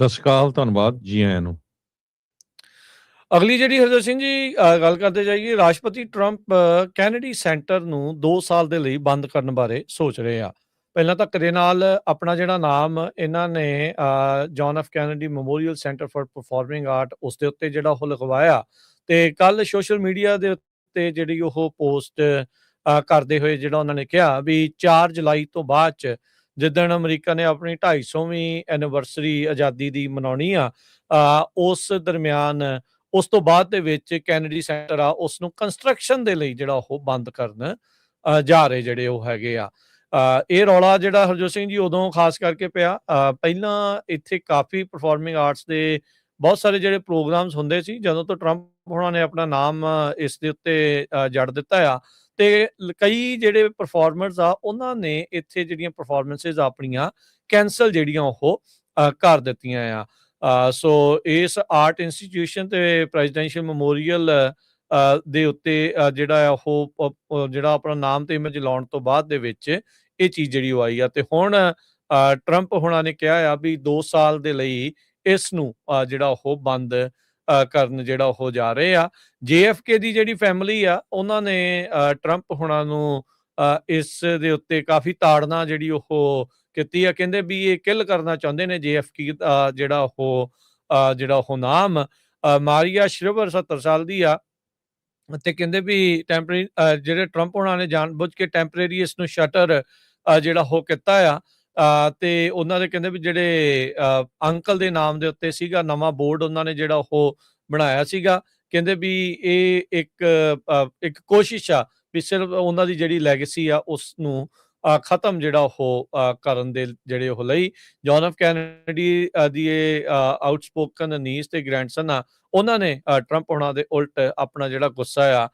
ਸਤਿ ਸ਼੍ਰੀ ਅਕਾਲ, ਧੰਨਵਾਦ, ਜੀ ਆਇਆਂ ਨੂੰ। ਅਗਲੀ ਜਿਹੜੀ ਹਰਜੋਤ ਸਿੰਘ ਜੀ ਗੱਲ ਕਰਦੇ ਜਾਈਏ, ਰਾਸ਼ਟਰਪਤੀ ਟਰੰਪ ਕੈਨੇਡੀ ਸੈਂਟਰ ਨੂੰ 2 ਸਾਲ ਦੇ ਲਈ ਬੰਦ ਕਰਨ ਬਾਰੇ ਸੋਚ ਰਹੇ ਆ। ਪਹਿਲਾਂ ਤਾਂ ਕਦੇ ਨਾਲ ਆਪਣਾ ਜਿਹੜਾ ਨਾਮ ਇਹਨਾਂ ਨੇ John F Kennedy memorial center for performing art ਉਸ ਦੇ ਉੱਤੇ ਜਿਹੜਾ ਉਹ ਲਿਖਵਾਇਆ, ਤੇ ਕੱਲ ਸੋਸ਼ਲ ਮੀਡੀਆ ਦੇ ਉੱਤੇ ਜਿਹੜੀ ਉਹ ਪੋਸਟ ਕਰਦੇ ਹੋਏ ਜਿਹੜਾ ਉਹਨਾਂ ਨੇ ਕਿਹਾ ਵੀ 4 ਜੁਲਾਈ ਤੋਂ ਬਾਅਦ ਚ ਜਿੱਦਣ ਅਮਰੀਕਾ ਨੇ ਆਪਣੀ 250ਵੀਂ ਐਨੀਵਰਸਰੀ ਆਜ਼ਾਦੀ ਦੀ ਮਨਾਉਣੀ ਆ, ਉਸ ਦਰਮਿਆਨ ਉਸ ਤੋਂ ਬਾਅਦ ਦੇ ਵਿੱਚ ਕੈਨੇਡੀ ਸੈਂਟਰ ਆ ਉਸ ਨੂੰ ਕੰਸਟਰਕਸ਼ਨ ਦੇ ਲਈ ਜਿਹੜਾ ਉਹ ਬੰਦ ਕਰਨ ਜਾ ਰਹੇ ਜਿਹੜੇ ਉਹ ਹੈਗੇ ਆ। ਇਹ ਰੌਲਾ ਜਿਹੜਾ ਹਰਜੋਤ ਸਿੰਘ ਜੀ ਉਦੋਂ ਖਾਸ ਕਰਕੇ ਪਿਆ, ਪਹਿਲਾਂ ਇੱਥੇ ਕਾਫੀ ਪਰਫਾਰਮਿੰਗ ਆਰਟਸ ਦੇ ਬਹੁਤ ਸਾਰੇ ਜਿਹੜੇ ਪ੍ਰੋਗਰਾਮਸ ਹੁੰਦੇ ਸੀ। ਜਦੋਂ ਤੋਂ ਟਰੰਪ ਹੋਣਾ ਨੇ ਆਪਣਾ ਨਾਮ ਇਸ ਦੇ ਉੱਤੇ ਜੜ ਦਿੱਤਾ ਆ, ਤੇ ਕਈ ਜਿਹੜੇ ਪਰਫਾਰਮਰਸ ਆ ਉਹਨਾਂ ਨੇ ਇੱਥੇ ਜਿਹੜੀਆਂ ਪਰਫਾਰਮੈਂਸਿਸ ਆਪਣੀਆਂ ਕੈਂਸਲ ਜਿਹੜੀਆਂ ਉਹ ਕਰ ਦਿੱਤੀਆਂ ਆ। ਸੋ ਇਸ ਆਰਟ ਇੰਸਟੀਟਿਊਸ਼ਨ ਤੇ ਪ੍ਰੈਜ਼ੀਡੈਂਸ਼ੀਅਲ ਮੈਮੋਰੀਅਲ ਦੇ ਉੱਤੇ ਜਿਹੜਾ ਆ ਉਹ ਜਿਹੜਾ ਆਪਣਾ ਨਾਮ ਤੇ ਇਮੇਜ ਲਾਉਣ ਤੋਂ ਬਾਅਦ ਦੇ ਵਿੱਚ ਇਹ ਚੀਜ਼ ਜਿਹੜੀ ਉਹ ਆਈ ਆ, ਤੇ ਹੁਣ ਟਰੰਪ ਹੋਣਾ ਨੇ ਕਿਹਾ ਆ ਵੀ 2 ਸਾਲ ਦੇ ਲਈ ਇਸ ਨੂੰ ਜਿਹੜਾ ਉਹ ਬੰਦ ਕਰਨ ਜਿਹੜਾ ਉਹ ਜਾ ਰਹੇ ਆ। JFK ਦੀ ਜਿਹੜੀ ਫੈਮਿਲੀ ਆ ਉਹਨਾਂ ਨੇ ਟਰੰਪ ਹੋਣਾ ਨੂੰ ਇਸ ਦੇ ਉੱਤੇ ਕਾਫੀ ਤਾੜਨਾ ਜਿਹੜੀ ਉਹ ਕੀਤੀ ਆ। ਕਹਿੰਦੇ ਵੀ ਇਹ ਕਿਲ ਕਰਨਾ ਚਾਹੁੰਦੇ ਨੇ JFK ਜਿਹੜਾ ਉਹ ਨਾਮ। ਮਾਰੀਆ ਸ਼੍ਰਿਵਰ 70 ਸਾਲ ਦੀ ਆ, ਤੇ ਕਹਿੰਦੇ ਵੀ ਟੈਂਪਰੇਰੀ ਜਿਹੜੇ ਟਰੰਪ ਹੋਣਾ ਨੇ ਜਾਣਬੁੱਝ ਕੇ ਟੈਂਪਰੇਰੀ ਇਸ ਨੂੰ ਸ਼ਟਰ ਜਿਹੜਾ ਉਹ ਕੀਤਾ ਆ। ਤੇ ਉਹਨਾਂ ਦੇ ਕਹਿੰਦੇ ਵੀ ਜਿਹੜੇ ਅੰਕਲ ਦੇ ਨਾਮ ਦੇ ਉੱਤੇ ਸੀਗਾ ਨਵਾਂ ਬੋਰਡ ਉਹਨਾਂ ਨੇ ਜਿਹੜਾ ਉਹ ਬਣਾਇਆ ਸੀਗਾ। ਕਹਿੰਦੇ ਵੀ ਇਹ ਇੱਕ ਕੋਸ਼ਿਸ਼ ਆ ਵੀ ਸਿਰਫ ਉਹਨਾਂ ਦੀ ਜਿਹੜੀ ਲੈਗੇਸੀ ਆ ਉਸ ਨੂੰ ਖਤਮ ਜਿਹੜਾ ਉਹ ਕਰਨ ਦੇ ਜਿਹੜੇ ਉਹ ਲਈ ਜੌਨ ਐਫ ਕੈਨੇਡੀ ਦੀ ਆਊਟਸਪੋਕਨ ਨੀਸ ਤੇ ਗ੍ਰੈਂਡਸਨ ਆ, ਉਹਨਾਂ ਨੇ ਟਰੰਪ ਹੋਣਾ ਦੇ ਉਲਟ ਆਪਣਾ ਜਿਹੜਾ ਗੁੱਸਾ ਆ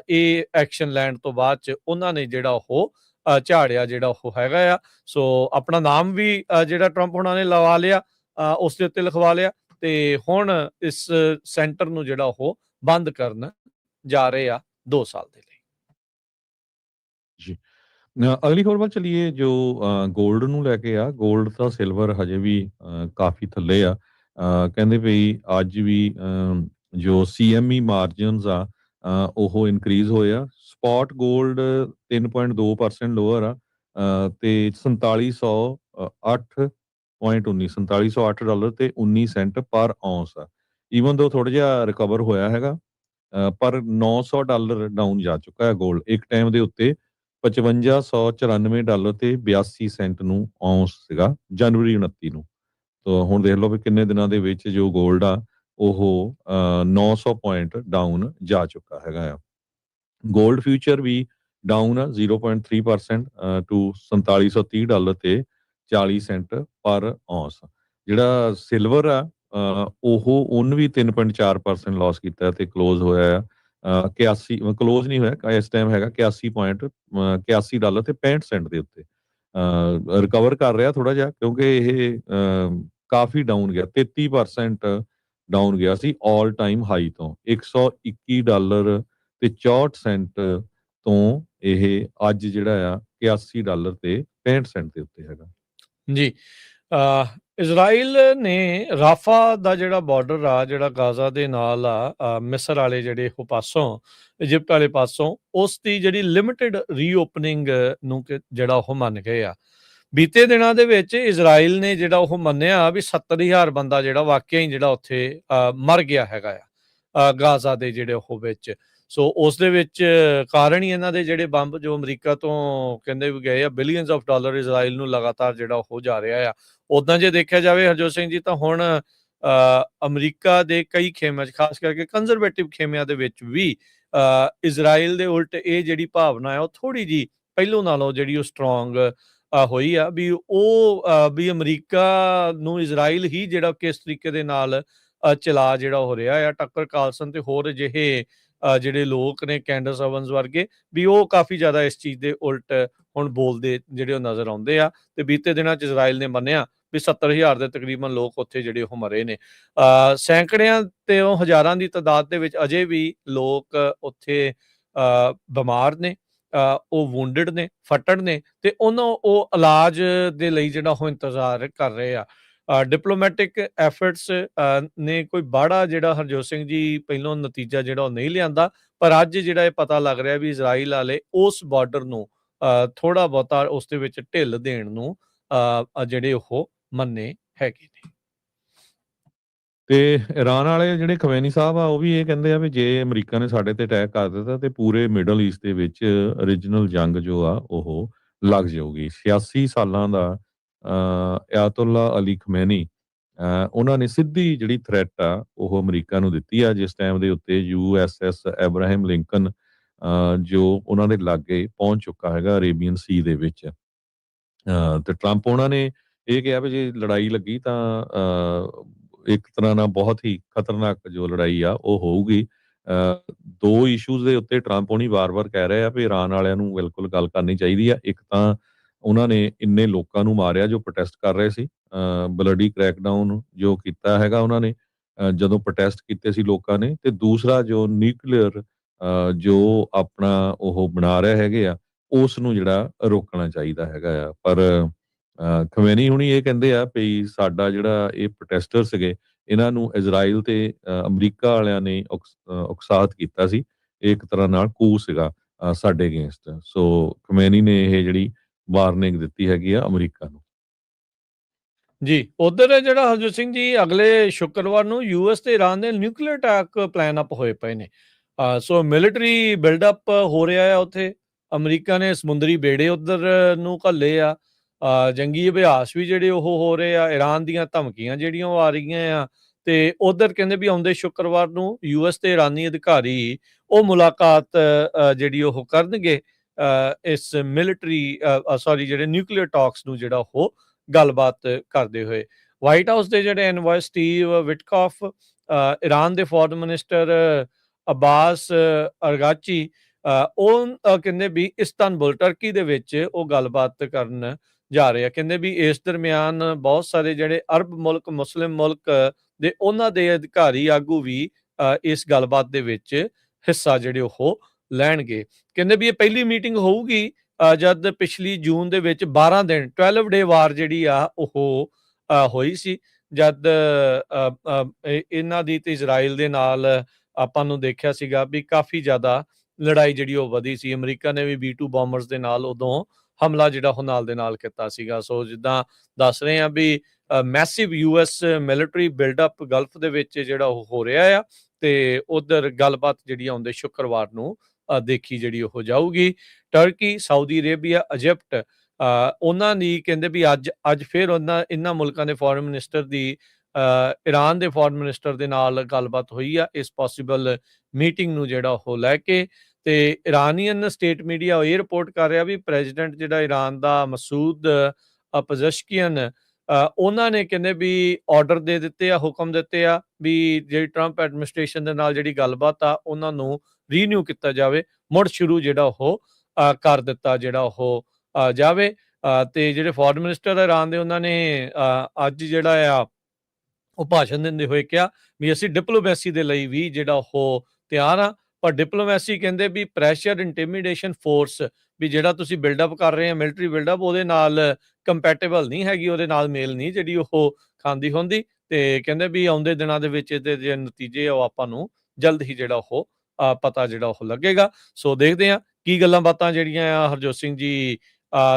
ਇਹ ਐਕਸ਼ਨ ਲੈਣ ਤੋਂ ਬਾਅਦ ਚ ਉਹਨਾਂ ਨੇ ਜਿਹੜਾ ਉਹ ਝਾੜਿਆ ਜਿਹੜਾ ਉਹ ਹੈਗਾ ਆ। ਸੋ ਆਪਣਾ ਨਾਮ ਵੀ ਜਿਹੜਾ ਟਰੰਪ ਹੋਣਾ ਨੇ ਲਵਾ ਲਿਆ, ਉਸ ਦੇ ਉੱਤੇ ਲਿਖਵਾ ਲਿਆ, ਤੇ ਹੁਣ ਇਸ ਸੈਂਟਰ ਨੂੰ ਜਿਹੜਾ ਉਹ ਬੰਦ ਕਰਨ ਜਾ ਰਹੇ ਆ 2 ਸਾਲ ਦੇ ਲਈ। ਜੀ, ਅਗਲੀ ਖਬਰ ਵੱਲ ਚਲੀਏ ਜੋ ਗੋਲਡ ਨੂੰ ਲੈ ਕੇ ਆ। ਗੋਲਡ ਤਾਂ ਸਿਲਵਰ ਹਜੇ ਵੀ ਕਾਫੀ ਥੱਲੇ ਆ। ਕਹਿੰਦੇ ਵੀ ਅੱਜ ਵੀ ਜੋ CME ਮਾਰਜਨਸ ਆ ਉਹ ਇਨਕਰੀਜ਼ ਹੋਏ ਆ। ਸਪੌਟ ਗੋਲਡ 3.2% ਲੋਅਰ ਆ ਤੇ 4708 ਡਾਲਰ ਤੇ 19 ਸੈਂਟ ਪਰ ਔਂਸ ਆ। ਈਵਨ ਦੋ ਥੋੜਾ ਜਿਹਾ ਰਿਕਵਰ ਹੋਇਆ ਹੈਗਾ, ਪਰ $900 ਡਾਊਨ ਜਾ ਚੁੱਕਾ ਹੈ ਗੋਲਡ। ਇੱਕ ਟਾਈਮ ਦੇ ਉੱਤੇ 5594 ਡਾਲਰ ਤੇ 82 ਸੈਂਟ ਨੂੰ ਔਂਸ ਸੀਗਾ ਜਨਵਰੀ 29 ਨੂੰ। ਤਾਂ ਹੁਣ ਦੇਖ ਲਓ ਵੀ ਕਿੰਨੇ ਦਿਨਾਂ ਦੇ ਵਿੱਚ ਜੋ ਗੋਲਡ ਆ ਉਹ 900 ਪੁਆਇੰਟ ਡਾਊਨ ਜਾ ਚੁੱਕਾ ਹੈਗਾ ਆ। ਗੋਲਡ ਫਿਊਚਰ ਵੀ ਡਾਊਨ ਆ 0.3% ਟੂ 4730 ਡਾਲਰ ਤੇ 40 ਸੈਂਟ ਪਰ ਔਂਸ। ਜਿਹੜਾ ਸਿਲਵਰ ਆ ਉਹਨ ਵੀ 3.4% ਲਾਸ ਕੀਤਾ ਤੇ ਕਲੋਜ਼ ਹੋਇਆ ਆ 81 ਕਲੋਜ਼ ਨਹੀਂ ਹੋਇਆ ਇਸ ਟਾਈਮ ਹੈਗਾ 81 ਡਾਲਰ ਤੇ 65 ਸੈਂਟ ਦੇ ਉੱਤੇ। ਰਿਕਵਰ ਕਰ ਰਿਹਾ ਥੋੜਾ ਜਿਹਾ ਕਿਉਂਕਿ ਇਹ ਕਾਫੀ ਡਾਊਨ ਗਿਆ, 33% ਡਾਊਨ ਗਿਆ ਸੀ ਆਲ ਟਾਈਮ ਹਾਈ ਤੋਂ। 121 ਡਾਲਰ ਤੇ 64 ਸੈਂਟ ਤੋਂ ਇਹ ਅੱਜ ਜਿਹੜਾ ਆ 81 ਡਾਲਰ ਤੇ 65 ਸੈਂਟ ਦੇ ਉੱਤੇ ਹੈਗਾ ਜੀ। ਇਜ਼ਰਾਈਲ ਨੇ ਰਾਫਾ ਦਾ ਜਿਹੜਾ ਬਾਰਡਰ ਆ ਜਿਹੜਾ ਗਾਜ਼ਾ ਦੇ ਨਾਲ ਆ ਮਿਸਰ ਵਾਲੇ ਜਿਹੜੇ ਉਹ ਪਾਸੋਂ ਇਜਿਪਟ ਵਾਲੇ ਪਾਸੋਂ ਉਸ ਦੀ ਜਿਹੜੀ ਲਿਮਿਟਿਡ ਰੀਓਪਨਿੰਗ ਨੂੰ ਜਿਹੜਾ ਉਹ ਮੰਨ ਗਏ ਆ। ਬੀਤੇ ਦਿਨਾਂ ਦੇ ਵਿੱਚ ਇਜ਼ਰਾਈਲ ਨੇ ਜਿਹੜਾ ਉਹ ਮੰਨਿਆ ਵੀ 70,000 ਬੰਦਾ ਜਿਹੜਾ ਵਾਕਿਆ ਹੀ ਜਿਹੜਾ ਉੱਥੇ ਮਰ ਗਿਆ ਹੈਗਾ ਆ ਗਾਜ਼ਾ ਦੇ ਜਿਹੜੇ ਉਹ ਵਿੱਚ। ਸੋ ਉਸ ਦੇ ਵਿੱਚ ਕਾਰਨ ਹੀ ਇਹਨਾਂ ਦੇ ਜਿਹੜੇ ਬੰਬ ਜੋ ਅਮਰੀਕਾ ਤੋਂ ਕਹਿੰਦੇ ਵੀ ਗਏ ਆ ਬਿਲੀਅਨਸ ਆਫ ਡਾਲਰ ਇਜ਼ਰਾਈਲ ਨੂੰ ਲਗਾਤਾਰ ਜਿਹੜਾ ਹੋ ਜਾ ਰਿਹਾ ਆ। ਉੱਦਾਂ ਜੇ ਦੇਖਿਆ ਜਾਵੇ ਹਰਜੋਤ ਸਿੰਘ ਜੀ ਤਾਂ ਹੁਣ ਅਮਰੀਕਾ ਦੇ ਕਈ ਖੇਮਿਆਂ 'ਚ ਖਾਸ ਕਰਕੇ ਕੰਜ਼ਰਵੇਟਿਵ ਖੇਮਿਆਂ ਦੇ ਵਿੱਚ ਵੀ ਇਜ਼ਰਾਈਲ ਦੇ ਉਲਟ ਇਹ ਜਿਹੜੀ ਭਾਵਨਾ ਹੈ ਉਹ ਥੋੜੀ ਜੀ ਪਹਿਲੋਂ ਨਾਲੋਂ ਜਿਹੜੀ ਉਹ ਸਟਰੋਂਗ ਹੋਈ ਆ ਵੀ ਉਹ ਵੀ ਅਮਰੀਕਾ ਨੂੰ ਇਜ਼ਰਾਈਲ ਹੀ ਜਿਹੜਾ ਕਿਸ ਤਰੀਕੇ ਦੇ ਨਾਲ ਚਲਾ ਜਿਹੜਾ ਹੋ ਰਿਹਾ ਆ। ਟੱਕਰ ਕਾਲਸਨ ਤੇ ਹੋਰ ਅਜਿਹੇ ਜਿਹੜੇ ਲੋਕ ਨੇ ਕੈਂਡਸ ਓਵਨਸ ਵਰਗੇ ਵੀ ਉਹ ਕਾਫੀ ਜ਼ਿਆਦਾ ਇਸ ਚੀਜ਼ ਦੇ ਉਲਟ ਹੁਣ ਬੋਲਦੇ ਜਿਹੜੇ ਉਹ ਨਜ਼ਰ ਆਉਂਦੇ ਆ। ਤੇ ਬੀਤੇ ਦਿਨਾਂ 'ਚ ਇਜ਼ਰਾਈਲ ਨੇ ਮੰਨਿਆ ਵੀ 70,000 ਦੇ ਤਕਰੀਬਨ ਲੋਕ ਉੱਥੇ ਜਿਹੜੇ ਉਹ ਮਰੇ ਨੇ। ਸੈਂਕੜਿਆਂ ਤੇ ਹਜ਼ਾਰਾਂ ਦੀ ਤਾਦਾਦ ਦੇ ਵਿੱਚ ਅਜੇ ਵੀ ਲੋਕ ਉੱਥੇ ਬਿਮਾਰ ਨੇ, ਉਹ ਵੂੰਡਡ ਨੇ, ਫੱਟੜ ਨੇ, ਤੇ ਉਹ ਇਲਾਜ ਦੇ ਲਈ ਜਿਹੜਾ ਉਹ ਇੰਤਜ਼ਾਰ ਕਰ ਰਹੇ ਆ। ਡਿਪਲੋਮੈਟਿਕ ਐਫਰਟਸ ਨੇ ਕੋਈ ਬਾਹੜਾ ਜਿਹੜਾ ਹਰਜੋਤ ਸਿੰਘ ਜੀ ਪਹਿਲੋਂ ਨਤੀਜਾ ਜਿਹੜਾ ਉਹ ਨਹੀਂ ਲਿਆਂਦਾ, ਪਰ ਅੱਜ ਜਿਹੜਾ ਇਹ ਪਤਾ ਲੱਗ ਰਿਹਾ ਵੀ ਇਜ਼ਰਾਈਲ ਵਾਲੇ ਉਸ ਬਾਰਡਰ ਨੂੰ ਥੋੜਾ ਬਹੁਤਾ ਉਸ ਦੇ ਵਿੱਚ ਢਿੱਲ ਦੇਣ ਨੂੰ ਜਿਹੜੇ ਉਹ ਮੰਨੇ ਹੈਗੇ ਨੇ। ਤੇ ਇਰਾਨ ਵਾਲੇ ਜਿਹੜੇ ਖਮੇਨੀ ਸਾਹਿਬ ਆ ਉਹ ਵੀ ਇਹ ਕਹਿੰਦੇ ਆ ਵੀ ਜੇ ਅਮਰੀਕਾ ਨੇ ਸਾਡੇ ਤੇ ਅਟੈਕ ਕਰ ਦਿੱਤਾ ਤੇ ਪੂਰੇ ਮਿਡਲ ਈਸਟ ਦੇ ਵਿੱਚ ਓਰੀਜਨਲ ਜੰਗ ਜੋ ਆ ਉਹ ਲੱਗ ਜਾਊਗੀ। 86 ਸਾਲਾਂ ਦਾ ਆਇਤੁੱਲਾ ਅਲੀ ਖਮੇਨੀ ਉਹਨਾਂ ਨੇ ਸਿੱਧੀ ਜਿਹੜੀ ਥ੍ਰੈਟ ਆ ਉਹ ਅਮਰੀਕਾ ਨੂੰ ਦਿੱਤੀ ਆ, ਜਿਸ ਟਾਈਮ ਦੇ ਉੱਤੇ USS ਐਬਰਾਹਮ ਲਿੰਕਨ ਜੋ ਉਹਨਾਂ ਦੇ ਲਾਗੇ ਪਹੁੰਚ ਚੁੱਕਾ ਹੈਗਾ ਅਰੇਬੀਅਨ ਸੀ ਦੇ ਵਿੱਚ। ਤੇ ਟਰੰਪ ਉਹਨਾਂ ਨੇ ਇਹ ਕਿਹਾ ਵੀ ਜੇ ਲੜਾਈ ਲੱਗੀ ਤਾਂ ਇੱਕ ਤਰ੍ਹਾਂ ਨਾਲ ਬਹੁਤ ਹੀ ਖਤਰਨਾਕ ਜੋ ਲੜਾਈ ਆ ਉਹ ਹੋਊਗੀ। ਦੋ ਇਸ਼ੂਜ਼ ਦੇ ਉੱਤੇ ਟਰੰਪ ਹੋਣੀ ਵਾਰ-ਵਾਰ ਕਹਿ ਰਹੇ ਆ ਵੀ ਇਰਾਨ ਵਾਲਿਆਂ ਨੂੰ ਬਿਲਕੁਲ ਗੱਲ ਕਰਨੀ ਚਾਹੀਦੀ ਆ। ਇੱਕ ਤਾਂ ਉਹਨਾਂ ਨੇ ਇੰਨੇ ਲੋਕਾਂ ਨੂੰ ਮਾਰਿਆ ਜੋ ਪ੍ਰੋਟੈਸਟ ਕਰ ਰਹੇ ਸੀ, ਬਲੱਡੀ ਕ੍ਰੈਕਡਾਊਨ ਜੋ ਕੀਤਾ ਹੈਗਾ ਉਹਨਾਂ ਨੇ ਜਦੋਂ ਪ੍ਰੋਟੈਸਟ ਕੀਤੇ ਸੀ ਲੋਕਾਂ ਨੇ, ਤੇ ਦੂਸਰਾ ਜੋ ਨਿਊਕਲੀਅਰ ਜੋ ਆਪਣਾ ਉਹ ਬਣਾ ਰਹੇ ਹੈਗੇ ਆ ਉਸ ਨੂੰ ਜਿਹੜਾ ਰੋਕਣਾ ਚਾਹੀਦਾ ਹੈਗਾ ਆ। ਪਰ ਖਮੇਨੀ ਹੁਣੀ ਇਹ ਕਹਿੰਦੇ ਆ ਵੀ ਸਾਡਾ ਜਿਹੜਾ ਇਹ ਪ੍ਰੋਟੈਸਟਰ ਸੀਗੇ ਇਹਨਾਂ ਨੂੰ ਇਜ਼ਰਾਈਲ ਤੇ ਅਮਰੀਕਾ ਵਾਲਿਆਂ ਨੇ ਉਕਸਾਹਤ ਕੀਤਾ ਸੀ। ਇਹ ਇੱਕ ਤਰ੍ਹਾਂ ਨਾਲ ਕੂ ਸੀਗਾ ਸਾਡੇ ਅਗੇਂਸਟ। ਸੋ ਖਮੇਨੀ ਨੇ ਇਹ ਜਿਹੜੀ ਵਾਰਨਿੰਗ ਦਿੱਤੀ ਹੈਗੀ ਆ ਅਮਰੀਕਾ ਨੂੰ। ਜੀ, ਉਧਰ ਜਿਹੜਾ ਹਰਜੋਤ ਸਿੰਘ ਜੀ ਅਗਲੇ ਸ਼ੁੱਕਰਵਾਰ ਨੂੰ US ਤੇ ਇਰਾਨ ਦੇ ਨਿਊਕਲੀਅਰ ਅਟੈਕ ਪਲਾਨ ਅਪ ਹੋਏ ਪਏ ਨੇ। ਸੋ ਮਿਲਟਰੀ ਬਿਲਡਅਪ ਹੋ ਰਿਹਾ ਆ ਉੱਥੇ। ਅਮਰੀਕਾ ਨੇ ਸਮੁੰਦਰੀ ਬੇੜੇ ਉਧਰ ਨੂੰ ਘੱਲੇ ਆ। ਜੰਗੀ ਅਭਿਆਸ ਵੀ ਜਿਹੜੇ ਉਹ ਹੋ ਰਹੇ ਆ। ਇਰਾਨ ਦੀਆਂ ਧਮਕੀਆਂ ਜਿਹੜੀਆਂ ਉਹ ਆ ਰਹੀਆਂ ਆ, ਤੇ ਉਧਰ ਕਹਿੰਦੇ ਵੀ ਆਉਂਦੇ ਸ਼ੁੱਕਰਵਾਰ ਨੂੰ US ਤੇ ਇਰਾਨੀ ਅਧਿਕਾਰੀ ਉਹ ਮੁਲਾਕਾਤ ਜਿਹੜੀ ਉਹ ਕਰਨਗੇ ਇਸ ਮਿਲਟਰੀ ਜਿਹੜੇ ਨਿਊਕਲੀਅਰ ਟਾਕਸ ਨੂੰ ਜਿਹੜਾ ਉਹ ਗੱਲਬਾਤ ਕਰਦੇ ਹੋਏ। ਵਾਈਟ ਹਾਊਸ ਦੇ ਜਿਹੜੇ ਐਨਵਾਇਸ ਸਟੀਵ ਵਿਟਕੌਫ, ਇਰਾਨ ਦੇ ਫੋਰਨ ਮਿਨਿਸਟਰ ਅਬਾਸ ਅਰਗਾਚੀ, ਉਹ ਕਹਿੰਦੇ ਵੀ ਇਸਤਾਨਬੁਲ ਟਰਕੀ ਦੇ ਵਿੱਚ ਉਹ ਗੱਲਬਾਤ ਕਰਨ ਜਾ ਰਹੇ ਆ। ਕਹਿੰਦੇ ਵੀ ਇਸ ਦਰਮਿਆਨ ਬਹੁਤ ਸਾਰੇ ਜਿਹੜੇ ਅਰਬ ਮੁਲਕ, ਮੁਸਲਿਮ ਮੁਲਕ ਦੇ ਉਹਨਾਂ ਦੇ ਅਧਿਕਾਰੀ ਆਗੂ ਵੀ ਇਸ ਗੱਲਬਾਤ ਦੇ ਵਿੱਚ ਹਿੱਸਾ ਜਿਹੜੇ ਉਹ ਲੈਣਗੇ। ਕਹਿੰਦੇ ਵੀ ਇਹ ਪਹਿਲੀ ਮੀਟਿੰਗ ਹੋਊਗੀ ਜਦ ਪਿਛਲੀ ਜੂਨ ਦੇ ਵਿੱਚ 12 ਦਿਨ 12 ਡੇ ਵਾਰ ਜਿਹੜੀ ਆ ਉਹ ਹੋਈ ਸੀ, ਜਦ ਇਹਨਾਂ ਦੀ ਤੇ ਇਜ਼ਰਾਈਲ ਦੇ ਨਾਲ ਆਪਾਂ ਨੂੰ ਦੇਖਿਆ ਸੀਗਾ ਵੀ ਕਾਫੀ ਜ਼ਿਆਦਾ ਲੜਾਈ ਜਿਹੜੀ ਉਹ ਵਧੀ ਸੀ। ਅਮਰੀਕਾ ਨੇ ਵੀ B-2 ਬੋਮਰਸ ਦੇ ਨਾਲ ਉਦੋਂ ਹਮਲਾ ਜਿਹੜਾ ਉਹ ਨਾਲ ਦੇ ਨਾਲ ਕੀਤਾ ਸੀਗਾ। ਸੋ ਜਿੱਦਾਂ ਦੱਸ ਰਹੇ ਆ ਵੀ massive US military buildup Gulf ਦੇ ਵਿੱਚ ਜਿਹੜਾ ਉਹ ਹੋ ਰਿਹਾ ਆ, ਤੇ ਉਧਰ ਗੱਲਬਾਤ ਜਿਹੜੀ ਆਉਂਦੇ ਸ਼ੁੱਕਰਵਾਰ ਨੂੰ ਦੇਖੀ ਜਿਹੜੀ ਉਹ ਜਾਊਗੀ। ਟਰਕੀ, ਸਾਊਦੀ ਅਰੇਬੀਆ, ਇਜਿਪਟ, ਉਹਨਾਂ ਦੀ ਕਹਿੰਦੇ ਵੀ ਅੱਜ ਫਿਰ ਇਹਨਾਂ ਮੁਲਕਾਂ ਦੇ ਫੋਰਨ ਮਿਨਿਸਟਰ ਦੀ ਇਰਾਨ ਦੇ ਫੋਰਨ ਮਿਨਿਸਟਰ ਦੇ ਨਾਲ ਗੱਲਬਾਤ ਹੋਈ ਆ ਇਸ ਪੋਸੀਬਲ ਮੀਟਿੰਗ ਨੂੰ ਜਿਹੜਾ ਉਹ ਲੈ ਕੇ। ਤੇ ਇਰਾਨੀਅਨ ਸਟੇਟ ਮੀਡੀਆ ਇਹ ਰਿਪੋਰਟ ਕਰ ਰਿਹਾ ਵੀ ਪ੍ਰੈਜ਼ੀਡੈਂਟ ਜਿਹੜਾ ਇਰਾਨ ਦਾ ਮਸੂਦ ਪਜ਼ਸ਼ਕੀਅਨ, ਉਹਨਾਂ ਨੇ ਕਹਿੰਦੇ ਵੀ ਆਰਡਰ ਦੇ ਦਿੱਤੇ ਆ, ਹੁਕਮ ਦਿੱਤੇ ਆ ਵੀ ਜਿਹੜੀ ਟਰੰਪ ਐਡਮਿਨਿਸਟ੍ਰੇਸ਼ਨ ਦੇ ਨਾਲ ਜਿਹੜੀ ਗੱਲਬਾਤ ਆ ਉਹਨਾਂ ਨੂੰ ਰੀਨਿਊ ਕੀਤਾ ਜਾਵੇ, ਮੁੜ ਸ਼ੁਰੂ ਜਿਹੜਾ ਉਹ ਕਰ ਦਿੱਤਾ ਜਿਹੜਾ ਉਹ ਜਾਵੇ। ਤੇ ਜਿਹੜੇ ਫੋਰਨ ਮਿਨਿਸਟਰ ਇਰਾਨ ਦੇ ਉਹਨਾਂ ਨੇ ਅੱਜ ਜਿਹੜਾ ਆ ਉਹ ਭਾਸ਼ਣ ਦਿੰਦੇ ਹੋਏ ਕਿਹਾ ਵੀ ਅਸੀਂ ਡਿਪਲੋਮੈਸੀ ਦੇ ਲਈ ਵੀ ਜਿਹੜਾ ਉਹ ਤਿਆਰ ਆ, ਪਰ ਡਿਪਲੋਮੈਸੀ ਕਹਿੰਦੇ ਵੀ ਪ੍ਰੈਸ਼ਰ, ਇੰਟੀਮੀਡੇਸ਼ਨ, ਫੋਰਸ ਵੀ ਜਿਹੜਾ ਤੁਸੀਂ ਬਿਲਡਅਪ ਕਰ ਰਹੇ ਆ ਮਿਲਟਰੀ ਬਿਲਡਅਪ ਉਹਦੇ ਨਾਲ ਕੰਪੈਟੇਬਲ ਨਹੀਂ ਹੈਗੀ, ਉਹਦੇ ਨਾਲ ਮੇਲ ਨਹੀਂ ਜਿਹੜੀ ਉਹ ਖਾਂਦੀ ਹੁੰਦੀ। ਤੇ ਕਹਿੰਦੇ ਵੀ ਆਉਂਦੇ ਦਿਨਾਂ ਦੇ ਵਿੱਚ ਇਹਦੇ ਜਿਹੜੇ ਨਤੀਜੇ ਉਹ ਆਪਾਂ ਨੂੰ ਜਲਦ ਹੀ ਜਿਹੜਾ ਉਹ ਪਤਾ ਜਿਹੜਾ ਉਹ ਲੱਗੇਗਾ। ਸੋ ਦੇਖਦੇ ਆ ਕੀ ਗੱਲਾਂ ਬਾਤਾਂ ਜਿਹੜੀਆਂ ਆ ਹਰਜੋਤ ਸਿੰਘ ਜੀ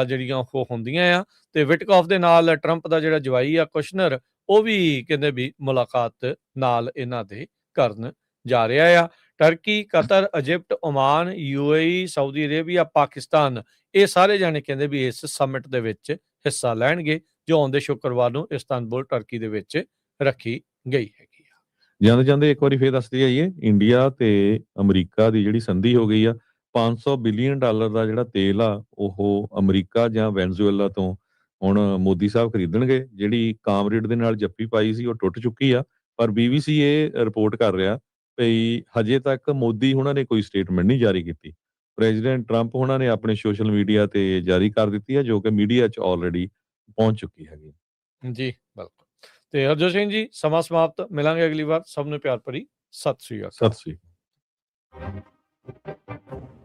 ਜਿਹੜੀਆਂ ਉਹ ਹੁੰਦੀਆਂ ਆ। ਤੇ ਵਿਟਕੌਫ ਦੇ ਨਾਲ ਟਰੰਪ ਦਾ ਜਿਹੜਾ ਜਵਾਈ ਆ ਕੁਸ਼ਨਰ, ਉਹ ਵੀ ਕਹਿੰਦੇ ਵੀ ਮੁਲਾਕਾਤ ਨਾਲ ਇਹਨਾਂ ਦੇ ਕਰਨ ਜਾ ਰਿਹਾ ਆ। Turkey, Qatar, Egypt, Oman, UAE, Saudi Arabia, Pakistan, ਇਹ ਸਾਰੇ ਜਾਣੇ ਕਹਿੰਦੇ ਵੀ ਇਸ ਸਮਿਟ ਦੇ ਵਿੱਚ ਹਿੱਸਾ ਲੈਣਗੇ ਜੋ ਆਉਂਦੇ ਸ਼ੁੱਕਰਵਾਰ ਨੂੰ ਇਸਤਾਨਬੁਲ ਟਰਕੀ ਦੇ ਵਿੱਚ ਰੱਖੀ ਗਈ ਹੈਗੀ ਆ। ਜਾਂਦੇ ਜਾਂਦੇ ਇੱਕ ਵਾਰੀ ਫੇਰ ਦੱਸਦੇ ਜਾਈਏ, ਇੰਡੀਆ ਤੇ ਅਮਰੀਕਾ ਦੀ ਜਿਹੜੀ ਸੰਧੀ ਹੋ ਗਈ ਆ, $500 ਬਿਲੀਅਨ ਦਾ ਜਿਹੜਾ ਤੇਲ ਆ ਉਹ ਅਮਰੀਕਾ ਜਾਂ ਵੈਨਜ਼ੂਏਲਾ ਤੋਂ ਹੁਣ ਮੋਦੀ ਸਾਹਿਬ ਖਰੀਦਣਗੇ। ਜਿਹੜੀ ਕਾਮਰੇਡ ਦੇ ਨਾਲ ਜੱਫੀ ਪਾਈ ਸੀ ਉਹ ਟੁੱਟ ਚੁੱਕੀ ਆ, ਪਰ BBC ਇਹ ਰਿਪੋਰਟ ਕਰ ਰਿਹਾ ਭਈ ਹਜੇ ਤੱਕ ਮੋਦੀ ਹੁਣਾਂ ਨੇ ਕੋਈ ਸਟੇਟਮੈਂਟ ਨਹੀਂ ਜਾਰੀ ਕੀਤੀ। ਪ੍ਰੈਜ਼ੀਡੈਂਟ ਟਰੰਪ ਹੁਣਾਂ ਨੇ ਆਪਣੇ ਸੋਸ਼ਲ ਮੀਡੀਆ ਤੇ ਜਾਰੀ ਕਰ ਦਿੱਤੀ ਹੈ, ਜੋ ਕਿ ਮੀਡੀਆ 'ਚ ਆਲਰੇਡੀ ਪਹੁੰਚ ਚੁੱਕੀ ਹੈਗੀ। ਜੀ ਬਿਲਕੁਲ। ਤੇ ਹਰਜੋਤ ਸਿੰਘ ਜੀ, ਸਮਾਂ ਸਮਾਪਤ। ਮਿਲਾਂਗੇ ਅਗਲੀ ਵਾਰ। ਸਭ ਨੂੰ ਪਿਆਰ ਭਰੀ ਸਤਿ ਸ੍ਰੀ ਅਕਾਲ। ਸਤਿ ਸ੍ਰੀ ਅਕਾਲ।